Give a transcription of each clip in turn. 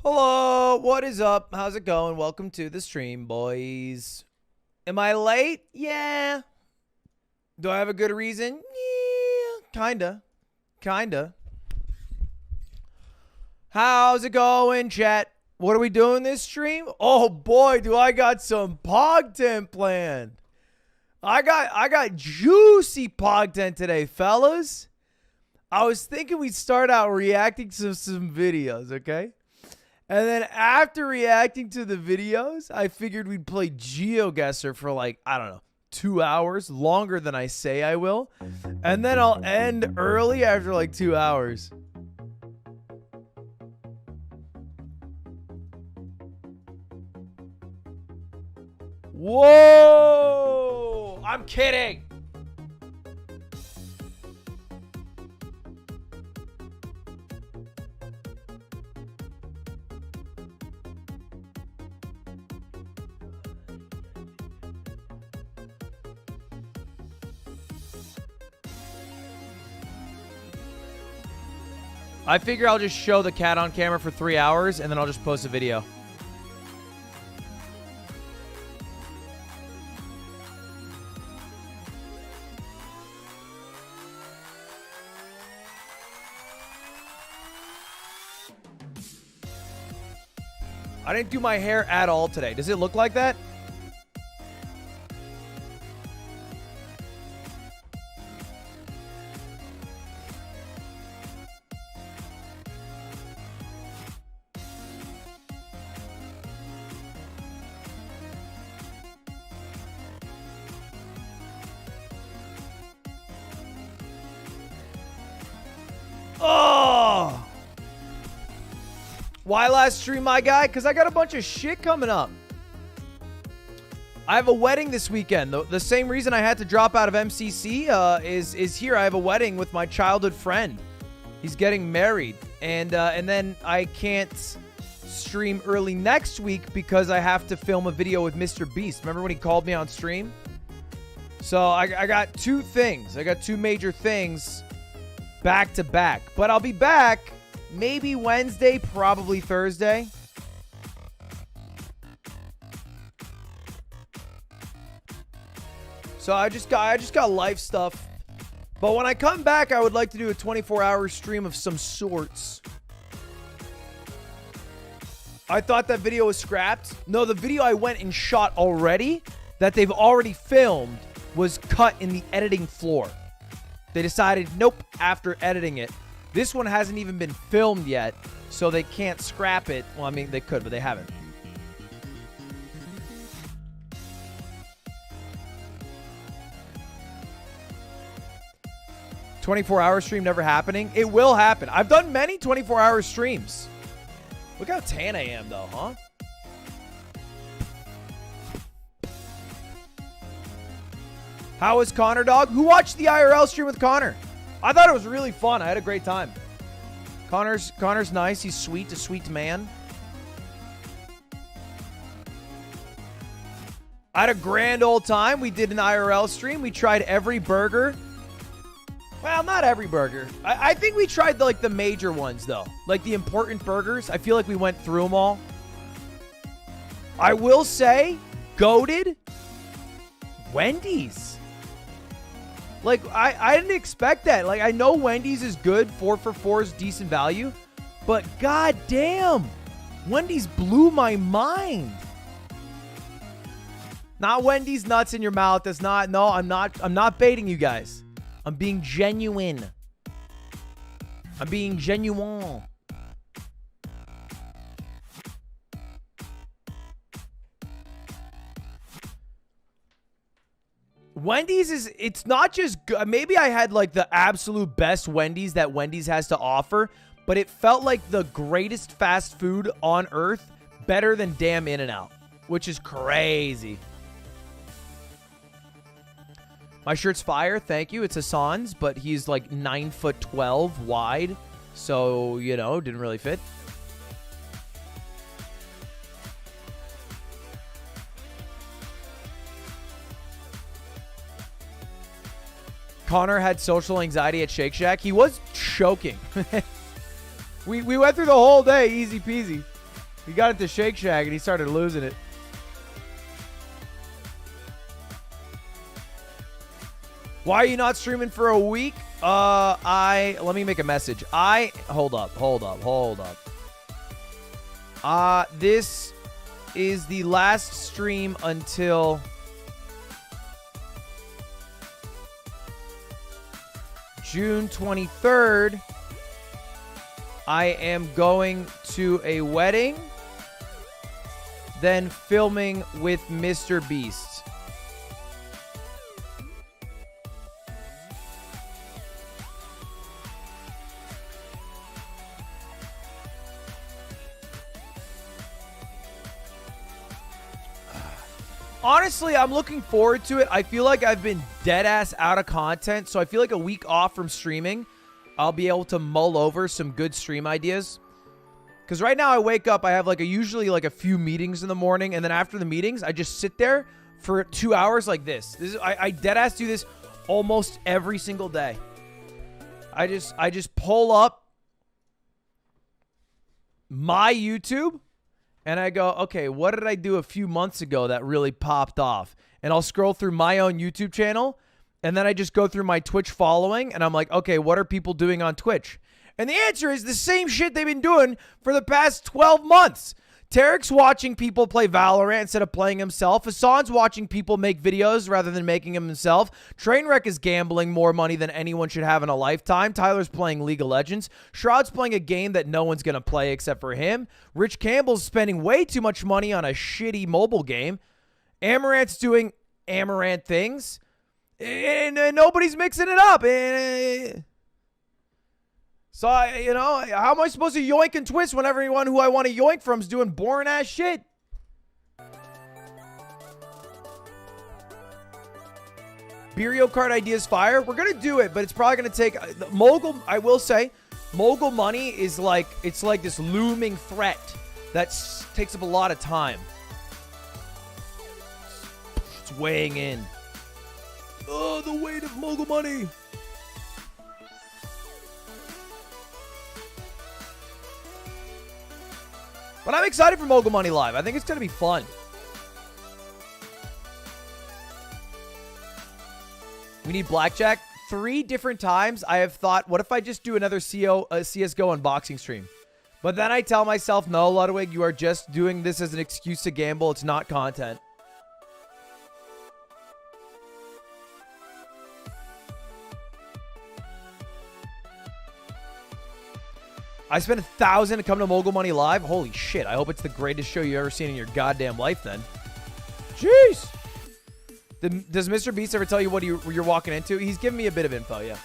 Hello, what is up? How's it going? Welcome to the stream, boys. Am I late? Yeah. Do I have a good reason? Yeah, kinda. How's it going, chat? What are we doing this stream? Oh boy, do I got some pogtent planned. I got juicy pogtent today, fellas. I was thinking we'd start out reacting to some videos, okay? And then after reacting to the videos, I figured we'd play GeoGuessr for like, I don't know, 2 hours, longer than I say I will. And then I'll end early after like 2 hours. Whoa! I'm kidding. I figure I'll just show the cat on camera for 3 hours and then I'll just post a video. I didn't do my hair at all today. Does it look like that? Oh! Why last stream, my guy? Because I got a bunch of shit coming up. I have a wedding this weekend. The same reason I had to drop out of MCC is here. I have a wedding with my childhood friend. He's getting married. And then I can't stream early next week because I have to film a video with Mr. Beast. Remember when he called me on stream? So I got two things. I got two major things back to back. But I'll be back maybe Wednesday, probably Thursday. So I just got life stuff. But when I come back, I would like to do a 24-hour stream of some sorts. I thought that video was scrapped. No, the video I went and shot already that they've already filmed was cut in the editing floor. They decided, nope, after editing it. This one hasn't even been filmed yet, so they can't scrap it. Well, I mean, they could, but they haven't. "24-hour stream never happening." It will happen. I've done many 24-hour streams. Look how tan I am, though, huh? How was Connor, dog? Who watched the IRL stream with Connor? I thought it was really fun. I had a great time. Connor's nice. He's sweet, a sweet man. I had a grand old time. We did an IRL stream. We tried every burger. Well, not every burger. I think we tried like the major ones, though. Like the important burgers. I feel like we went through them all. I will say, goated Wendy's. Like, I didn't expect that. Like, I know Wendy's is good. 4 for 4 is decent value. But goddamn, Wendy's blew my mind. Not Wendy's nuts in your mouth. That's not, no, I'm not baiting you guys. I'm being genuine. I'm being genuine. Wendy's is, it's not just good. Maybe I had like the absolute best Wendy's that Wendy's has to offer, but it felt like the greatest fast food on earth, better than damn In-N-Out, which is crazy. My shirt's fire, thank you. It's Hassan's, but he's like 9'12" wide, so, you know, didn't really fit. Connor had social anxiety at Shake Shack. He was choking. We went through the whole day, easy peasy. He got into Shake Shack and he started losing it. Why are you not streaming for a week? Let me make a message. Hold up. This is the last stream until June 23rd. I am going to a wedding, then filming with Mr. Beast. Honestly, I'm looking forward to it. I feel like I've been dead ass out of content, so I feel like a week off from streaming, I'll be able to mull over some good stream ideas. Because right now I wake up, I have usually a few meetings in the morning, and then after the meetings, I just sit there for 2 hours like this. I dead ass do this almost every single day. I just pull up my YouTube. And I go, okay, what did I do a few months ago that really popped off? And I'll scroll through my own YouTube channel. And then I just go through my Twitch following. And I'm like, okay, what are people doing on Twitch? And the answer is the same shit they've been doing for the past 12 months. Tarek's watching people play Valorant instead of playing himself. Hassan's watching people make videos rather than making them himself. Trainwreck is gambling more money than anyone should have in a lifetime. Tyler's playing League of Legends. Shroud's playing a game that no one's going to play except for him. Rich Campbell's spending way too much money on a shitty mobile game. Amaranth's doing Amaranth things. And nobody's mixing it up. So, how am I supposed to yoink and twist when everyone who I want to yoink from is doing boring-ass shit? Bureau card ideas fire. We're going to do it, but it's probably going to take... Mogul, I will say, Mogul money is it's like this looming threat that takes up a lot of time. It's weighing in. Oh, the weight of Mogul money. But I'm excited for Mogul Money Live. I think it's going to be fun. We need blackjack. 3 different times I have thought, what if I just do another CSGO unboxing stream? But then I tell myself, no, Ludwig, you are just doing this as an excuse to gamble. It's not content. I spent $1,000 to come to Mogul Money Live. Holy shit. I hope it's the greatest show you've ever seen in your goddamn life then. Jeez. Does Mr. Beast ever tell you what you're walking into? He's giving me a bit of info, yeah.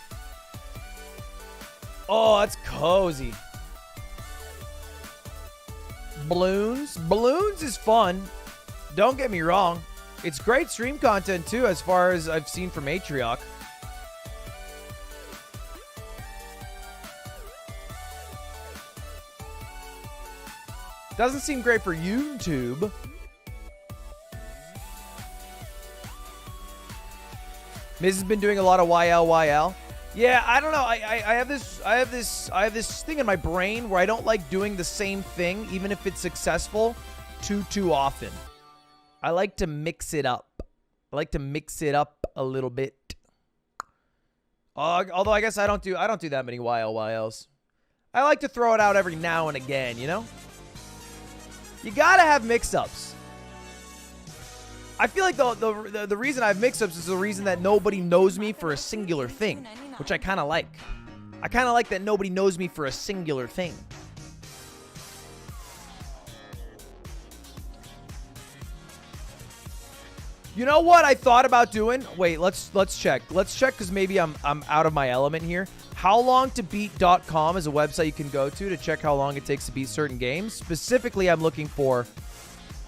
Oh, that's cozy. Balloons. Balloons is fun. Don't get me wrong. It's great stream content, too, as far as I've seen from Atrioc. Doesn't seem great for YouTube. Miz has been doing a lot of YL. Yeah, I don't know. I have this thing in my brain where I don't like doing the same thing, even if it's successful, too often. I like to mix it up. I like to mix it up a little bit. Although I guess I don't do that many YLs. I like to throw it out every now and again, you know? You gotta have mix-ups. I feel like the reason I have mix-ups is the reason that nobody knows me for a singular thing, which I kind of like. I kind of like that nobody knows me for a singular thing. You know what I thought about doing? Wait, let's check. Let's check because maybe I'm out of my element here. Howlongtobeat.com is a website you can go to check how long it takes to beat certain games. Specifically, I'm looking for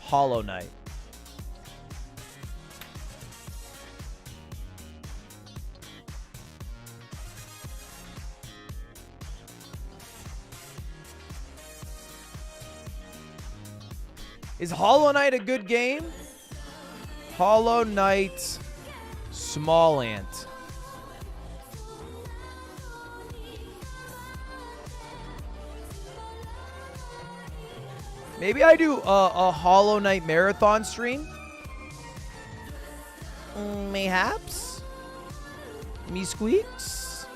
Hollow Knight. Is Hollow Knight a good game? Hollow Knight Small Ant. Maybe I do a Hollow Knight marathon stream. Mayhaps. Me squeaks.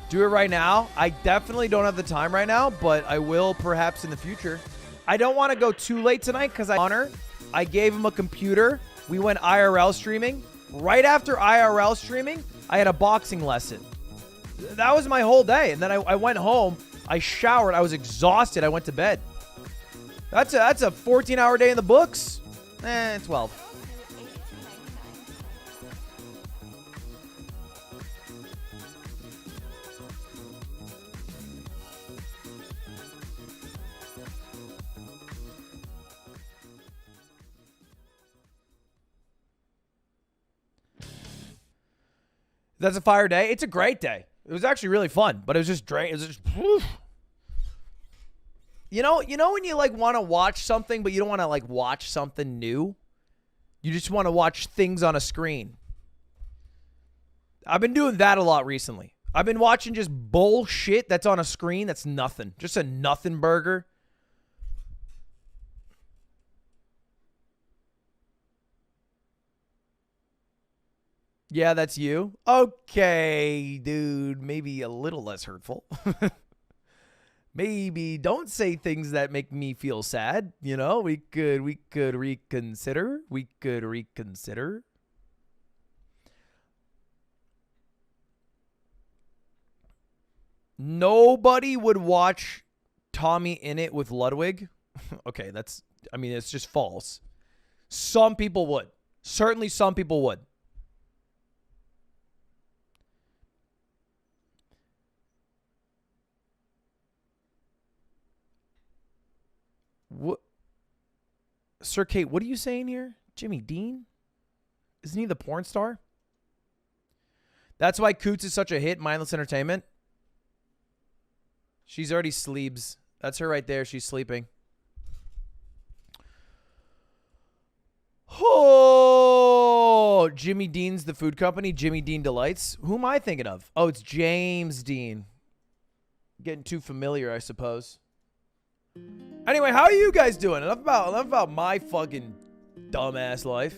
Do it right now. I definitely don't have the time right now, but I will perhaps in the future. I don't want to go too late tonight because I gave him a computer. We went IRL streaming. Right after IRL streaming, I had a boxing lesson. That was my whole day. And then I went home. I showered. I was exhausted. I went to bed. That's a 14-hour day in the books. 12. That's a fire day. It's a great day. It was actually really fun, but it was just drain. It was just, whew. You know when you like want to watch something, but you don't want to like watch something new. You just want to watch things on a screen. I've been doing that a lot recently. I've been watching just bullshit that's on a screen. That's nothing. Just a nothing burger. Yeah, that's you. Okay, dude. Maybe a little less hurtful. Maybe don't say things that make me feel sad. You know, we could reconsider. We could reconsider. Nobody would watch Tommy in it with Ludwig. Okay, it's just false. Some people would. Certainly some people would. What, Sir Kate, what are you saying here? Jimmy Dean? Isn't he the porn star? That's why Coots is such a hit, Mindless Entertainment. She's already sleeps. That's her right there. She's sleeping. Oh, Jimmy Dean's the food company. Jimmy Dean Delights. Who am I thinking of? Oh, it's James Dean. Getting too familiar, I suppose. Anyway, how are you guys doing? Enough about my fucking dumbass life.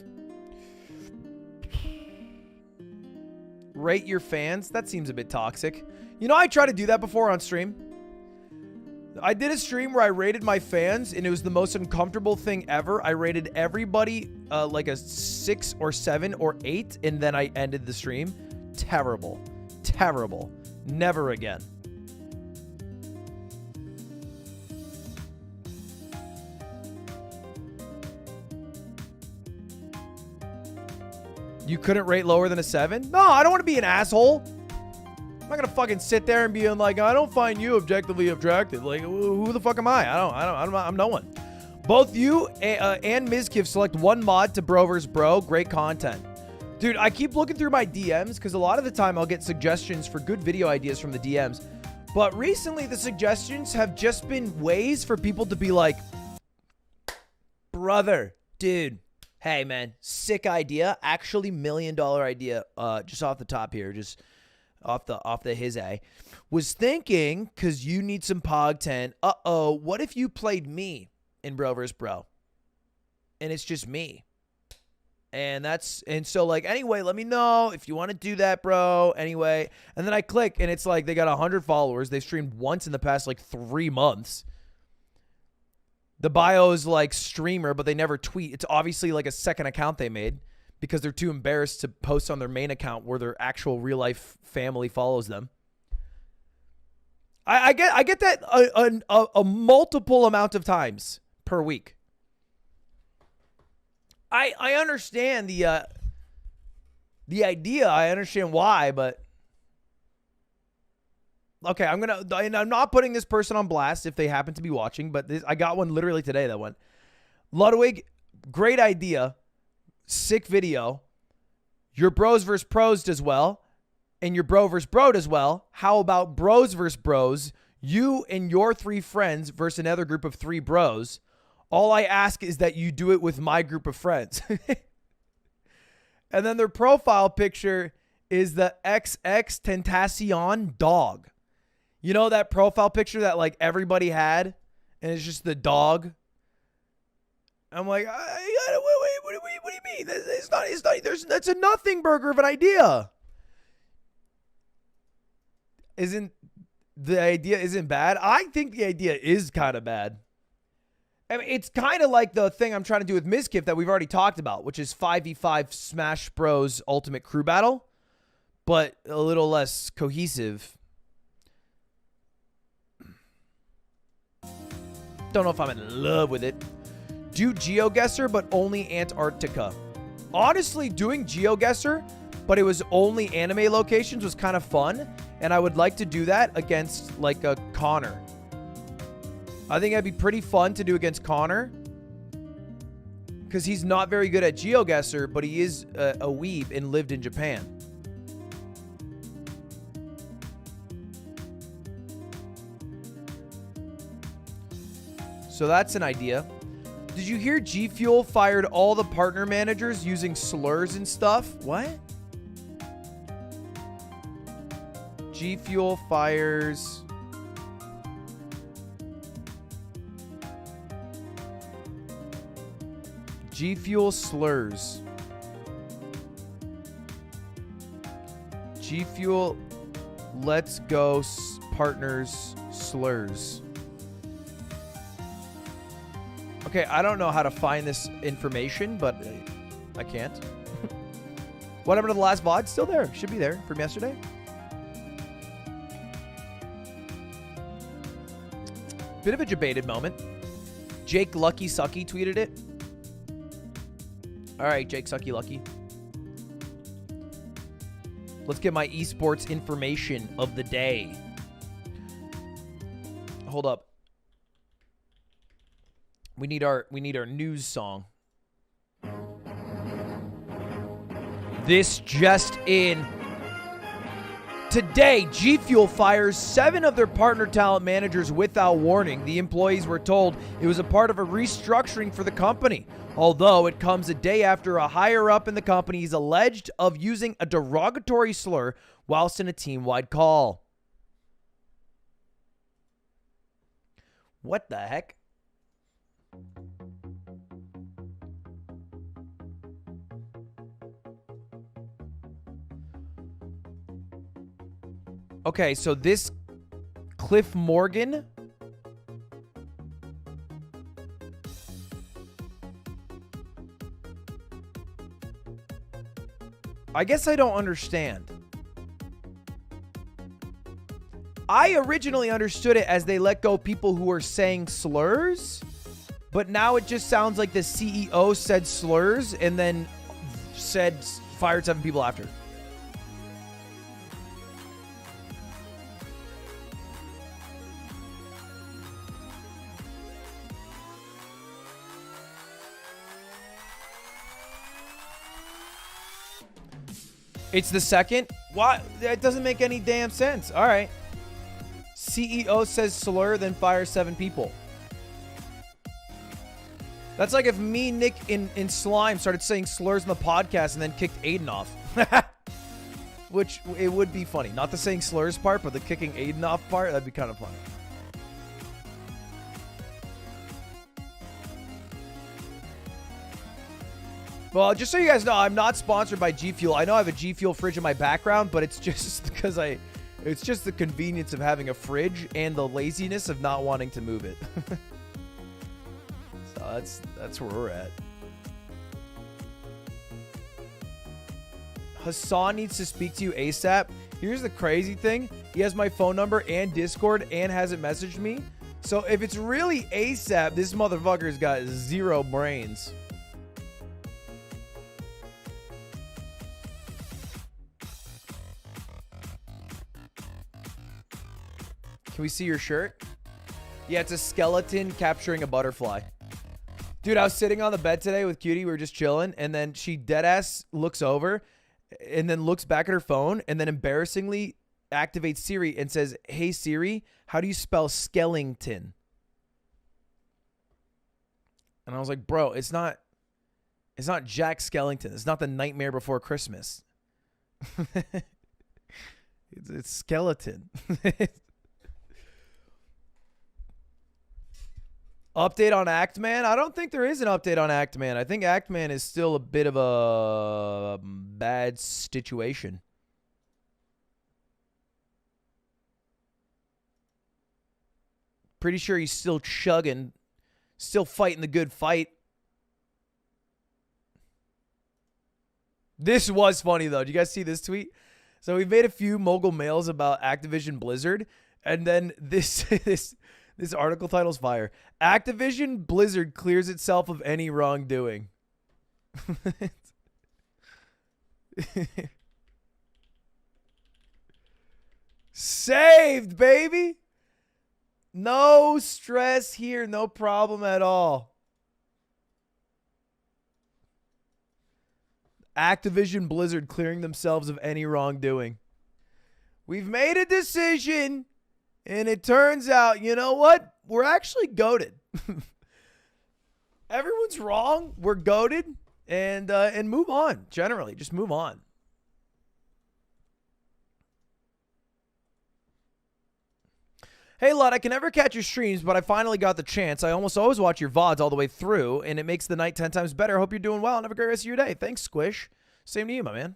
Rate your fans? That seems a bit toxic. You know, I tried to do that before on stream. I did a stream where I rated my fans, and it was the most uncomfortable thing ever. I rated everybody like a 6 or 7 or 8, and then I ended the stream. Terrible. Terrible. Never again. You couldn't rate lower than a 7? No, I don't want to be an asshole. I'm not gonna fucking sit there and be like, I don't find you objectively attractive. Like, who the fuck am I? I'm no one. Both you and Mizkiv select one mod to Bro vs. Bro. Great content. Dude, I keep looking through my DMs because a lot of the time I'll get suggestions for good video ideas from the DMs. But recently the suggestions have just been ways for people to be like, brother, dude, hey man, sick idea. Actually, $1 million idea. Just off the top here, just off the his A. Was thinking, cause you need some pog 10. What if you played me in Bro vs. Bro? And it's just me. And so like, anyway, let me know if you want to do that, bro. Anyway. And then I click and it's like, they got 100 followers. They streamed once in the past like 3 months. The bio is like streamer, but they never tweet. It's obviously like a second account they made because they're too embarrassed to post on their main account where their actual real life family follows them. I get that a multiple amount of times per week. I understand the idea. I understand why, but okay, I'm not putting this person on blast if they happen to be watching, but I got one literally today that went. Ludwig, great idea. Sick video. Your Bros vs. Pros does well, and your Bro vs. Bro does well. How about Bros vs. Bros? You and your 3 friends versus another group of 3 bros. All I ask is that you do it with my group of friends. And then their profile picture is the XX Tentacion dog. You know that profile picture that like everybody had, and it's just the dog. I'm like, what do you mean? It's not. That's a nothing burger of an idea. The idea isn't bad? I think the idea is kind of bad. I mean, it's kind of like the thing I'm trying to do with Mizkif that we've already talked about, which is 5v5 Smash Bros. Ultimate Crew Battle, but a little less cohesive. Don't know if I'm in love with it. Do GeoGuessr, but only Antarctica. Honestly, doing GeoGuessr, but it was only anime locations was kind of fun, and I would like to do that against, like, a Connor. I think that'd be pretty fun to do against Connor, because he's not very good at GeoGuessr, but he is a weeb and lived in Japan. So that's an idea. Did you hear G Fuel fired all the partner managers using slurs and stuff? What? G Fuel fires... G Fuel slurs. G Fuel let's go partners slurs. Okay, I don't know how to find this information, but I can't. What happened to the last VOD? Still there. Should be there from yesterday. Bit of a debated moment. Jake Lucky Sucky tweeted it. All right, Jake Sucky Lucky. Let's get my esports information of the day. Hold up. We need our news song. This just in. Today, G Fuel fires 7 of their partner talent managers without warning. The employees were told it was a part of a restructuring for the company, although it comes a day after a higher up in the company is alleged of using a derogatory slur whilst in a team-wide call. What the heck? Okay, so this Cliff Morgan. I guess I don't understand. I originally understood it as they let go people who were saying slurs, but now it just sounds like the CEO said slurs and then fired 7 people after. It's the second? Why? That doesn't make any damn sense. All right. CEO says slur, then fires 7 people. That's like if me, Nick, in Slime started saying slurs in the podcast and then kicked Aiden off. Which, it would be funny. Not the saying slurs part, but the kicking Aiden off part. That'd be kind of funny. Well, just so you guys know, I'm not sponsored by G Fuel. I know I have a G Fuel fridge in my background, but it's just because it's just the convenience of having a fridge and the laziness of not wanting to move it. So that's where we're at. Hassan needs to speak to you ASAP. Here's the crazy thing. He has my phone number and Discord and hasn't messaged me. So if it's really ASAP, this motherfucker's got 0 brains. Can we see your shirt? Yeah, it's a skeleton capturing a butterfly. Dude, I was sitting on the bed today with Cutie. We were just chilling. And then she deadass looks over and then looks back at her phone and then embarrassingly activates Siri and says, "Hey Siri, how do you spell skellington?" And I was like, bro, it's not Jack Skellington. It's not the Nightmare Before Christmas. It's skeleton. Update on Actman? I don't think there is an update on Actman. I think Actman is still a bit of a bad situation. Pretty sure he's still chugging, still fighting the good fight. This was funny, though. Do you guys see this tweet? So we made a few mogul mails about Activision Blizzard, and then this article title's fire. Activision Blizzard clears itself of any wrongdoing. Saved, baby. No stress here. No problem at all. Activision Blizzard clearing themselves of any wrongdoing. We've made a decision, and it turns out, you know what? We're actually goated. Everyone's wrong. We're goated, and move on. Generally, just move on. Hey, Lud, I can never catch your streams, but I finally got the chance. I almost always watch your VODs all the way through, and it makes the night 10 times better. Hope you're doing well, and have a great rest of your day. Thanks, Squish. Same to you, my man.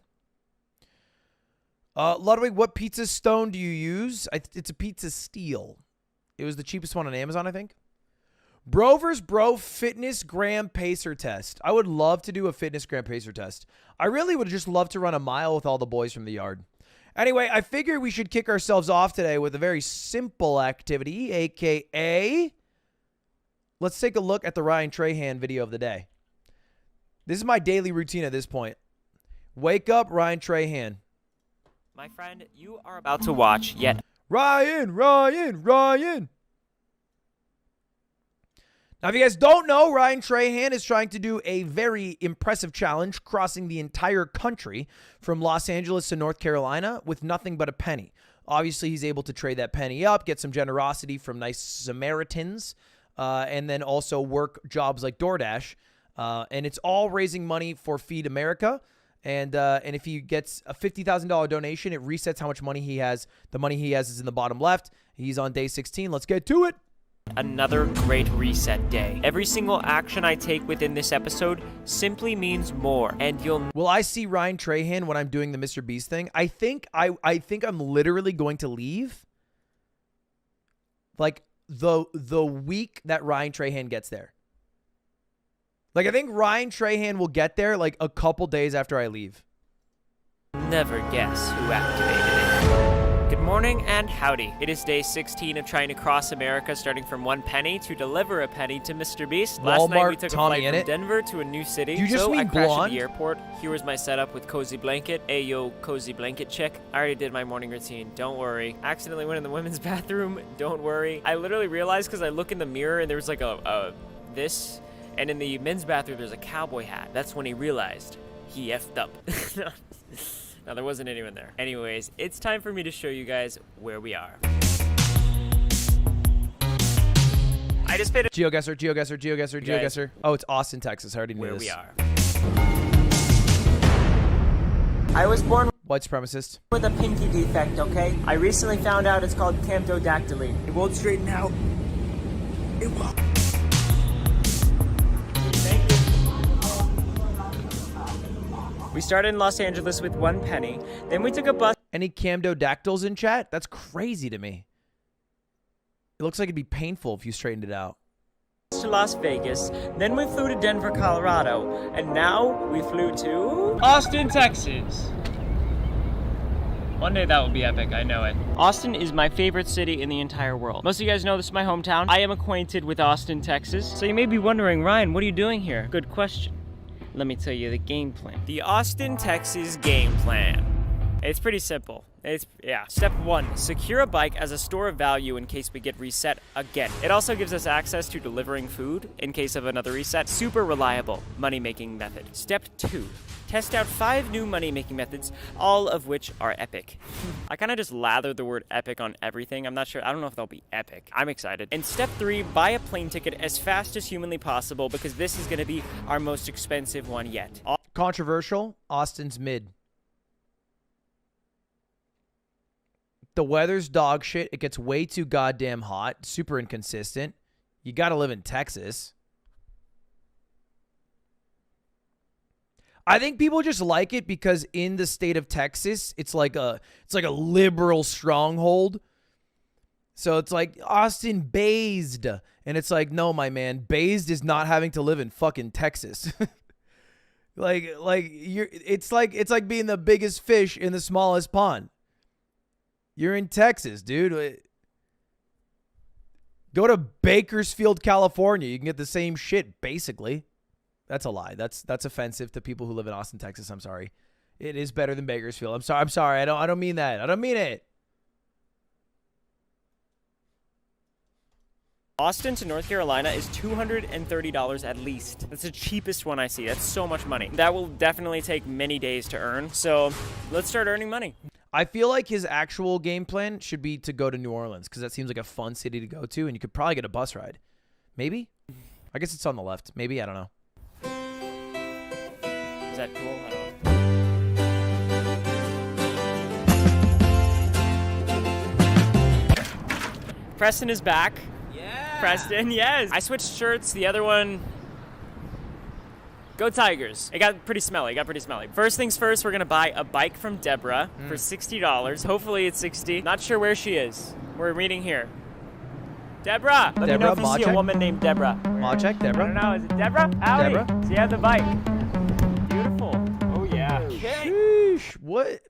Ludwig, what pizza stone do you use? It's a pizza steel. It was the cheapest one on Amazon, I think. Brover's Bro Fitness Gram Pacer Test. I would love to do a Fitness Gram Pacer Test. I really would just love to run a mile with all the boys from the yard. Anyway, I figure we should kick ourselves off today with a very simple activity, a.k.a. let's take a look at the Ryan Trahan video of the day. This is my daily routine at this point. Wake up, Ryan Trahan. My friend, you are about to watch yet... Ryan! Now, if you guys don't know, Ryan Trahan is trying to do a very impressive challenge, crossing the entire country from Los Angeles to North Carolina with nothing but a penny. Obviously, he's able to trade that penny up, get some generosity from nice Samaritans, and then also work jobs like DoorDash. And it's all raising money for Feed America. And if he gets a $50,000 donation, it resets how much money he has. The money he has is in the bottom left. He's on day 16. Let's get to it. Another great reset day. Every single action I take within this episode simply means more, and you'll... Will I see Ryan Trahan when I'm doing the Mr. Beast thing? I think I'm literally going to leave like the week that Ryan Trahan gets there. Like, I think Ryan Trahan will get there like a couple days after I leave. Never guess who activated it. Good morning and howdy. It is day 16 of trying to cross America, starting from 1 penny to deliver a penny to Mr. Beast. Last night we took a flight from Denver to a new city. You just so mean I crashed blonde? at the airport. Here was my setup with Cozy Blanket. Ayo, Cozy Blanket chick. I already did my morning routine. Don't worry. Accidentally went in the women's bathroom. Don't worry. I literally realized because I look in the mirror and there was like this, and in the men's bathroom there's a cowboy hat. That's when he realized he effed up. No, there wasn't anyone there. Anyways, it's time for me to show you guys where we are. I just paid a GeoGuessr. Oh, it's Austin, Texas. I already knew where this. we are. I was born White supremacist. with a pinky defect, okay? I recently found out it's called camptodactyly. It won't straighten out. It won't. We started in Los Angeles with 1 penny. Then we took a bus Any camdodactyls in chat? That's crazy to me. It looks like it'd be painful if you straightened it out. to Las Vegas. Then we flew to Denver, Colorado. And now we flew to... Austin, Texas. One day that will be epic, I know it. Austin is my favorite city in the entire world. Most of you guys know this is my hometown. I am acquainted with Austin, Texas. So you may be wondering, Ryan, what are you doing here? Good question. Let me tell you the game plan. The Austin, Texas game plan. It's pretty simple. Step 1, secure a bike as a store of value in case we get reset again. It also gives us access to delivering food in case of another reset. Super reliable money-making method. Step 2, test out 5 new money-making methods, all of which are epic. I kind of just lathered the word epic on everything. I'm not sure. I don't know if they'll be epic. I'm excited. And step 3, buy a plane ticket as fast as humanly possible because this is going to be our most expensive one yet. Controversial, Austin's mid. The weather's dog shit. It gets way too goddamn hot. Super inconsistent. You got to live in Texas. I think people just like it because in the state of Texas, it's like a liberal stronghold. So it's like Austin based, and it's like, no, my man, based is not having to live in fucking Texas. It's like being the biggest fish in the smallest pond. You're in Texas, dude. Go to Bakersfield, California. You can get the same shit, basically. That's a lie. That's offensive to people who live in Austin, Texas. I'm sorry. It is better than Bakersfield. I'm sorry. I don't mean that. I don't mean it. Austin to North Carolina is $230 at least. That's the cheapest one I see. That's so much money. That will definitely take many days to earn. So let's start earning money. I feel like his actual game plan should be to go to New Orleans because that seems like a fun city to go to, and you could probably get a bus ride. Maybe? I guess it's on the left. Maybe, I don't know. Is that cool? I don't know. Preston is back. Yeah. Preston, yes. I switched shirts. The other one, go Tigers. It got pretty smelly. First things first, we're going to buy a bike from Deborah for $60. Hopefully it's 60. Not sure where she is. We're meeting here. Deborah. Let me know if you see a woman named Deborah. Mawcheck, Deborah. I don't know. Is it Deborah? Howdy. Deborah. She had the bike. Beautiful. Oh, yeah. Okay. Sheesh. What?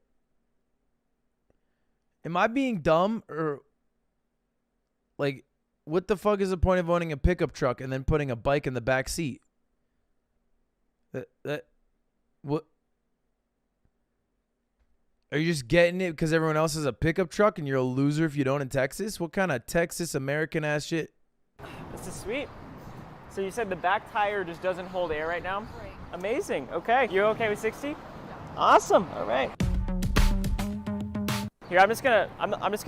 Am I being dumb or like, what the fuck is the point of owning a pickup truck and then putting a bike in the back seat? What? Are you just getting it because everyone else has a pickup truck and you're a loser if you don't in Texas? What kind of Texas American ass shit? This is sweet. So you said the back tire just doesn't hold air right now? Right. Amazing. Okay. You okay with 60? Yeah. Awesome. All right. Here, I'm just gonna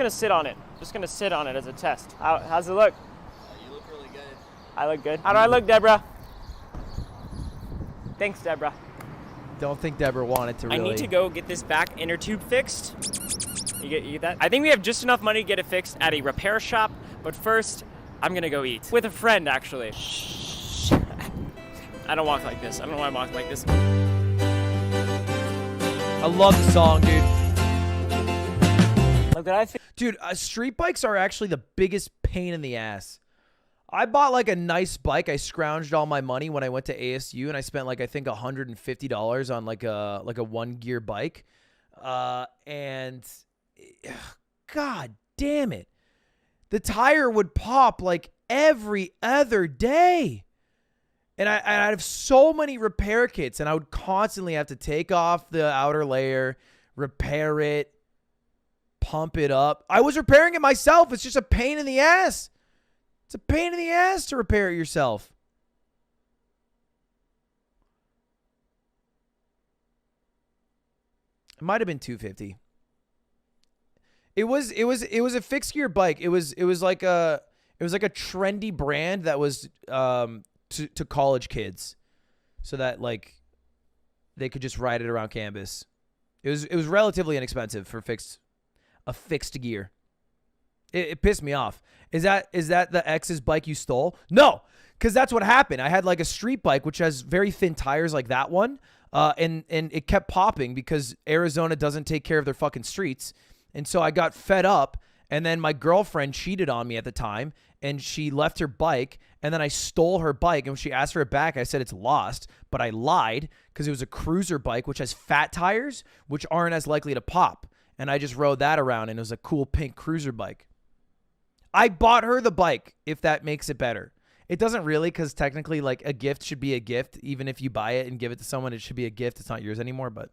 sit on it. Just gonna sit on it as a test. How's it look? You look really good. I look good. How do I look, Deborah? Thanks, Deborah. Don't think Deborah wanted to really. I need to go get this back inner tube fixed. You get that? I think we have just enough money to get it fixed at a repair shop, but first, I'm gonna go eat. With a friend, actually. Shh. I don't walk like this. I don't know why I'm walking like this. I love the song, dude. Look, did I Dude, street bikes are actually the biggest pain in the ass. I bought like a nice bike. I scrounged all my money when I went to ASU, and I spent like I think $150 on like a one gear bike. And God damn it, the tire would pop like every other day. And I'd have so many repair kits, and I would constantly have to take off the outer layer, repair it, pump it up. I was repairing it myself. It's just a pain in the ass. It's a pain in the ass to repair it yourself. It might have been $250. It was a fixed gear bike. It was like a trendy brand that was to college kids, so that like they could just ride it around campus. It was relatively inexpensive for a fixed gear. It pissed me off. Is that the ex's bike you stole? No, because that's what happened. I had like a street bike which has very thin tires like that one, and it kept popping because Arizona doesn't take care of their fucking streets, and so I got fed up. And then my girlfriend cheated on me at the time, and she left her bike, and then I stole her bike, and when she asked for it back, I said it's lost, but I lied because it was a cruiser bike which has fat tires which aren't as likely to pop, and I just rode that around, and it was a cool pink cruiser bike. I bought her the bike, if that makes it better. It doesn't really, because technically like a gift should be a gift. Even if you buy it and give it to someone, it should be a gift. It's not yours anymore, but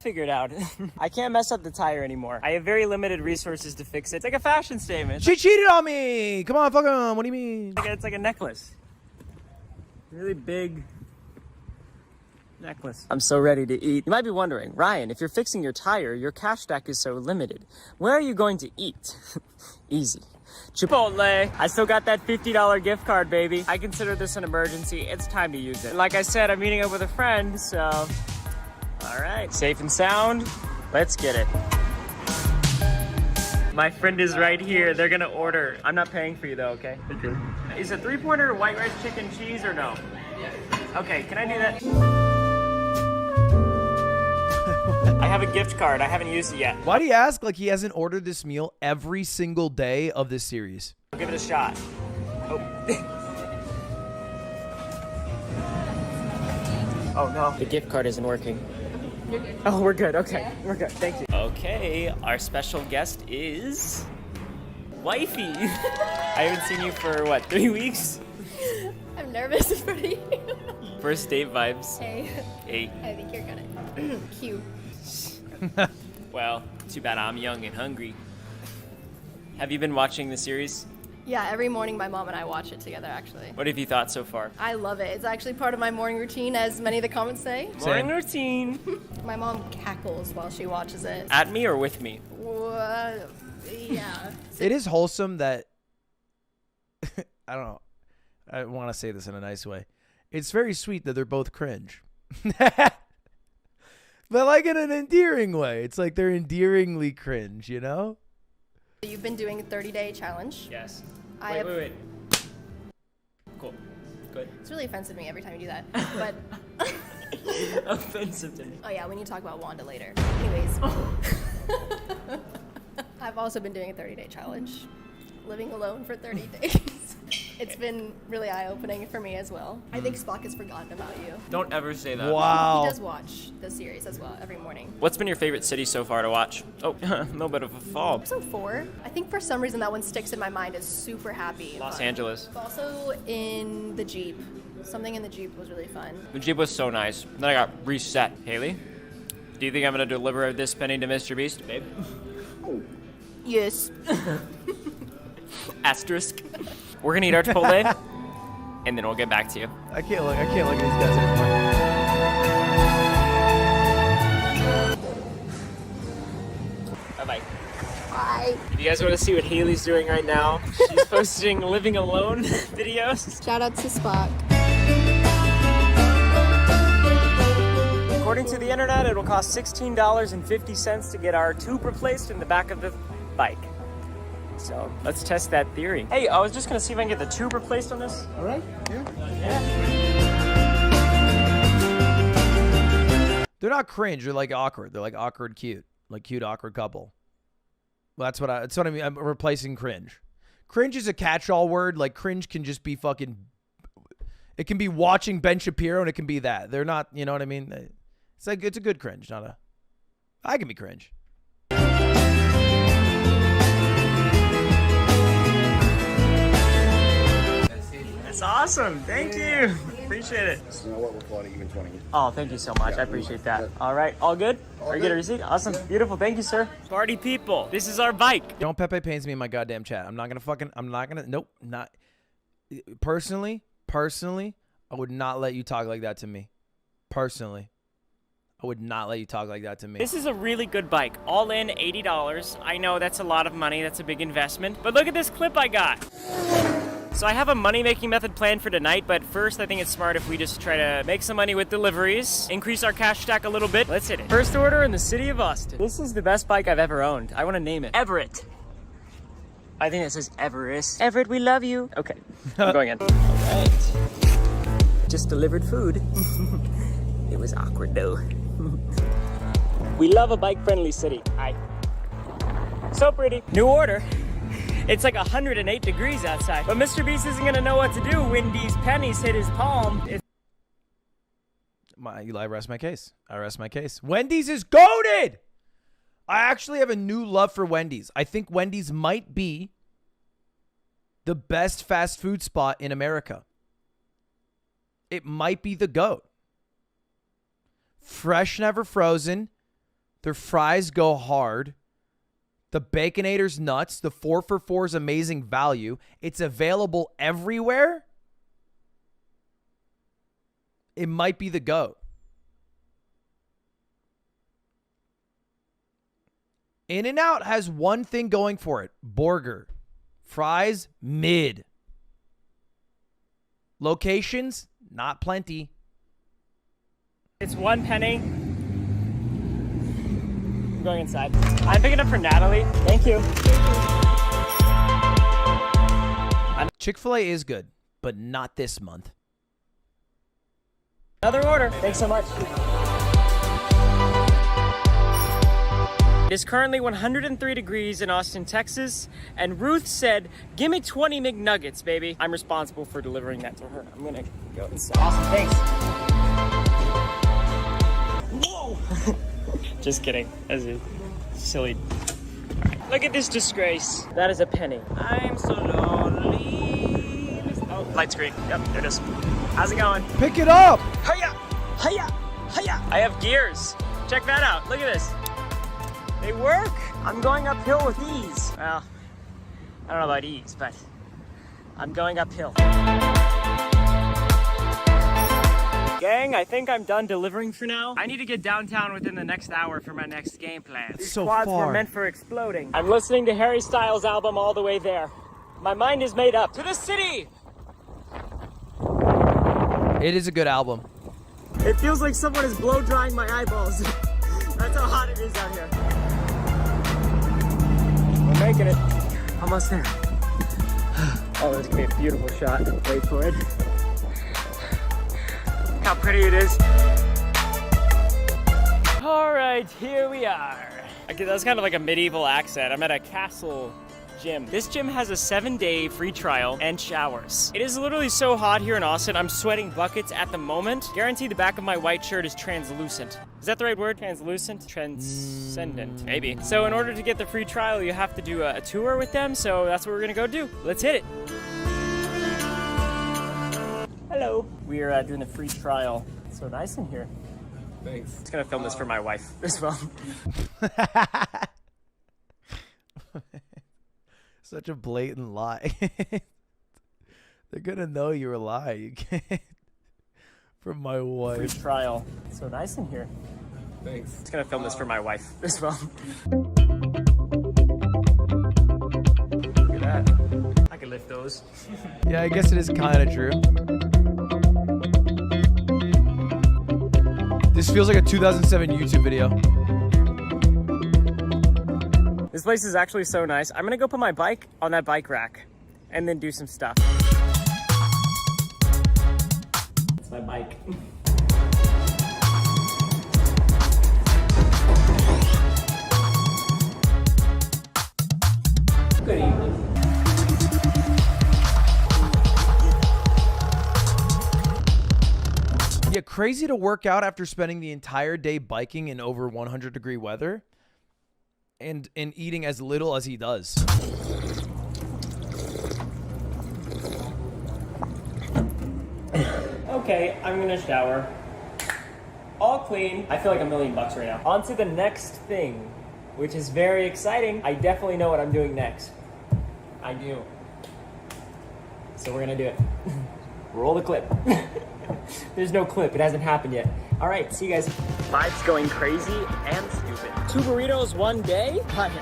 figured out. I can't mess up the tire anymore. I have very limited resources to fix it. It's like a fashion statement. She cheated on me. Come on, fuck him. What do you mean? It's like a necklace. Really big necklace. I'm so ready to eat. You might be wondering, Ryan, if you're fixing your tire, your cash stack is so limited. Where are you going to eat? Easy. Chipotle. I still got that $50 gift card, baby. I consider this an emergency. It's time to use it. Like I said, I'm meeting up with a friend, so all right, safe and sound. Let's get it. My friend is right here. They're gonna order. I'm not paying for you though, okay? Okay. Is a three-pointer white rice, chicken, cheese, or no? Okay, can I do that? I have a gift card. I haven't used it yet. Why do you ask like he hasn't ordered this meal every single day of this series? I'll give it a shot. Oh. Oh no. The gift card isn't working. You're good. Oh, we're good. Okay. Yeah. We're good. Thank you. Okay, our special guest is Wifey. I haven't seen you for what, 3 weeks? I'm nervous in front of you. First date vibes. Hey. Hey. I think you're gonna cute. Well, too bad I'm young and hungry. Have you been watching the series? Yeah, every morning my mom and I watch it together, actually. What have you thought so far? I love it. It's actually part of my morning routine, as many of the comments say. Morning routine. My mom cackles while she watches it. At me or with me? Yeah. It is wholesome that I don't know. I want to say this in a nice way. It's very sweet that they're both cringe. But like in an endearing way. It's like they're endearingly cringe, you know? You've been doing a 30-day challenge. Yes. I Wait. Cool. Good. It's really offensive to me every time you do that. But Offensive to me. oh yeah, we need to talk about Wanda later. Anyways. I've also been doing a 30-day challenge. Living alone for 30 days. It's been really eye-opening for me as well. I think Spock has forgotten about you. Don't ever say that. Wow. He does watch the series as well every morning. What's been your favorite city so far to watch? Oh, a little bit of a fall. Episode 4, I think for some reason that one sticks in my mind as super happy. and Los fun. Angeles. Also in the Jeep. Something in the Jeep was really fun. The Jeep was so nice. Then I got reset. Haley, do you think I'm gonna deliver this penny to Mr. Beast, babe? Yes. Asterisk. We're gonna eat our Chipotle, and then we'll get back to you. I can't look at these guys anymore. Bye-bye. Bye. If you guys want to see what Haley's doing right now, she's posting living alone videos. Shout out to Spock. According to the internet, it will cost $16.50 to get our tube replaced in the back of the bike. So let's test that theory. Hey, I was just gonna see if I can get the tube replaced on this. All right, yeah. They're not cringe. They're like awkward. They're like awkward cute. Like cute awkward couple. Well, that's what I mean. I'm replacing cringe. Cringe is a catch-all word. Like cringe can just be fucking. It can be watching Ben Shapiro, and it can be that. They're not. You know what I mean? It's like it's a good cringe, not a. I can be cringe. That's awesome. Thank you. Appreciate it. This is not what we're calling even 20. Oh, thank you so much. I appreciate that. All right. All good? Are you get a receipt? Awesome. Beautiful. Thank you, sir. Party people. This is our bike. Don't Pepe pains me in my goddamn chat. I'm not gonna. Nope. Not. Personally, I would not let you talk like that to me. Personally, I would not let you talk like that to me. This is a really good bike. All in, $80. I know that's a lot of money. That's a big investment. But look at this clip I got. So I have a money-making method planned for tonight, but first I think it's smart if we just try to make some money with deliveries, increase our cash stack a little bit. Let's hit it. First order in the city of Austin. This is the best bike I've ever owned. I want to name it Everett. I think it says Everest. Everett, we love you. Okay, I'm going in. All right. Just delivered food. It was awkward though. We love a bike-friendly city. Hi. So pretty. New order. It's like 108 degrees outside, but Mr. Beast isn't gonna know what to do when these pennies hit his palm. I rest my case. Wendy's is goated. I actually have a new love for Wendy's. I think Wendy's might be the best fast food spot in America. It might be the GOAT. Fresh, never frozen. Their fries go hard. The Baconator's nuts. The 4 for 4 is amazing value. It's available everywhere. It might be the GOAT. In-N-Out has one thing going for it. Burger. Fries, mid. Locations, not plenty. It's 1 penny. I'm going inside. I'm picking up for Natalie. Thank you. Chick-fil-A is good, but not this month. Another order. Thanks so much. It is currently 103 degrees in Austin, Texas, and Ruth said, "Give me 20 McNuggets, baby." I'm responsible for delivering that to her. I'm gonna go inside. Awesome, thanks. Whoa! Just kidding. That's a silly. Right. Look at this disgrace. That is a penny. I'm so lonely. Oh, light screen. Yep, there it is. How's it going? Pick it up! Hiya! Hiya! Hiya! I have gears. Check that out. Look at this. They work. I'm going uphill with ease. Well, I don't know about ease, but I'm going uphill. Gang, I think I'm done delivering for now. I need to get downtown within the next hour for my next game plan. These so quads far. were meant for exploding. I'm listening to Harry Styles' album all the way there. My mind is made up. To the city! It is a good album. It feels like someone is blow drying my eyeballs. That's how hot it is out here. We're making it. Almost there. Oh, this could be a beautiful shot. Wait for it. Look how pretty it is. All right, here we are. Okay, that's kind of like a medieval accent. I'm at a castle gym. This gym has a 7-day free trial and showers. It is literally so hot here in Austin. I'm sweating buckets at the moment. Guaranteed the back of my white shirt is translucent. Is that the right word? Translucent? Transcendent, maybe. So in order to get the free trial, you have to do a tour with them. So that's what we're gonna go do. Let's hit it. Hello. We are doing the free trial. It's so nice in here. Thanks. I'm just gonna film this for my wife as well. Such a blatant lie. They're gonna know you're a lie. You can't. From my wife. Free trial. It's so nice in here. Thanks. I'm just gonna film this for my wife as well. Look at that. I can lift those. Yeah, I guess it is kind of true. This feels like a 2007 YouTube video. This place is actually so nice. I'm gonna go put my bike on that bike rack and then do some stuff. It's my bike. Good evening. Yeah, crazy to work out after spending the entire day biking in over 100-degree weather and eating as little as he does. Okay, I'm gonna shower. All clean. I feel like $1,000,000 right now. On to the next thing, which is very exciting. I definitely know what I'm doing next. I do. So we're gonna do it. Roll the clip. There's no clip, it hasn't happened yet. All right, see you guys. Vibes going crazy and stupid. 2 burritos one day? Ryan,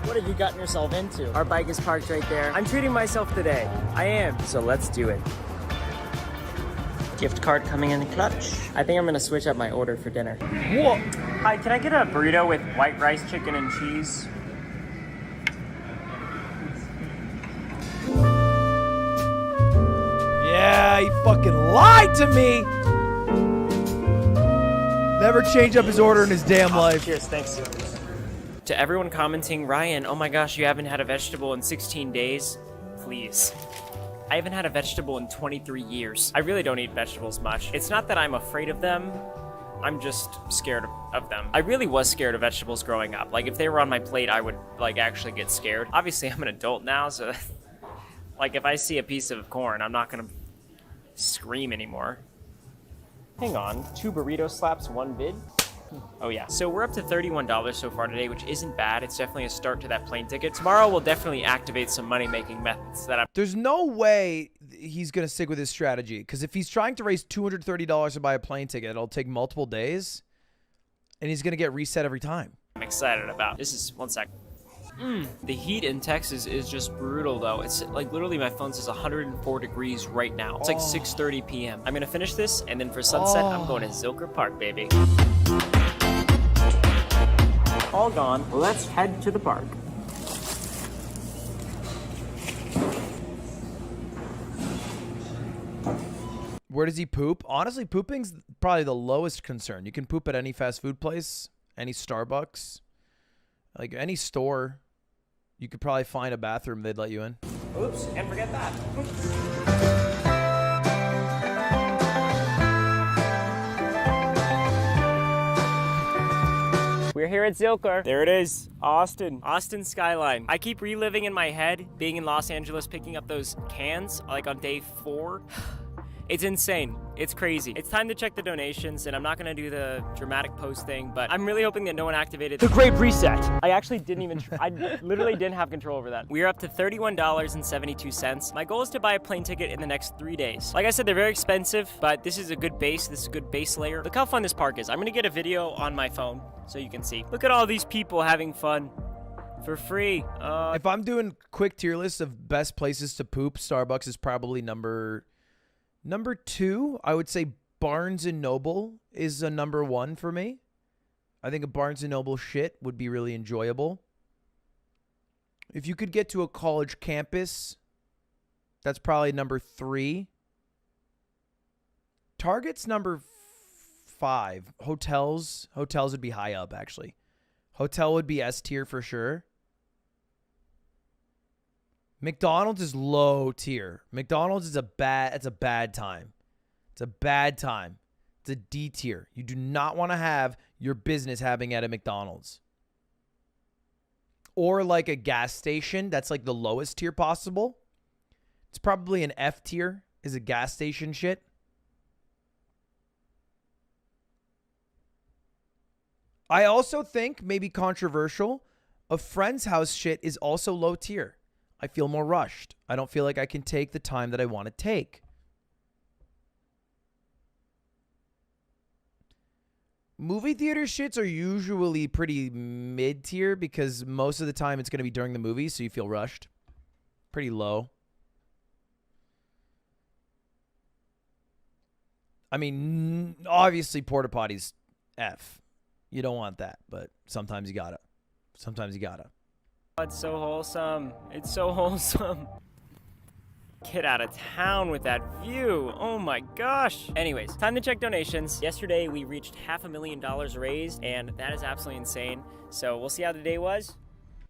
what have you gotten yourself into? Our bike is parked right there. I'm treating myself today. I am, so let's do it. Gift card coming in the clutch. I think I'm gonna switch up my order for dinner. Whoa. Hi, can I get a burrito with white rice, chicken, and cheese? Yeah, he fucking lied to me. Never change up his order in his damn life. Cheers, thanks. To everyone commenting, Ryan, oh my gosh, you haven't had a vegetable in 16 days? Please. I haven't had a vegetable in 23 years. I really don't eat vegetables much. It's not that I'm afraid of them. I'm just scared of them. I really was scared of vegetables growing up. Like, if they were on my plate, I would, like, actually get scared. Obviously, I'm an adult now, so, like, if I see a piece of corn, I'm not gonna scream anymore. Hang on, 2 burrito slaps, 1 vid? Oh yeah. So we're up to $31 so far today, which isn't bad. It's definitely a start to that plane ticket. Tomorrow we'll definitely activate some money-making methods that I'm... There's no way he's going to stick with his strategy, because if he's trying to raise $230 to buy a plane ticket, it'll take multiple days, and he's going to get reset every time. I'm excited about. This is, one sec. The heat in Texas is just brutal though. It's like literally my phone says 104 degrees right now. It's like 6:30 p.m. I'm gonna finish this, and then for sunset, I'm going to Zilker Park, baby. All gone. Let's head to the park. Where does he poop? Honestly, pooping's probably the lowest concern. You can poop at any fast food place, any Starbucks, like any store. You could probably find a bathroom they'd let you in. Oops, and forget that. We're here at Zilker. There it is, Austin. Austin skyline. I keep reliving in my head being in Los Angeles, picking up those cans like on day 4. It's insane. It's crazy. It's time to check the donations, and I'm not gonna do the dramatic post thing, but I'm really hoping that no one activated the Great Reset. I actually didn't even, I literally didn't have control over that. We're up to $31.72. My goal is to buy a plane ticket in the next 3 days. Like I said, they're very expensive, but this is a good base. This is a good base layer. Look how fun this park is. I'm gonna get a video on my phone so you can see. Look at all these people having fun for free. If I'm doing quick tier lists of best places to poop, Starbucks is probably number 2. I would say Barnes & Noble is a number 1 for me. I think a Barnes & Noble shit would be really enjoyable. If you could get to a college campus, that's probably number 3. Target's number 5. Hotels would be high up, actually. Hotel would be S tier for sure. McDonald's is low tier. McDonald's is a bad time. It's a bad time. It's a D tier. You do not want to have your business having at a McDonald's. Or like a gas station. That's like the lowest tier possible. It's probably an F tier is a gas station shit. I also think, maybe controversial, a friend's house shit is also low tier. I feel more rushed. I don't feel like I can take the time that I want to take. Movie theater shits are usually pretty mid-tier because most of the time it's going to be during the movie, so you feel rushed. Pretty low. I mean, obviously porta potties F. You don't want that, but sometimes you gotta. Sometimes you gotta. It's so wholesome. It's so wholesome. Get out of town with that view. Oh my gosh. Anyways, time to check donations. Yesterday we reached $500,000 raised, and that is absolutely insane. So we'll see how the day was.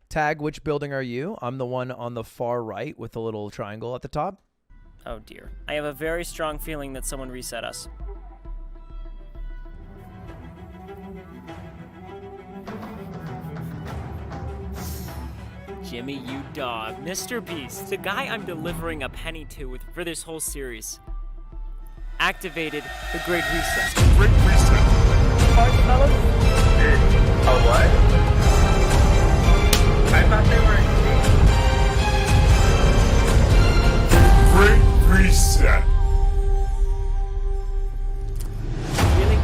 Tag, which building are you? I'm the one on the far right with the little triangle at the top. Oh dear. I have a very strong feeling that someone reset us. Jimmy, you dog. Mr. Beast, the guy I'm delivering a penny to for this whole series, activated the Great Reset. Great Reset. Pardon, fellas? A what? I thought they were Great Reset. Really?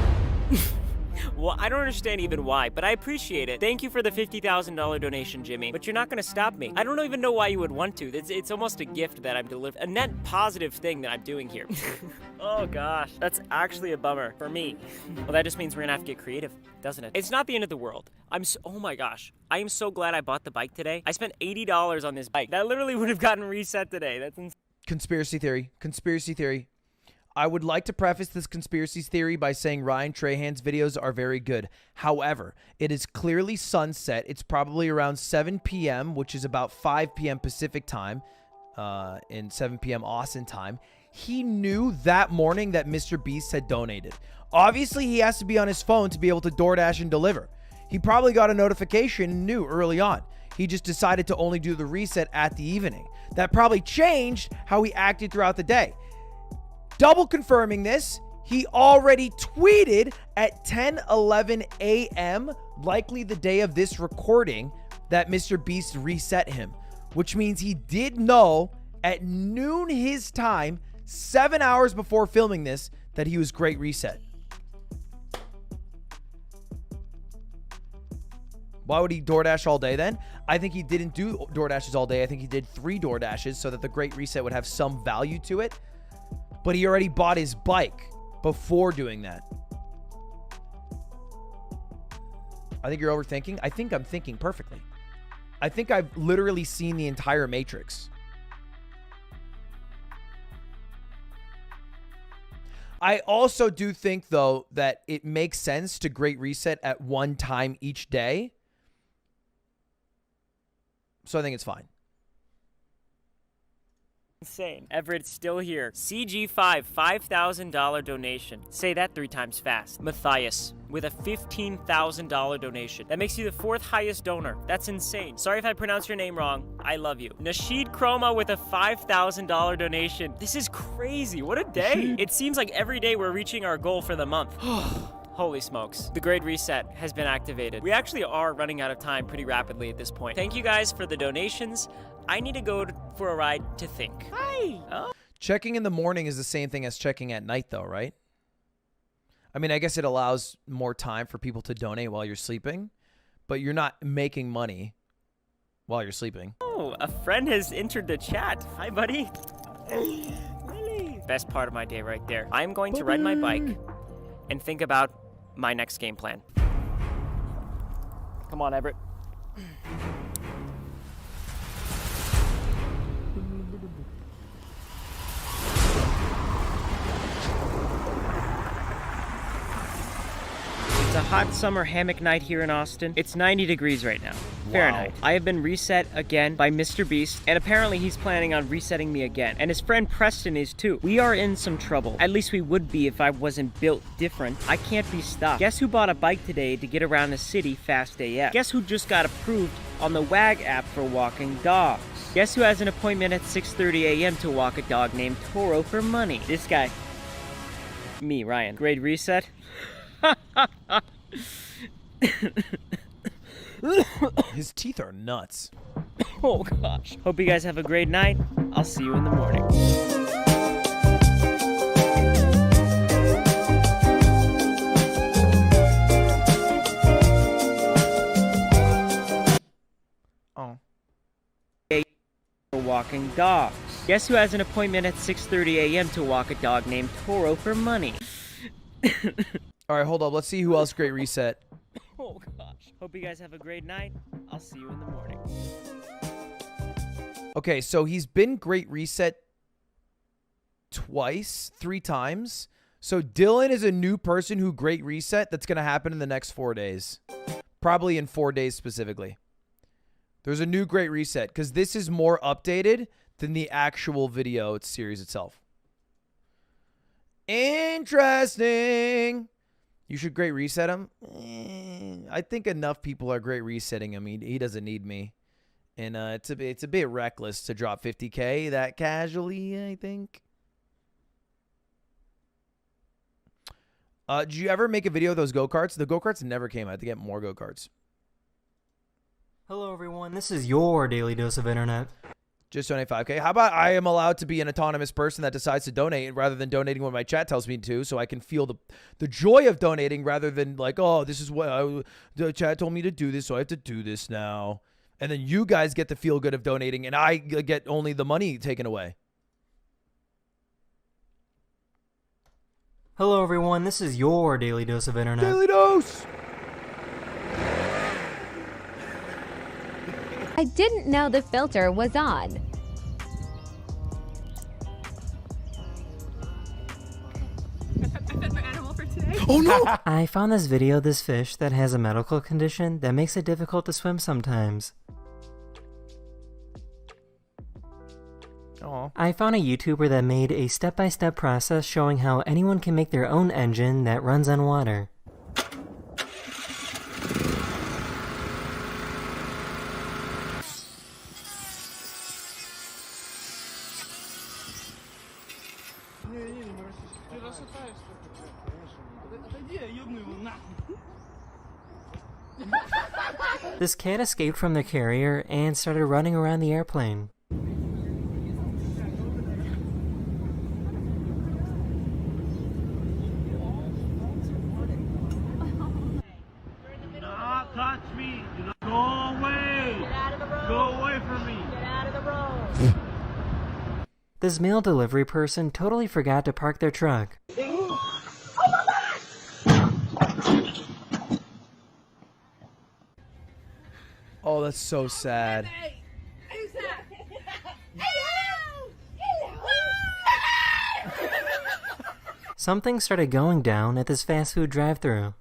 Well, I don't understand even why, but I appreciate it. Thank you for the $50,000 donation, Jimmy. But you're not gonna stop me. I don't even know why you would want to. It's almost a gift that I'm delivering. A net positive thing that I'm doing here. Oh gosh, that's actually a bummer for me. Well, that just means we're gonna have to get creative, doesn't it? It's not the end of the world. Oh my gosh. I am so glad I bought the bike today. I spent $80 on this bike. That literally would have gotten reset today. That's insane. Conspiracy theory. Conspiracy theory. I would like to preface this conspiracy theory by saying Ryan Trahan's videos are very good. However, it is clearly sunset. It's probably around 7 p.m., which is about 5 p.m. Pacific time, and 7 p.m. Austin time. He knew that morning that Mr. Beast had donated. Obviously, he has to be on his phone to be able to DoorDash and deliver. He probably got a notification and knew early on. He just decided to only do the reset at the evening. That probably changed how he acted throughout the day. Double confirming this, he already tweeted at 10:11 a.m., likely the day of this recording, that Mr. Beast reset him, which means he did know at noon his time, 7 hours before filming this, that he was Great Reset. Why would he DoorDash all day then? I think he didn't do DoorDashes all day. I think he did 3 DoorDashes so that the Great Reset would have some value to it. But he already bought his bike before doing that. I think you're overthinking. I think I'm thinking perfectly. I think I've literally seen the entire Matrix. I also do think, though, that it makes sense to Great Reset at one time each day. So I think it's fine. Insane. Everett's still here. CG5, $5,000 donation. Say that 3 times fast. Matthias, with a $15,000 donation. That makes you the 4th highest donor. That's insane. Sorry if I pronounce your name wrong. I love you. Nasheed Chroma with a $5,000 donation. This is crazy. What a day. It seems like every day we're reaching our goal for the month. Holy smokes. The Great Reset has been activated. We actually are running out of time pretty rapidly at this point. Thank you guys for the donations. I need to go for a ride to think. Hi. Oh. Checking in the morning is the same thing as checking at night, though, right? I mean, I guess it allows more time for people to donate while you're sleeping, but you're not making money while you're sleeping. Oh, a friend has entered the chat. Hi, buddy. Really? Best part of my day right there. I'm going to ride my bike and think about my next game plan. Come on, Everett. It's a hot summer hammock night here in Austin. It's 90 degrees right now. Fahrenheit. I have been reset again by Mr. Beast, and apparently he's planning on resetting me again. And his friend Preston is too. We are in some trouble. At least we would be if I wasn't built different. I can't be stopped. Guess who bought a bike today to get around the city fast AF? Guess who just got approved on the WAG app for walking dogs? Guess who has an appointment at 6:30 a.m. to walk a dog named Toro for money? This guy. Me, Ryan. Great Reset. His teeth are nuts. Oh gosh. Hope you guys have a great night. I'll see you in the morning. Oh. For walking dogs. Guess who has an appointment at 6:30 a.m. to walk a dog named Toro for money? All right, hold up. Let's see who else Great Reset. Oh gosh. Hope you guys have a great night. I'll see you in the morning. Okay, so he's been Great Reset twice, 3 times. So Dylan is a new person who Great Reset. That's going to happen in the next 4 days. Probably in 4 days specifically. There's a new Great Reset because this is more updated than the actual video series itself. Interesting. You should Great Reset him. I think enough people are Great Resetting him. He doesn't need me. And it's a bit reckless to drop 50K that casually, I think. Did you ever make a video of those go-karts? The go-karts never came. I had to get more go-karts. Hello everyone, this is your daily dose of internet. Just donate 5K. How about I am allowed to be an autonomous person that decides to donate rather than donating what my chat tells me to, so I can feel the joy of donating rather than like, oh, this is what the chat told me to do this, so I have to do this now. And then you guys get the feel good of donating, and I get only the money taken away. Hello everyone, this is your daily dose of internet. Daily dose! I didn't know the filter was on. I fed my animal for today. Oh no! I found this video of this fish that has a medical condition that makes it difficult to swim sometimes. Aw. I found a YouTuber that made a step-by-step process showing how anyone can make their own engine that runs on water. This cat escaped from the carrier and started running around the airplane. Do not touch me! Do not go away! Get out of the road! Go away from me! Get out of the road! This mail delivery person totally forgot to park their truck. Oh, that's so sad. Who's that? something started going down at this fast food drive-thru.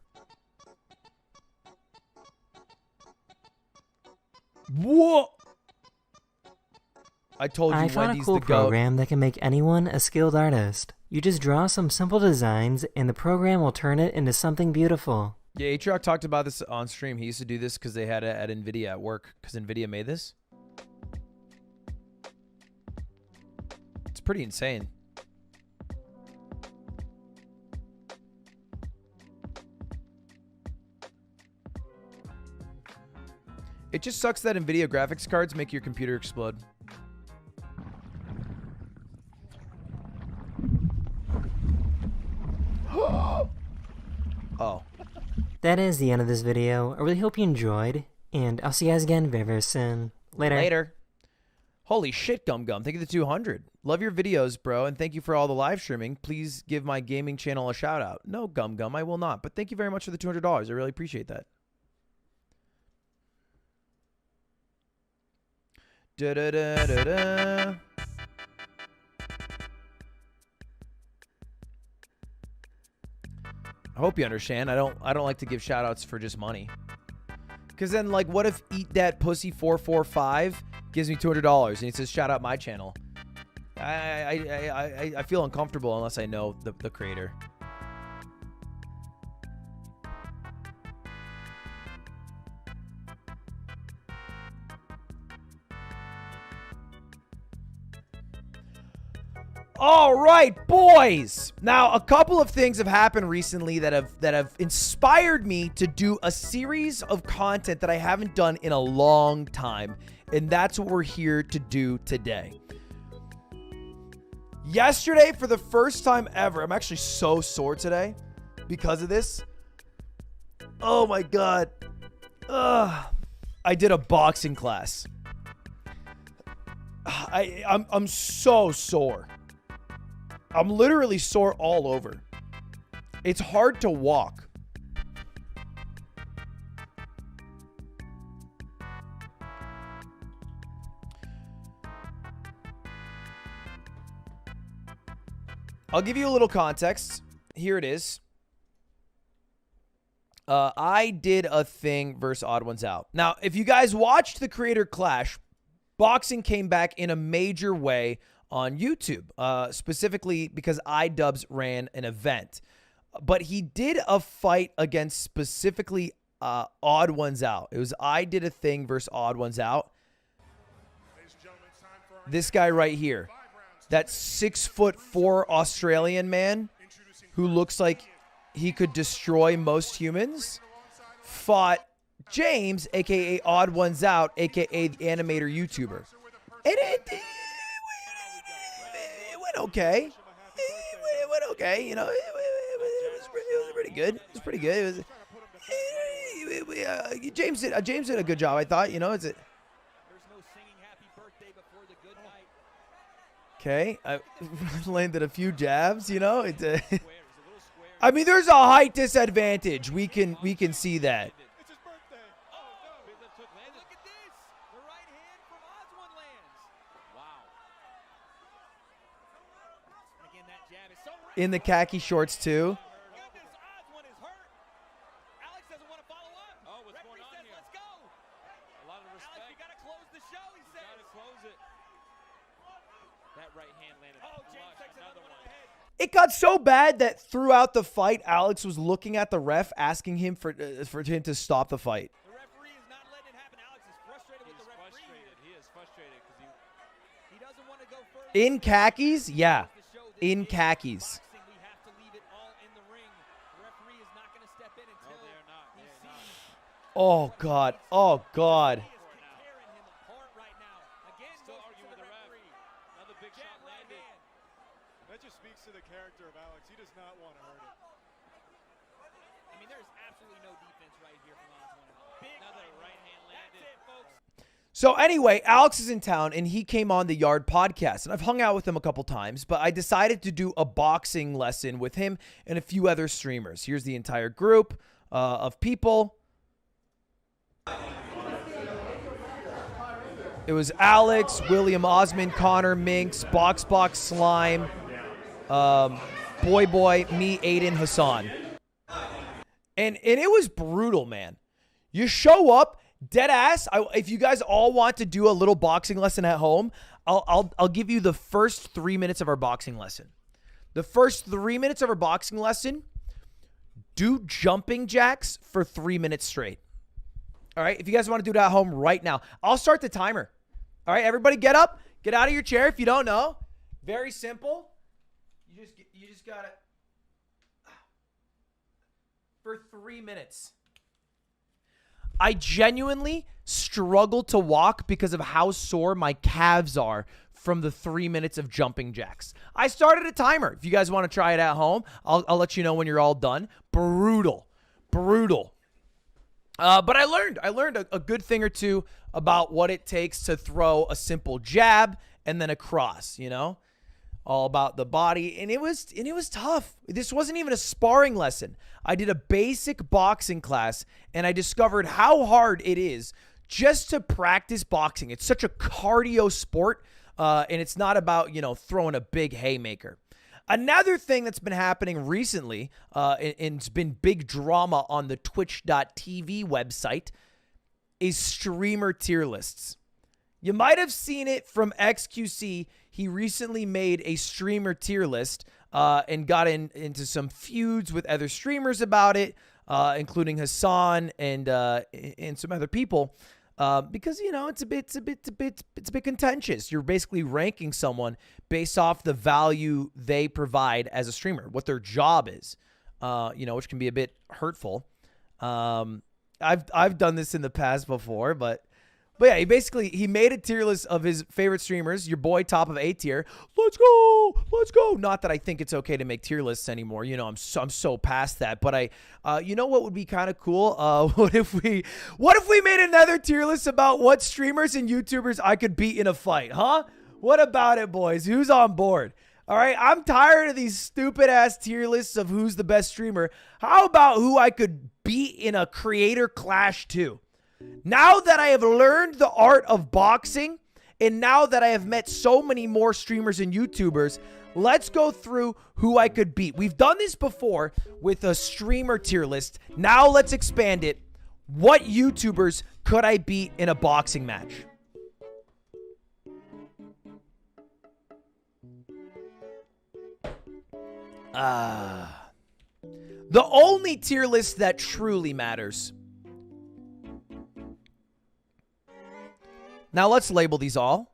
Whoa! I told you I found a Wendy's cool the goat. program that can make anyone a skilled artist. You just draw some simple designs, and the program will turn it into something beautiful. Yeah, Atrioc talked about this on stream. He used to do this because they had it at NVIDIA at work, because NVIDIA made this. It's pretty insane. It just sucks that NVIDIA graphics cards make your computer explode. Oh. That is the end of this video. I really hope you enjoyed, and I'll see you guys again very, very soon. Later. Later. Holy shit, Gum Gum. Thank you for the 200. Love your videos, bro, and thank you for all the live streaming. Please give my gaming channel a shout out. No, Gum Gum, I will not. But thank you very much for the $200. I really appreciate that. Da da da da da. I hope you understand. I don't like to give shout outs for just money. Cause then like what if Eat That Pussy 445 gives me $200 and he says shout out my channel? I feel uncomfortable unless I know the creator. All right, boys. Now, a couple of things have happened recently that have inspired me to do a series of content that I haven't done in a long time, and that's what we're here to do today. Yesterday, for the first time ever, I'm actually so sore today because of this. Oh my god. I did a boxing class. I'm so sore. I'm literally sore all over. It's hard to walk. I'll give you a little context. Here it is. I did a thing versus Odd Ones Out. Now, if you guys watched the Creator Clash, boxing came back in a major way on YouTube, specifically because iDubbbz ran an event. But he did a fight against specifically Odd Ones Out. It was I Did a Thing versus Odd Ones Out. This guy right here, that 6'4" Australian man who looks like he could destroy most humans, fought James, aka Odd Ones Out, aka the animator YouTuber. And it went okay. It went okay. You know, it was pretty good. It was pretty good. James did a good job, I thought. You know, okay. I landed a few jabs. You know, I mean, there's a height disadvantage. We can see that. In the khaki shorts too. It got so bad that throughout the fight, Alex was looking at the ref, asking him for him to stop the fight. The referee is not letting it happen. Alex is frustrated with the referee. He is frustrated because he doesn't want to go further. In khakis, yeah, in khakis. We have to leave it all in the ring. The referee is not going to step in until he sees. Oh god, oh god. That just speaks to the character of Alex. He does not want to hurt him. I mean, there's absolutely no defense right here from Oswald. Another right hand landed. That's it, folks. So anyway, Alex is in town and he came on the Yard podcast, and I've hung out with him a couple times, but I decided to do a boxing lesson with him and a few other streamers. Here's the entire group of people. It was Alex, William Osmond, Connor Minks, Box Slime, Boy, me, Aiden, Hassan. And it was brutal, man. You show up, dead ass. If you guys all want to do a little boxing lesson at home, I'll give you the first 3 minutes of our boxing lesson. The first 3 minutes of our boxing lesson, do jumping jacks for 3 minutes straight. All right? If you guys want to do it at home right now, I'll start the timer. All right, everybody get up. Get out of your chair if you don't know. Very simple. You just got to for 3 minutes. I genuinely struggle to walk because of how sore my calves are from the 3 minutes of jumping jacks. I started a timer. If you guys want to try it at home, I'll let you know when you're all done. Brutal. But I learned a good thing or two about what it takes to throw a simple jab and then a cross, you know? All about the body, and it was tough. This wasn't even a sparring lesson. I did a basic boxing class, and I discovered how hard it is just to practice boxing. It's such a cardio sport, and it's not about, you know, throwing a big haymaker. Another thing that's been happening recently, and it's been big drama on the twitch.tv website, is streamer tier lists. You might have seen it from XQC. He recently made a streamer tier list and got into some feuds with other streamers about it, including Hassan and some other people, because, you know, it's a bit contentious. You're basically ranking someone based off the value they provide as a streamer, what their job is, you know, which can be a bit hurtful. I've done this in the past before, but yeah, he made a tier list of his favorite streamers. Your boy, top of A tier. Let's go. Not that I think it's okay to make tier lists anymore. You know, I'm so past that. But you know what would be kind of cool? What if we made another tier list about what streamers and YouTubers I could beat in a fight, huh? What about it, boys? Who's on board? All right, I'm tired of these stupid ass tier lists of who's the best streamer. How about who I could beat in a creator clash too? Now that I have learned the art of boxing, and now that I have met so many more streamers and YouTubers, let's go through who I could beat. We've done this before with a streamer tier list. Now let's expand it. What YouTubers could I beat in a boxing match? The only tier list that truly matters. Now let's label these all.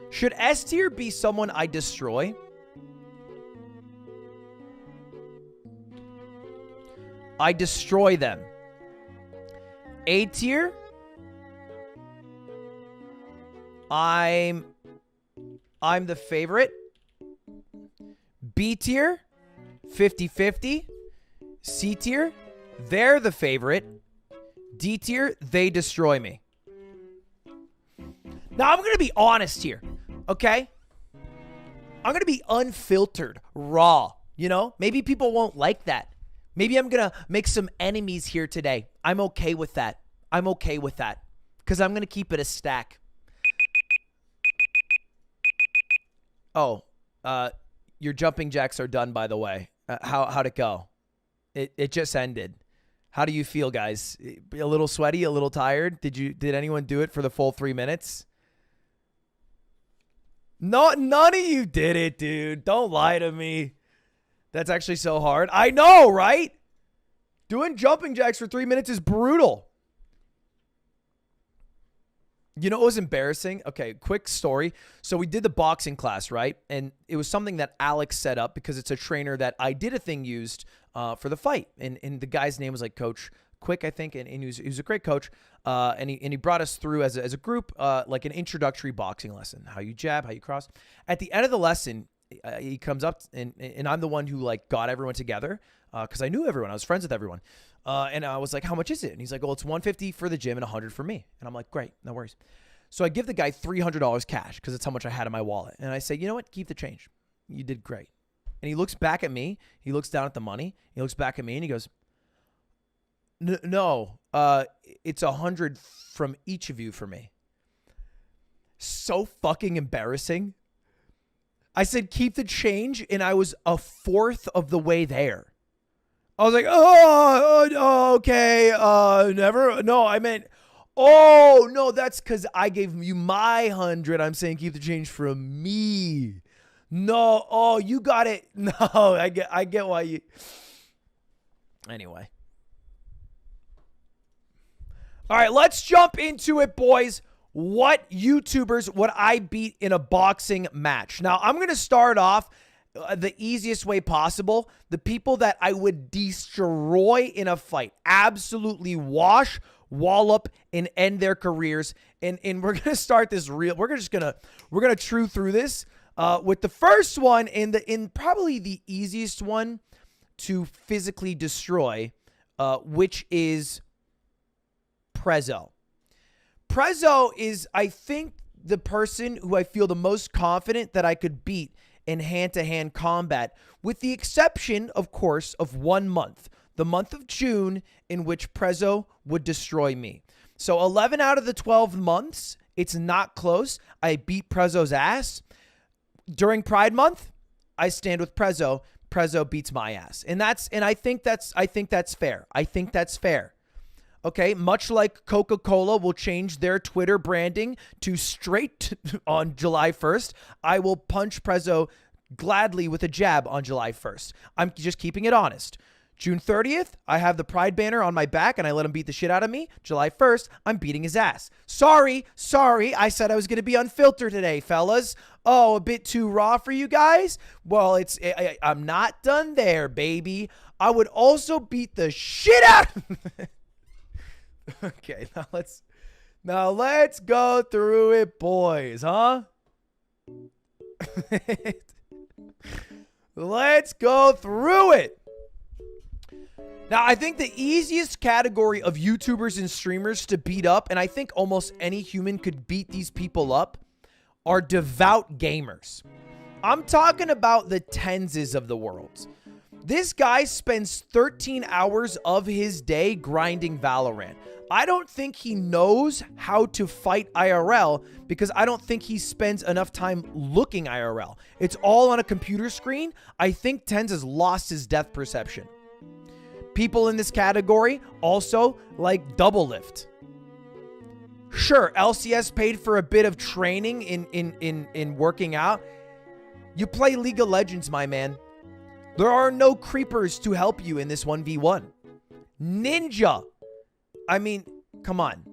Should S tier be someone I destroy? I destroy them. A tier? I'm the favorite. B tier? 50-50. C tier? They're the favorite. D tier, they destroy me. Now, I'm going to be honest here, okay? I'm going to be unfiltered, raw, you know? Maybe people won't like that. Maybe I'm going to make some enemies here today. I'm okay with that. I'm okay with that because I'm going to keep it a stack. Oh, your jumping jacks are done, by the way. How'd it go? It just ended. How do you feel, guys? A little sweaty, a little tired? Did anyone do it for the full 3 minutes? No, none of you did it, dude. Don't lie to me. That's actually so hard. I know, right? Doing jumping jacks for 3 minutes is brutal. You know what was embarrassing? Okay, quick story. So we did the boxing class, right? And it was something that Alex set up because it's a trainer that I did a thing used for the fight. And the guy's name was like Coach Quick, I think. And he was a great coach. And he brought us through as a group, like an introductory boxing lesson. How you jab, how you cross. At the end of the lesson, he comes up and I'm the one who like got everyone together because I knew everyone. I was friends with everyone. And I was like, how much is it? And he's like, well, it's $150 for the gym and $100 for me. And I'm like, great, no worries. So I give the guy $300 cash because it's how much I had in my wallet. And I say, you know what? Keep the change. You did great. And he looks back at me. He looks down at the money. He looks back at me and he goes, no, it's $100 from each of you for me. So fucking embarrassing. I said keep the change, and I was a fourth of the way there. I was like, oh okay, never. No, I meant, oh no, that's because I gave you my 100. I'm saying keep the change from me. No, oh, you got it. No, I get why you. Anyway. All right, let's jump into it, boys. What YouTubers would I beat in a boxing match? Now, I'm going to start off the easiest way possible. The people that I would destroy in a fight. Absolutely wash, wallop, and end their careers. And we're going to start this real. We're going to chew through this with the first one in probably the easiest one to physically destroy, which is Prezzo. Prezzo is, I think, the person who I feel the most confident that I could beat in hand-to-hand combat, with the exception, of course, of 1 month, the month of June, in which Prezzo would destroy me. So 11 out of the 12 months, it's not close. I beat Prezzo's ass. During Pride Month, I stand with Prezzo. Prezzo beats my ass. And I think that's fair. I think that's fair. Okay, much like Coca-Cola will change their Twitter branding to straight on July 1st, I will punch Prezzo gladly with a jab on July 1st. I'm just keeping it honest. June 30th, I have the Pride banner on my back and I let him beat the shit out of me. July 1st, I'm beating his ass. Sorry, I said I was going to be unfiltered today, fellas. Oh, a bit too raw for you guys? Well, I'm not done there, baby. I would also beat the shit out Okay, now let's go through it, boys, huh? Let's go through it. Now, I think the easiest category of YouTubers and streamers to beat up, and I think almost any human could beat these people up, are devout gamers. I'm talking about the Tenses of the world. This guy spends 13 hours of his day grinding Valorant. I don't think he knows how to fight IRL because I don't think he spends enough time looking IRL. It's all on a computer screen. I think Tenz has lost his depth perception. People in this category also like Double Lift. Sure, LCS paid for a bit of training in working out. You play League of Legends, my man. There are no creepers to help you in this 1v1. Ninja. I mean, come on.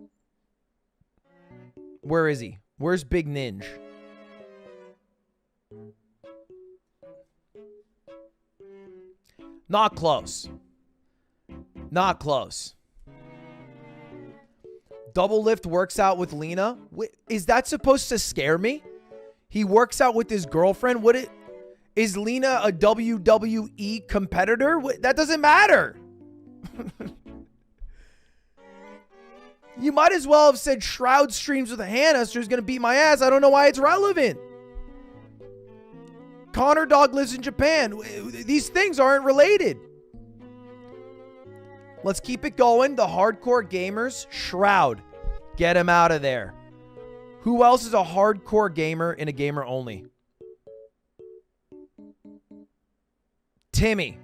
Where is he? Where's Big Ninja? Not close. Not close. Double Lift works out with Lena. Is that supposed to scare me? He works out with his girlfriend. Is Lena a WWE competitor? That doesn't matter. You might as well have said Shroud streams with a Hannah, so he's going to beat my ass. I don't know why it's relevant. Connor Dog lives in Japan. These things aren't related. Let's keep it going. The hardcore gamers. Shroud. Get him out of there. Who else is a hardcore gamer in a gamer only? Timmy.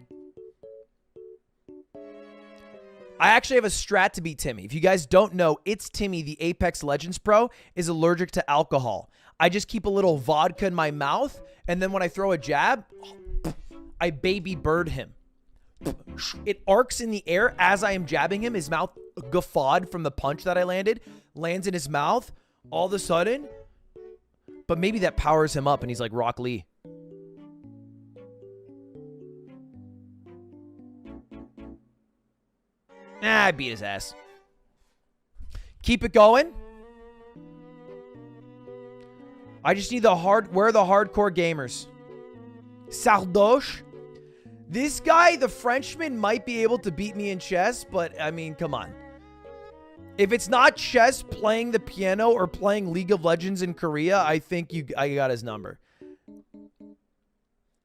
I actually have a strat to beat Timmy. If you guys don't know, It's Timmy, the Apex Legends pro, is allergic to alcohol. I just keep a little vodka in my mouth, and then when I throw a jab, I baby bird him. It arcs in the air as I am jabbing him. His mouth guffawed from the punch that I landed. Lands in his mouth all of a sudden. But maybe that powers him up and he's like Rock Lee. I beat his ass. Keep it going. I just need where are the hardcore gamers? Sardoche. This guy, the Frenchman, might be able to beat me in chess, but I mean, come on. If it's not chess, playing the piano, or playing League of Legends in Korea, I think I got his number.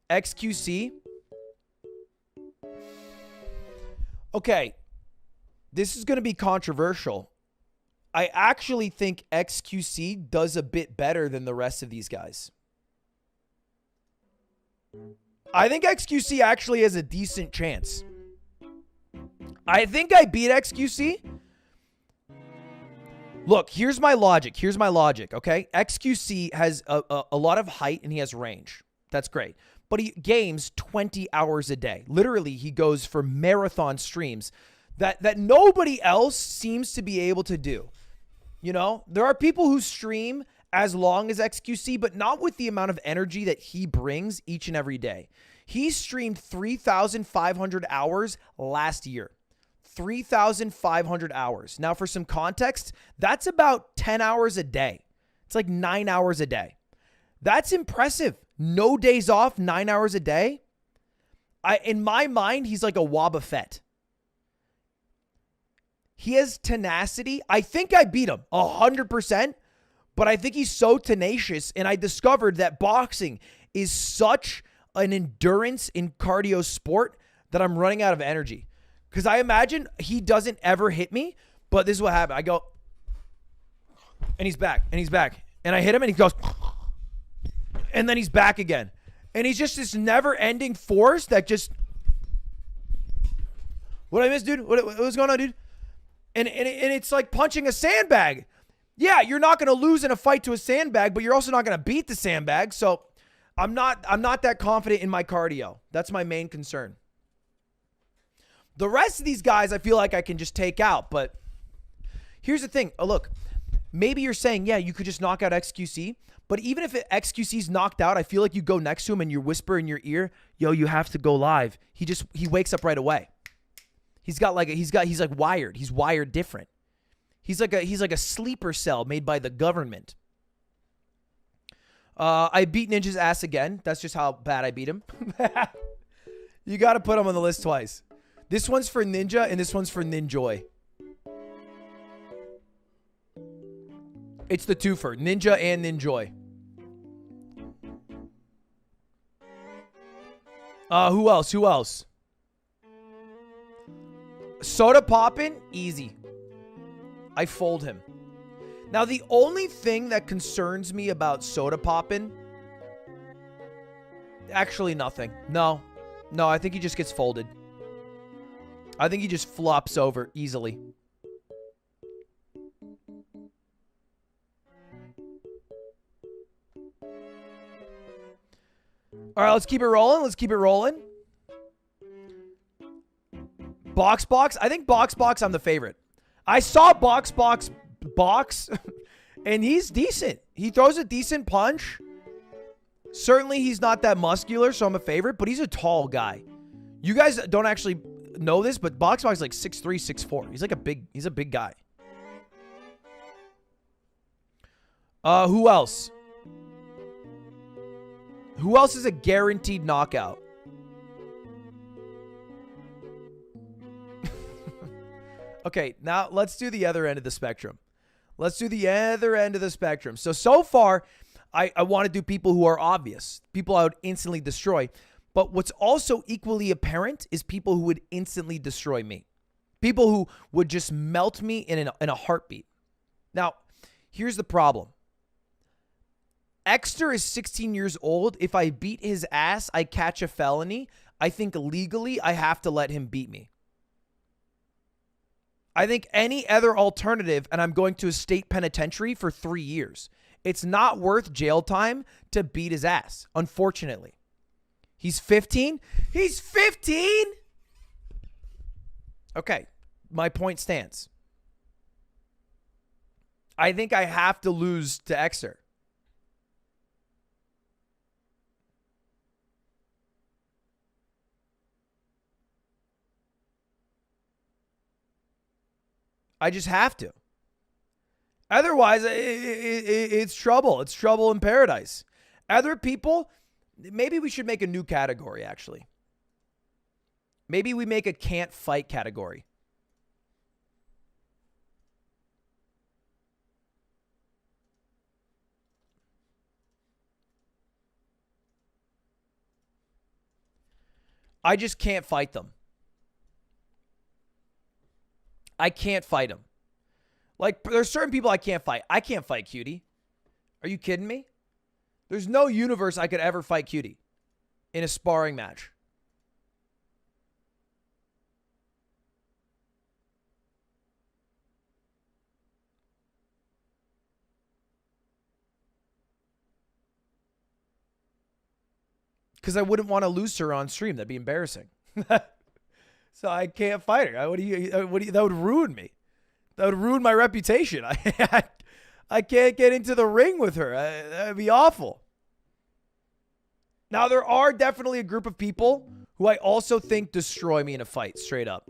XQC. Okay. This is going to be controversial. I actually think XQC does a bit better than the rest of these guys. I think XQC actually has a decent chance. I think I beat XQC. Look, here's my logic. Okay? XQC has a lot of height and he has range. That's great. But he games 20 hours a day. Literally, he goes for marathon streams that nobody else seems to be able to do. You know, there are people who stream as long as XQC, but not with the amount of energy that he brings each and every day. He streamed 3,500 hours last year. 3,500 hours. Now, for some context, that's about 10 hours a day. It's like 9 hours a day. That's impressive. No days off, 9 hours a day. In my mind, he's like a Wobba Fett. He has tenacity. I think I beat him 100%, but I think he's so tenacious. And I discovered that boxing is such an endurance in cardio sport that I'm running out of energy. Because I imagine he doesn't ever hit me, but this is what happened. I go, and he's back, and he's back. And I hit him, and he goes, and then he's back again. And he's just this never-ending force that just... What did I miss, dude? What's going on, dude? And it's like punching a sandbag. Yeah, you're not going to lose in a fight to a sandbag, but you're also not going to beat the sandbag. So I'm not that confident in my cardio. That's my main concern. The rest of these guys, I feel like I can just take out. But here's the thing. Oh, look, maybe you're saying, yeah, you could just knock out XQC. But even if XQC's knocked out, I feel like you go next to him and you whisper in your ear, yo, you have to go live. He wakes up right away. He's like wired. He's wired different. He's like a sleeper cell made by the government. I beat Ninja's ass again. That's just how bad I beat him. You got to put him on the list twice. This one's for Ninja and this one's for Ninjoy. It's the twofer, Ninja and Ninjoy. Who else? Soda Poppin', easy. I fold him. Now, the only thing that concerns me about Soda Poppin', actually nothing. No, I think he just gets folded. I think he just flops over easily. All right, let's keep it rolling. Box. I think Box, I'm the favorite. I saw Box, and he's decent. He throws a decent punch. Certainly, he's not that muscular, so I'm a favorite, but he's a tall guy. You guys don't actually know this, but Box is like 6'3", 6'4". He's a big guy. Who else? Who else is a guaranteed knockout? Okay, now let's do the other end of the spectrum. So far, I want to do people who are obvious. People I would instantly destroy. But what's also equally apparent is people who would instantly destroy me. People who would just melt me in a heartbeat. Now, here's the problem. Exter is 16 years old. If I beat his ass, I catch a felony. I think legally I have to let him beat me. I think any other alternative, and I'm going to a state penitentiary for 3 years. It's not worth jail time to beat his ass, unfortunately. He's 15? He's 15? Okay, my point stands. I think I have to lose to Exer. I just have to. Otherwise, it's trouble. It's trouble in paradise. Other people, maybe we should make a new category, actually. Maybe we make a can't fight category. I just can't fight them. I can't fight him. Like, there's certain people I can't fight. I can't fight Cutie. Are you kidding me? There's no universe I could ever fight Cutie. in a sparring match. Because I wouldn't want to lose her on stream. That'd be embarrassing. So I can't fight her. That would ruin me. That would ruin my reputation. I can't get into the ring with her. That'd be awful. Now, there are definitely a group of people who I also think destroy me in a fight, straight up.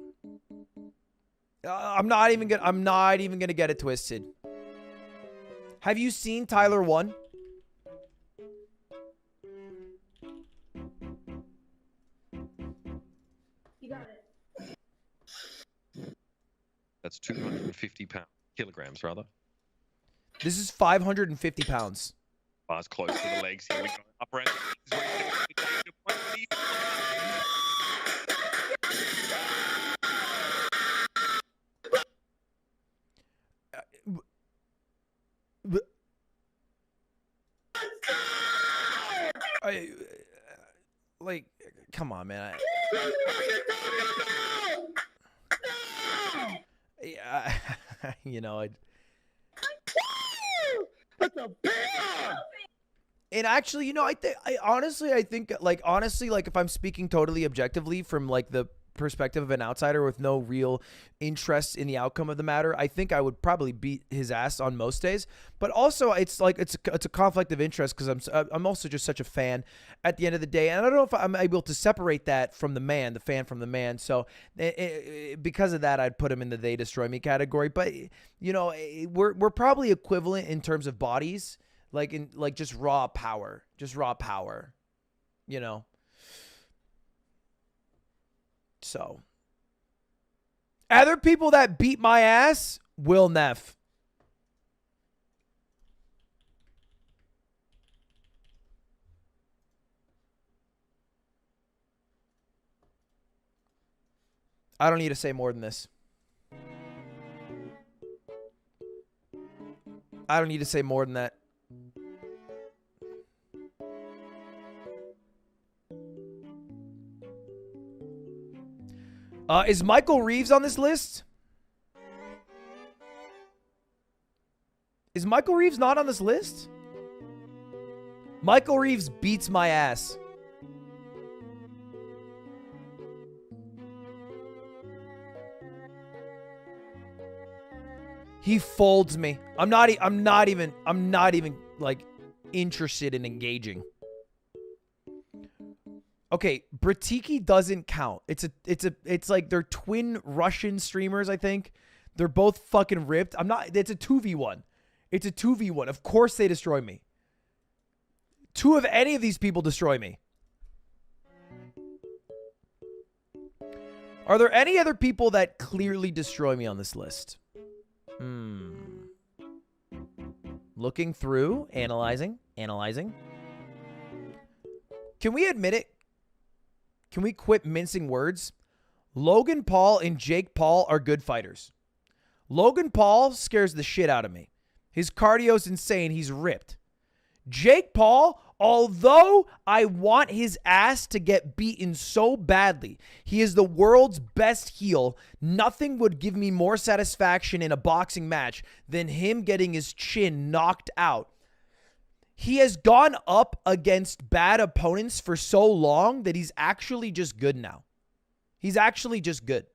I'm not even gonna get it twisted. Have you seen Tyler 1? That's 250 kilograms, rather. This is 550 pounds. Bars close to the legs. Here we go. Upper end. Like, come on, man. Yeah, you know, and actually, you know, I think, like, if I'm speaking totally objectively from, like, the perspective of an outsider with no real interest in the outcome of the matter, I think I would probably beat his ass on most days. But also, it's like it's a conflict of interest because I'm also just such a fan at the end of the day, and I don't know if I'm able to separate that from the man, the fan from the man. So because of that, I'd put him in the "they destroy me" category. But you know, we're probably equivalent in terms of bodies, like just raw power, you know. So, other people that beat my ass, Will Neff. I don't need to say more than this. I don't need to say more than that. Is Michael Reeves on this list? Is Michael Reeves not on this list? Michael Reeves beats my ass. He folds me. I'm not even like interested in engaging. Okay, Bratiki doesn't count. It's like they're twin Russian streamers, I think. They're both fucking ripped. It's a 2v1. It's a 2v1. Of course they destroy me. Two of any of these people destroy me. Are there any other people that clearly destroy me on this list? Looking through, analyzing. Can we admit it? Can we quit mincing words? Logan Paul and Jake Paul are good fighters. Logan Paul scares the shit out of me. His cardio's insane. He's ripped. Jake Paul, although I want his ass to get beaten so badly, he is the world's best heel. Nothing would give me more satisfaction in a boxing match than him getting his chin knocked out. He has gone up against bad opponents for so long that he's actually just good now. He's actually just good.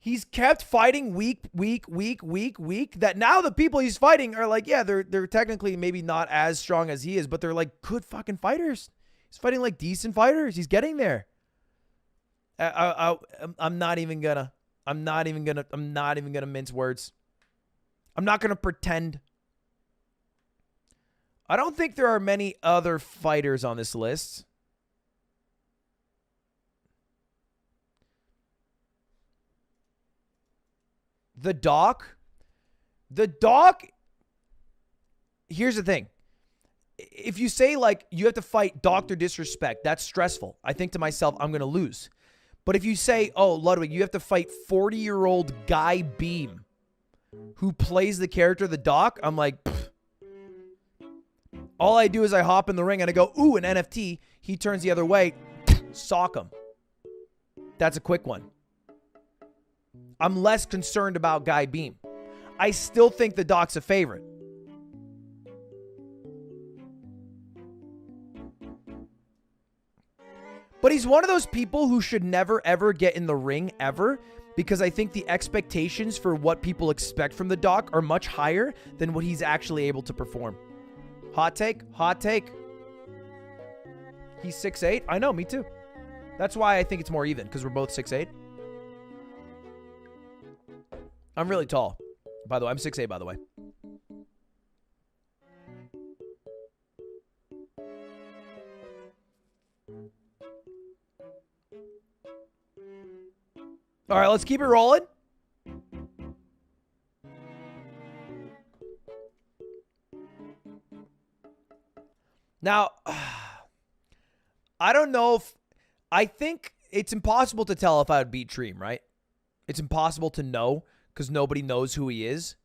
He's kept fighting week, that now the people he's fighting are like, yeah, they're technically maybe not as strong as he is, but they're like good fucking fighters. He's fighting like decent fighters. He's getting there. I'm not even gonna mince words. I'm not gonna pretend. I don't think there are many other fighters on this list. The Doc. Here's the thing. If you say, like, you have to fight Dr. Disrespect, that's stressful. I think to myself, I'm going to lose. But if you say, oh, Ludwig, you have to fight 40-year-old Guy Beam, who plays the character The Doc, I'm like, pfft. All I do is I hop in the ring and I go, ooh, an NFT. He turns the other way, sock him. That's a quick one. I'm less concerned about Guy Beam. I still think the Doc's a favorite. But he's one of those people who should never, ever get in the ring, ever, because I think the expectations for what people expect from the Doc are much higher than what he's actually able to perform. Hot take? Hot take. He's 6'8"? I know, me too. That's why I think it's more even, because we're both 6'8". I'm really tall. By the way, I'm 6'8", by the way. All right, let's keep it rolling. Now, I don't know if... I think it's impossible to tell if I would beat Dream, right? It's impossible to know because nobody knows who he is.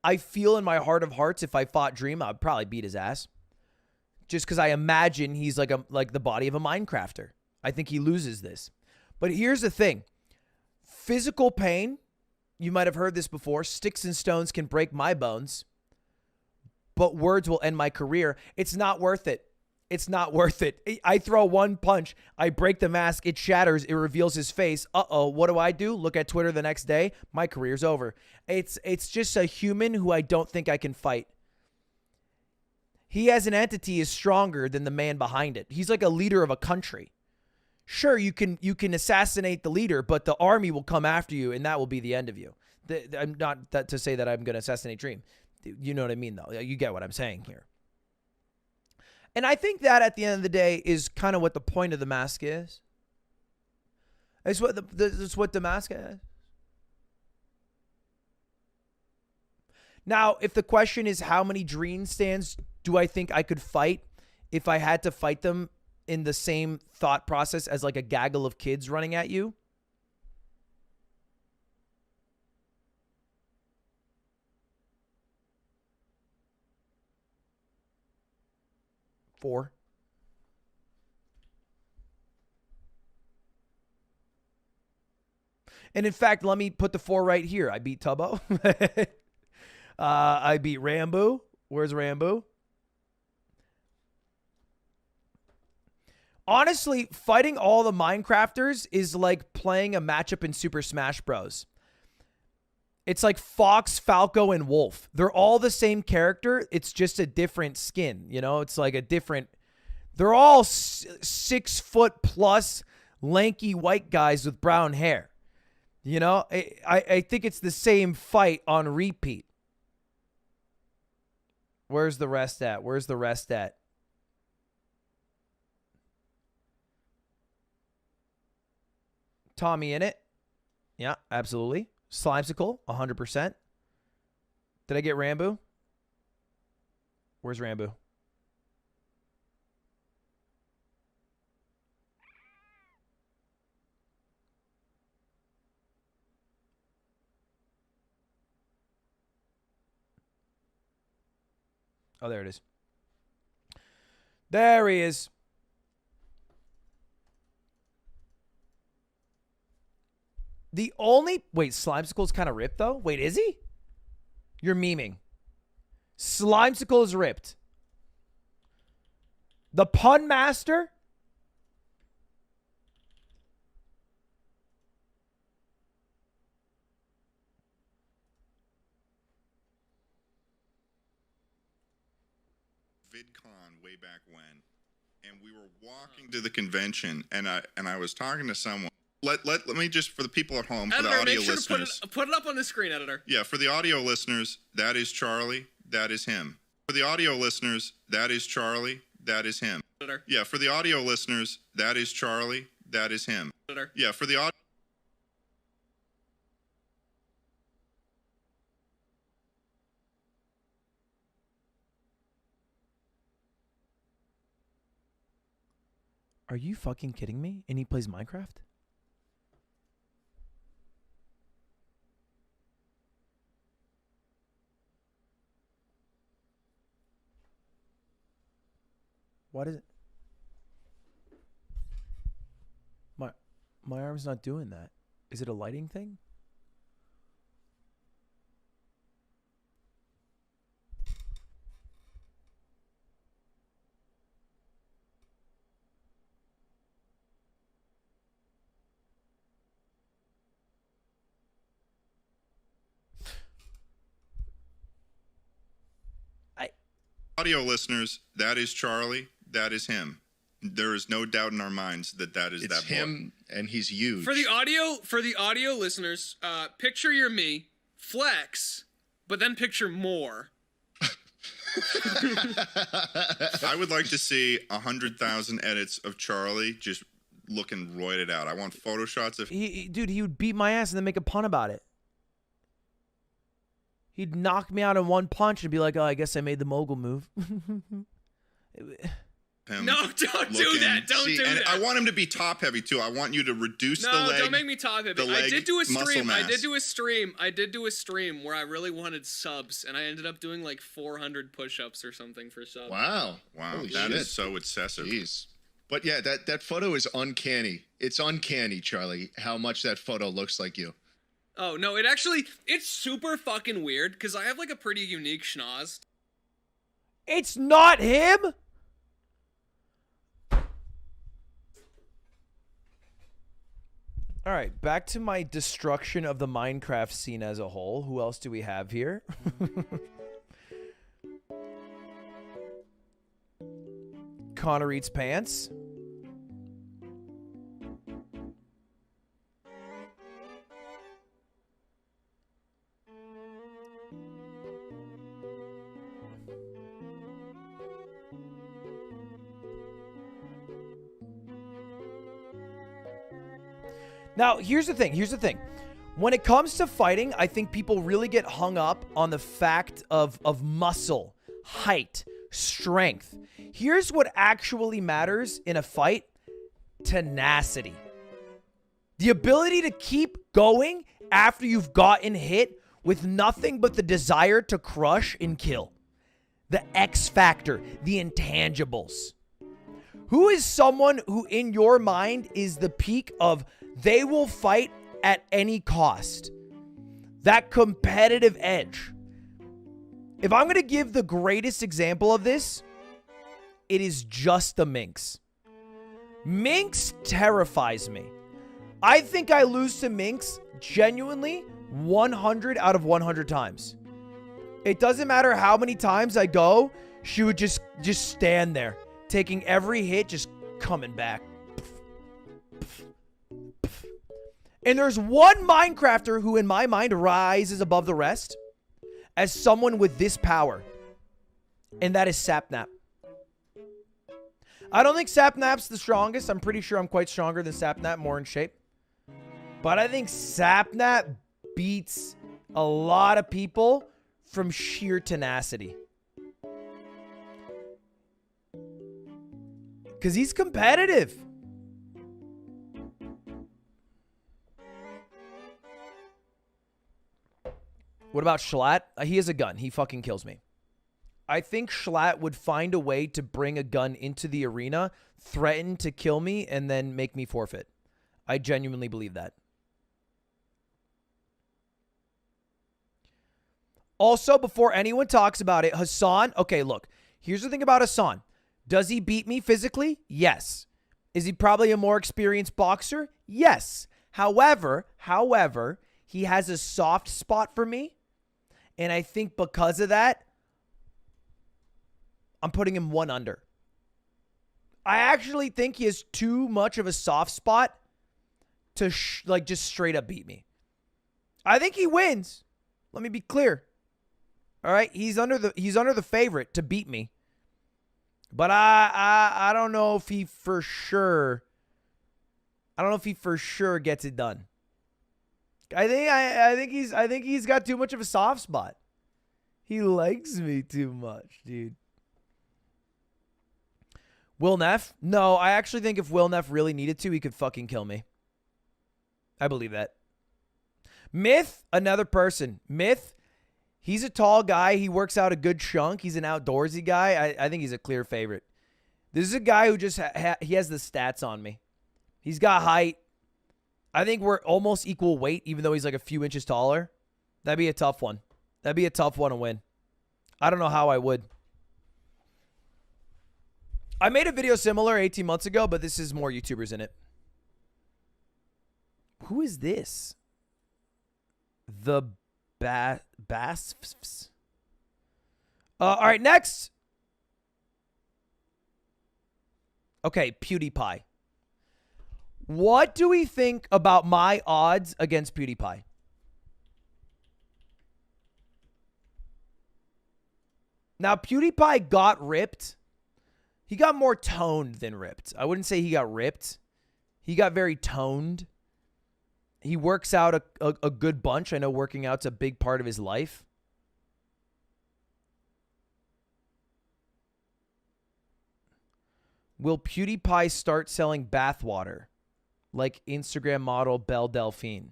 I feel in my heart of hearts if I fought Dream, I'd probably beat his ass. Just because I imagine he's like the body of a Minecrafter. I think he loses this. But here's the thing. Physical pain, you might have heard this before, sticks and stones can break my bones, but words will end my career. It's not worth it. It's not worth it. I throw one punch, I break the mask, it shatters, it reveals his face. Uh-oh, what do? Look at Twitter the next day, my career's over. It's just a human who I don't think I can fight. He as an entity is stronger than the man behind it. He's like a leader of a country. Sure, you can assassinate the leader, but the army will come after you, and that will be the end of you. I'm not that to say that I'm going to assassinate Dream. You know what I mean, though. You get what I'm saying here. And I think that at the end of the day is kind of what the point of the mask is. It's what the mask is. Now, if the question is how many Dream stands do I think I could fight if I had to fight them in the same thought process as like a gaggle of kids running at you? Four. And in fact, let me put the 4 right here. I beat Tubbo. I beat Rambo. Where's Rambo? Honestly, fighting all the Minecrafters is like playing a matchup in Super Smash Bros. It's like Fox, Falco, and Wolf. They're all the same character. It's just a different skin. You know, it's like a different... They're all 6 foot plus lanky white guys with brown hair. You know, I think it's the same fight on repeat. Where's the rest at? Where's the rest at? Tommy in it. Yeah, absolutely. Slimesicle, 100%. Did I get Rambo? Where's Rambo? Oh, there it is. There he is. The only... Wait, Slimesicle's kind of ripped, though? Wait, is he? You're memeing. Slimesicle is ripped. The Pun Master? VidCon way back when, and we were walking to the convention, and I was talking to someone. Let me just, for the people at home, Editor, for the audio make sure listeners. to put it up on the screen, editor. Yeah, for the audio listeners, that is Charlie, that is him. For the audio listeners, that is Charlie, that is him. Editor. Yeah, for the audio listeners, that is Charlie, that is him. Editor. Yeah, for the audio... Are you fucking kidding me? And he plays Minecraft? My arm's not doing that. Is it a lighting thing? Audio listeners, that is Charlie. That is him. There is no doubt in our minds that that is It's that boy. him, and he's huge. For the audio listeners, picture you're me, flex, but then picture more. I would like to see 100,000 edits of Charlie just looking roided out. I want photo shots of Dude, he would beat my ass and then make a pun about it. He'd knock me out in one punch and be like, "Oh, I guess I made the mogul move." him. No, don't do that. Don't do and that. I want him to be top heavy too. I want you to reduce the No, leg. don't make me top heavy. the I leg did do a muscle stream. I mass. did do a stream where I really wanted subs, and I ended up doing like 400 push-ups or something for subs. Wow. Wow, Holy that shit. is so excessive. Jeez. But yeah, that photo is uncanny. It's uncanny, Charlie, how much that photo looks like you. Oh no, it's super fucking weird because I have like a pretty unique schnoz. It's not him. All right, back to my destruction of the Minecraft scene as a whole. Who else do we have here? Connor eats pants. Now, here's the thing. When it comes to fighting, I think people really get hung up on the fact of muscle, height, strength. Here's what actually matters in a fight: tenacity. The ability to keep going after you've gotten hit with nothing but the desire to crush and kill. The X factor, the intangibles. Who is someone who in your mind is the peak of they will fight at any cost? That competitive edge. If I'm going to give the greatest example of this, it is just the Minx. Minx terrifies me. I think I lose to Minx genuinely 100 out of 100 times. It doesn't matter how many times I go, she would just stand there, taking every hit, just coming back. And there's one Minecrafter who in my mind rises above the rest as someone with this power. And that is Sapnap. I don't think Sapnap's the strongest. I'm pretty sure I'm quite stronger than Sapnap, more in shape. But I think Sapnap beats a lot of people from sheer tenacity. Because he's competitive. What about Schlatt? He has a gun. He fucking kills me. I think Schlatt would find a way to bring a gun into the arena, threaten to kill me, and then make me forfeit. I genuinely believe that. Also, before anyone talks about it, Hassan, okay, look, here's the thing about Hassan. Does he beat me physically? Yes. Is he probably a more experienced boxer? Yes. However, he has a soft spot for me. And I think because of that, I'm putting him one under. I actually think he has too much of a soft spot to just straight up beat me. I think he wins. Let me be clear. All right, he's under the favorite to beat me. But I don't know if he for sure gets it done. I think he's got too much of a soft spot. He likes me too much, dude. Will Neff? No, I actually think if Will Neff really needed to, he could fucking kill me. I believe that. Myth, another person. Myth, he's a tall guy. He works out a good chunk. He's an outdoorsy guy. I think he's a clear favorite. This is a guy who just he has the stats on me. He's got height. I think we're almost equal weight, even though he's like a few inches taller. That'd be a tough one. That'd be a tough one to win. I don't know how I would. I made a video similar 18 months ago, but this is more YouTubers in it. Who is this? The Bass. All right, next. Okay, PewDiePie. What do we think about my odds against PewDiePie? Now, PewDiePie got ripped. He got more toned than ripped. I wouldn't say he got ripped. He got very toned. He works out a good bunch. I know working out's a big part of his life. Will PewDiePie start selling bathwater like Instagram model Belle Delphine?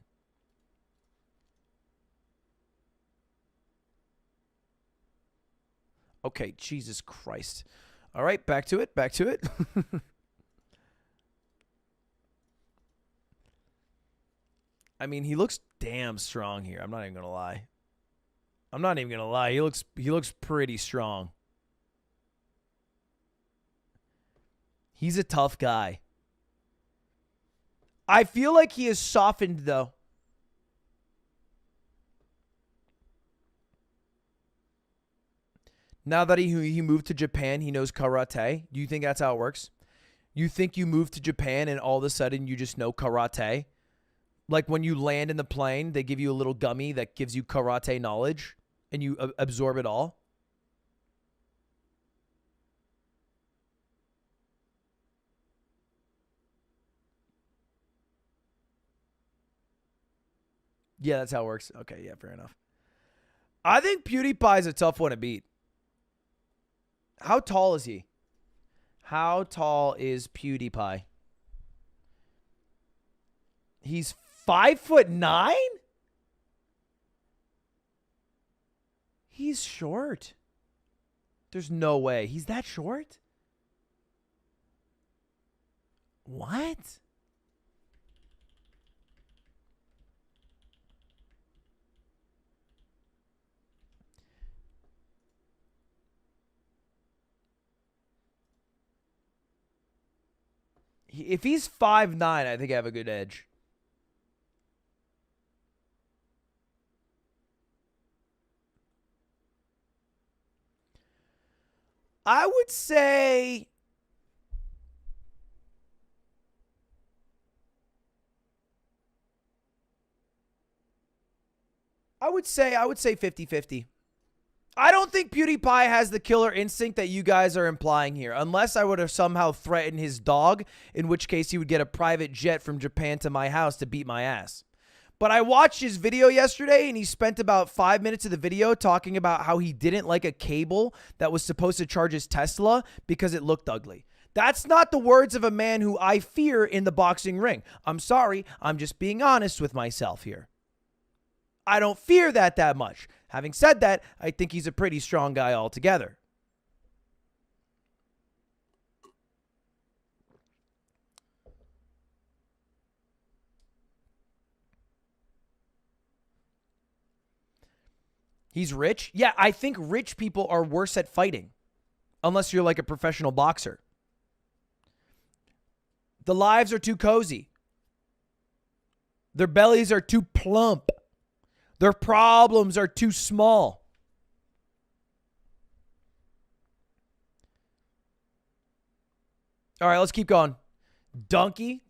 Okay, Jesus Christ. All right, back to it. Back to it. I mean, he looks damn strong here. I'm not even going to lie. I'm not even going to lie. He looks pretty strong. He's a tough guy. I feel like he is softened, though. Now that he moved to Japan, he knows karate. Do you think that's how it works? You think you move to Japan and all of a sudden you just know karate? Like when you land in the plane, they give you a little gummy that gives you karate knowledge and you absorb it all? Yeah, that's how it works. Okay, yeah, fair enough. I think PewDiePie is a tough one to beat. How tall is he? How tall is PewDiePie? He's 5'9"? He's short. There's no way. He's that short? What? If he's 5'9", I think I have a good edge. I would say I would say 50-50. I don't think PewDiePie has the killer instinct that you guys are implying here, unless I would have somehow threatened his dog, in which case he would get a private jet from Japan to my house to beat my ass. But I watched his video yesterday, and he spent about 5 minutes of the video talking about how he didn't like a cable that was supposed to charge his Tesla because it looked ugly. That's not the words of a man who I fear in the boxing ring. I'm sorry, I'm just being honest with myself here. I don't fear that much. Having said that, I think he's a pretty strong guy altogether. He's rich? Yeah, I think rich people are worse at fighting. Unless you're like a professional boxer. The lives are too cozy. Their bellies are too plump. Their problems are too small. All right, let's keep going. Donkey.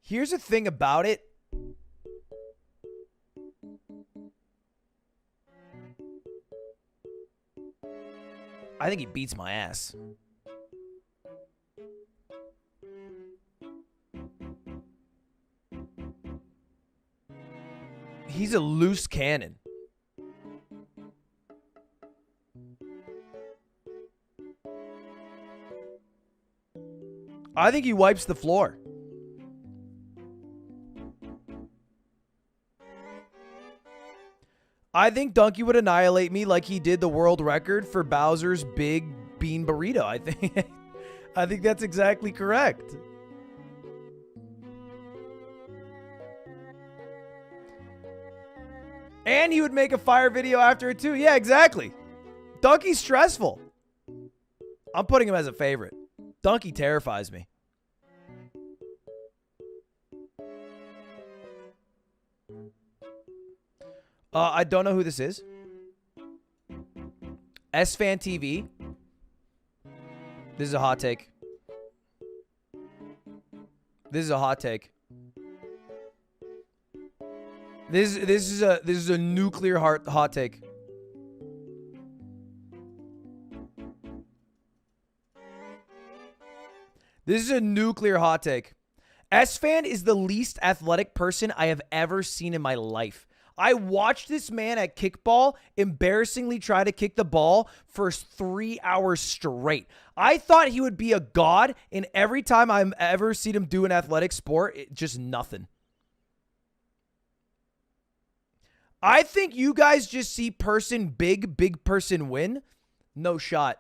Here's the thing about it. I think he beats my ass. He's a loose cannon. I think he wipes the floor. I think Donkey would annihilate me like he did the world record for Bowser's Big Bean Burrito. I think that's exactly correct. And he would make a fire video after it too. Yeah, exactly. Donkey's stressful. I'm putting him as a favorite. Donkey terrifies me. I don't know who this is. S-Fan TV. This is a hot take. This is a hot take. This is a nuclear hot take. This is a nuclear hot take. S-Fan is the least athletic person I have ever seen in my life. I watched this man at kickball embarrassingly try to kick the ball for 3 hours straight. I thought he would be a god, and every time I've ever seen him do an athletic sport, just nothing. I think you guys just see person big person win. No shot.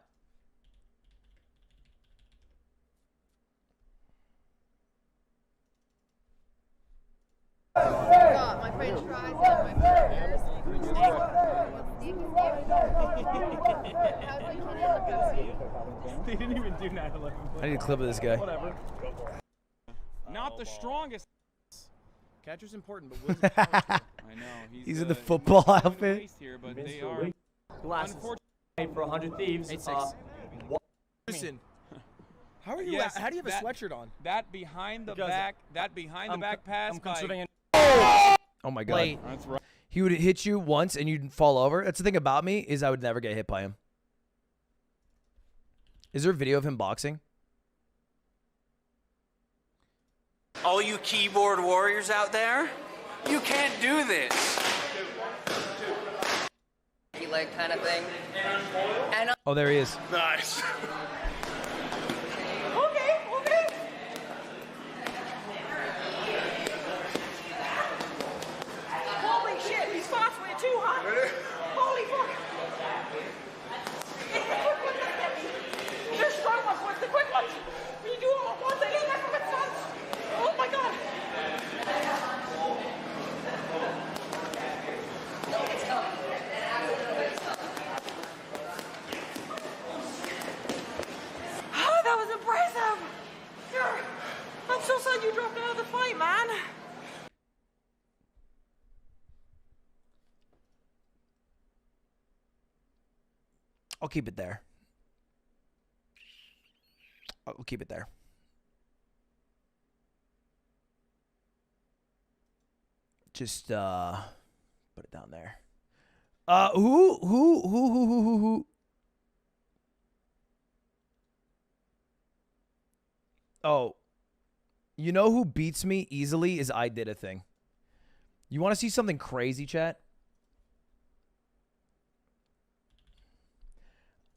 My french fries and my They didn't even do 9/11. I need a clip of this guy. Whatever. Not the strongest. Catcher's important, but Will's I know. He's in the football outfit. Here, but they are glasses. For 100 Thieves. Listen. How are you? Yes, how do you have a sweatshirt on? That behind the back. That behind the back pass. I'm considering. Oh my god. Wait. That's right. He would hit you once and you'd fall over. That's the thing about me is I would never get hit by him. Is there a video of him boxing? All you keyboard warriors out there, you can't do this. leg kind of thing. And Oh, there he is. Nice. okay. Holy shit, these spots went too hot. Holy fuck. They're strong ones. What's the quick ones? You do them at once. I need that from its sons. Oh my god. Oh, that was impressive. I'm so sad you dropped out of the fight, man. I'll keep it there. I'll keep it there. Just put it down there. Who? Oh, you know who beats me easily is I Did a Thing. You want to see something crazy, chat?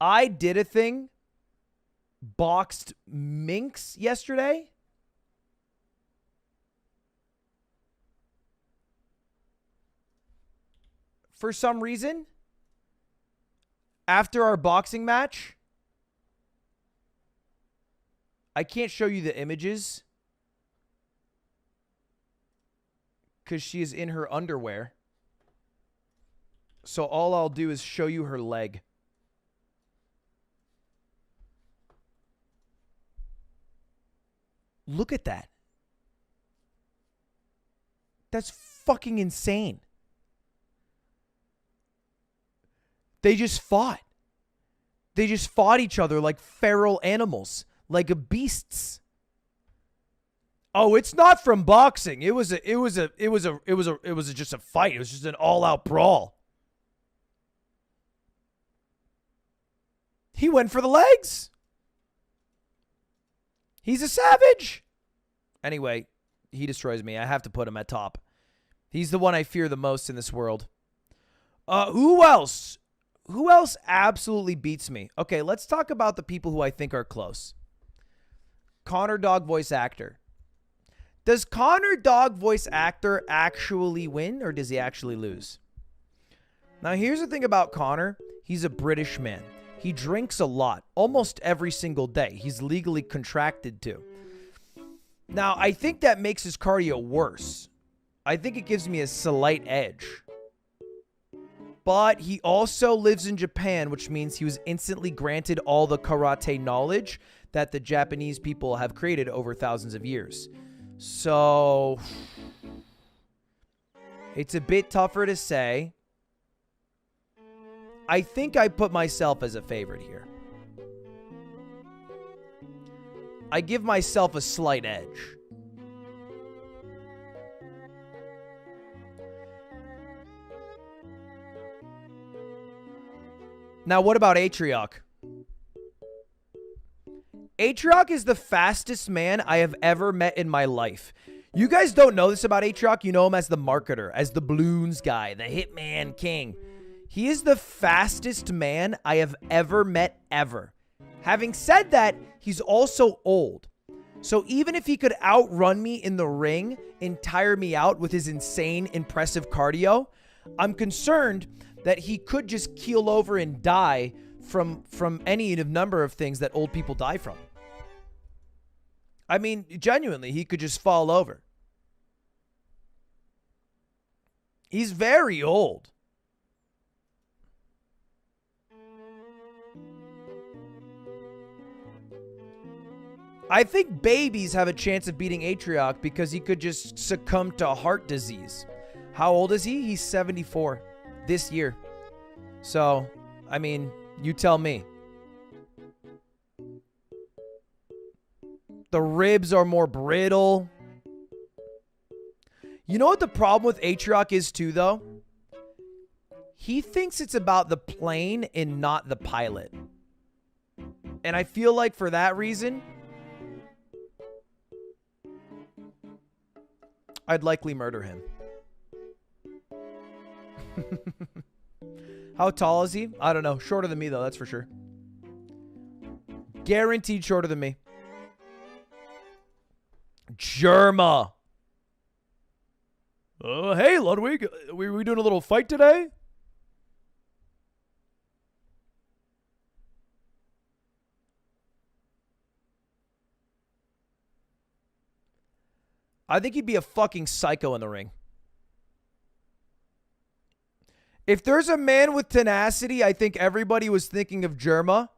I Did a Thing boxed Minx yesterday. For some reason, after our boxing match, I can't show you the images because she is in her underwear. So all I'll do is show you her leg. Look at that. That's fucking insane. They just fought. They just fought each other like feral animals, like beasts. Oh, it's not from boxing. It was just a fight. It was just an all-out brawl. He went for the legs. He's a savage. Anyway, he destroys me. I have to put him at top. He's the one I fear the most in this world. Who else? Who else absolutely beats me? Okay, let's talk about the people who I think are close. Connor Dog voice actor. Does Connor Dog voice actor actually win or does he actually lose? Now, here's the thing about Connor. He's a British man. He drinks a lot, almost every single day. He's legally contracted to. Now, I think that makes his cardio worse. I think it gives me a slight edge. But he also lives in Japan, which means he was instantly granted all the karate knowledge that the Japanese people have created over thousands of years. So it's a bit tougher to say. I think I put myself as a favorite here. I give myself a slight edge. Now, what about Atrioc? Atrioc is the fastest man I have ever met in my life. You guys don't know this about Atrioc. You know him as the marketer, as the balloons guy, the hitman king. He is the fastest man I have ever met, ever. Having said that, he's also old. So even if he could outrun me in the ring and tire me out with his insane, impressive cardio, I'm concerned that he could just keel over and die from any number of things that old people die from. I mean, genuinely, he could just fall over. He's very old. I think babies have a chance of beating Atrioc because he could just succumb to heart disease. How old is he? He's 74 this year. So, I mean, you tell me. The ribs are more brittle. You know what the problem with Atrioc is too, though? He thinks it's about the plane and not the pilot. And I feel like for that reason, I'd likely murder him. How tall is he? I don't know. Shorter than me, though. That's for sure. Guaranteed shorter than me. Germa. Oh, hey, Ludwig. We doing a little fight today? I think he'd be a fucking psycho in the ring. If there's a man with tenacity, I think everybody was thinking of Germa.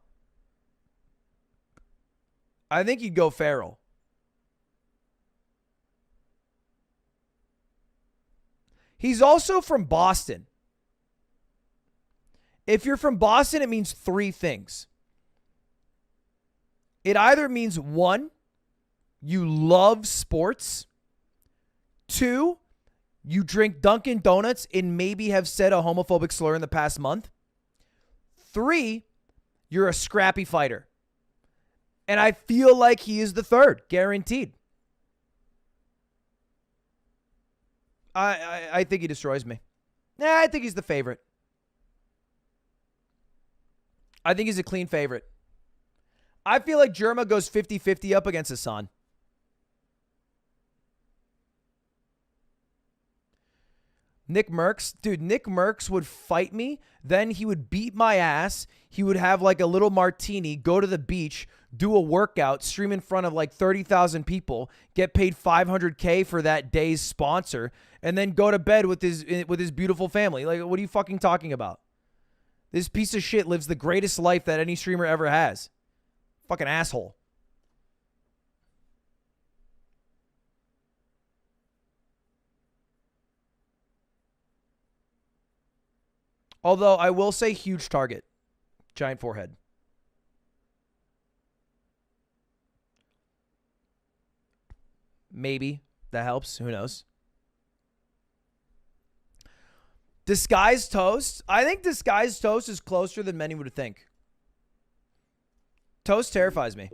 I think he'd go feral. He's also from Boston. If you're from Boston, it means three things. It either means, one, you love sports. Two, you drink Dunkin' Donuts and maybe have said a homophobic slur in the past month. Three, you're a scrappy fighter. And I feel like he is the third, guaranteed. I think he destroys me. Nah, I think he's the favorite. I think he's a clean favorite. I feel like Germa goes 50-50 up against Hassan. Nick Merckx, dude, Nick Merckx would fight me. Then he would beat my ass. He would have like a little martini, go to the beach, do a workout, stream in front of like 30,000 people, get paid $500K for that day's sponsor, and then go to bed with his beautiful family. Like, what are you fucking talking about? This piece of shit lives the greatest life that any streamer ever has. Fucking asshole. Although I will say huge target. Giant forehead. Maybe that helps. Who knows? Disguised Toast. I think Disguised Toast is closer than many would think. Toast terrifies me.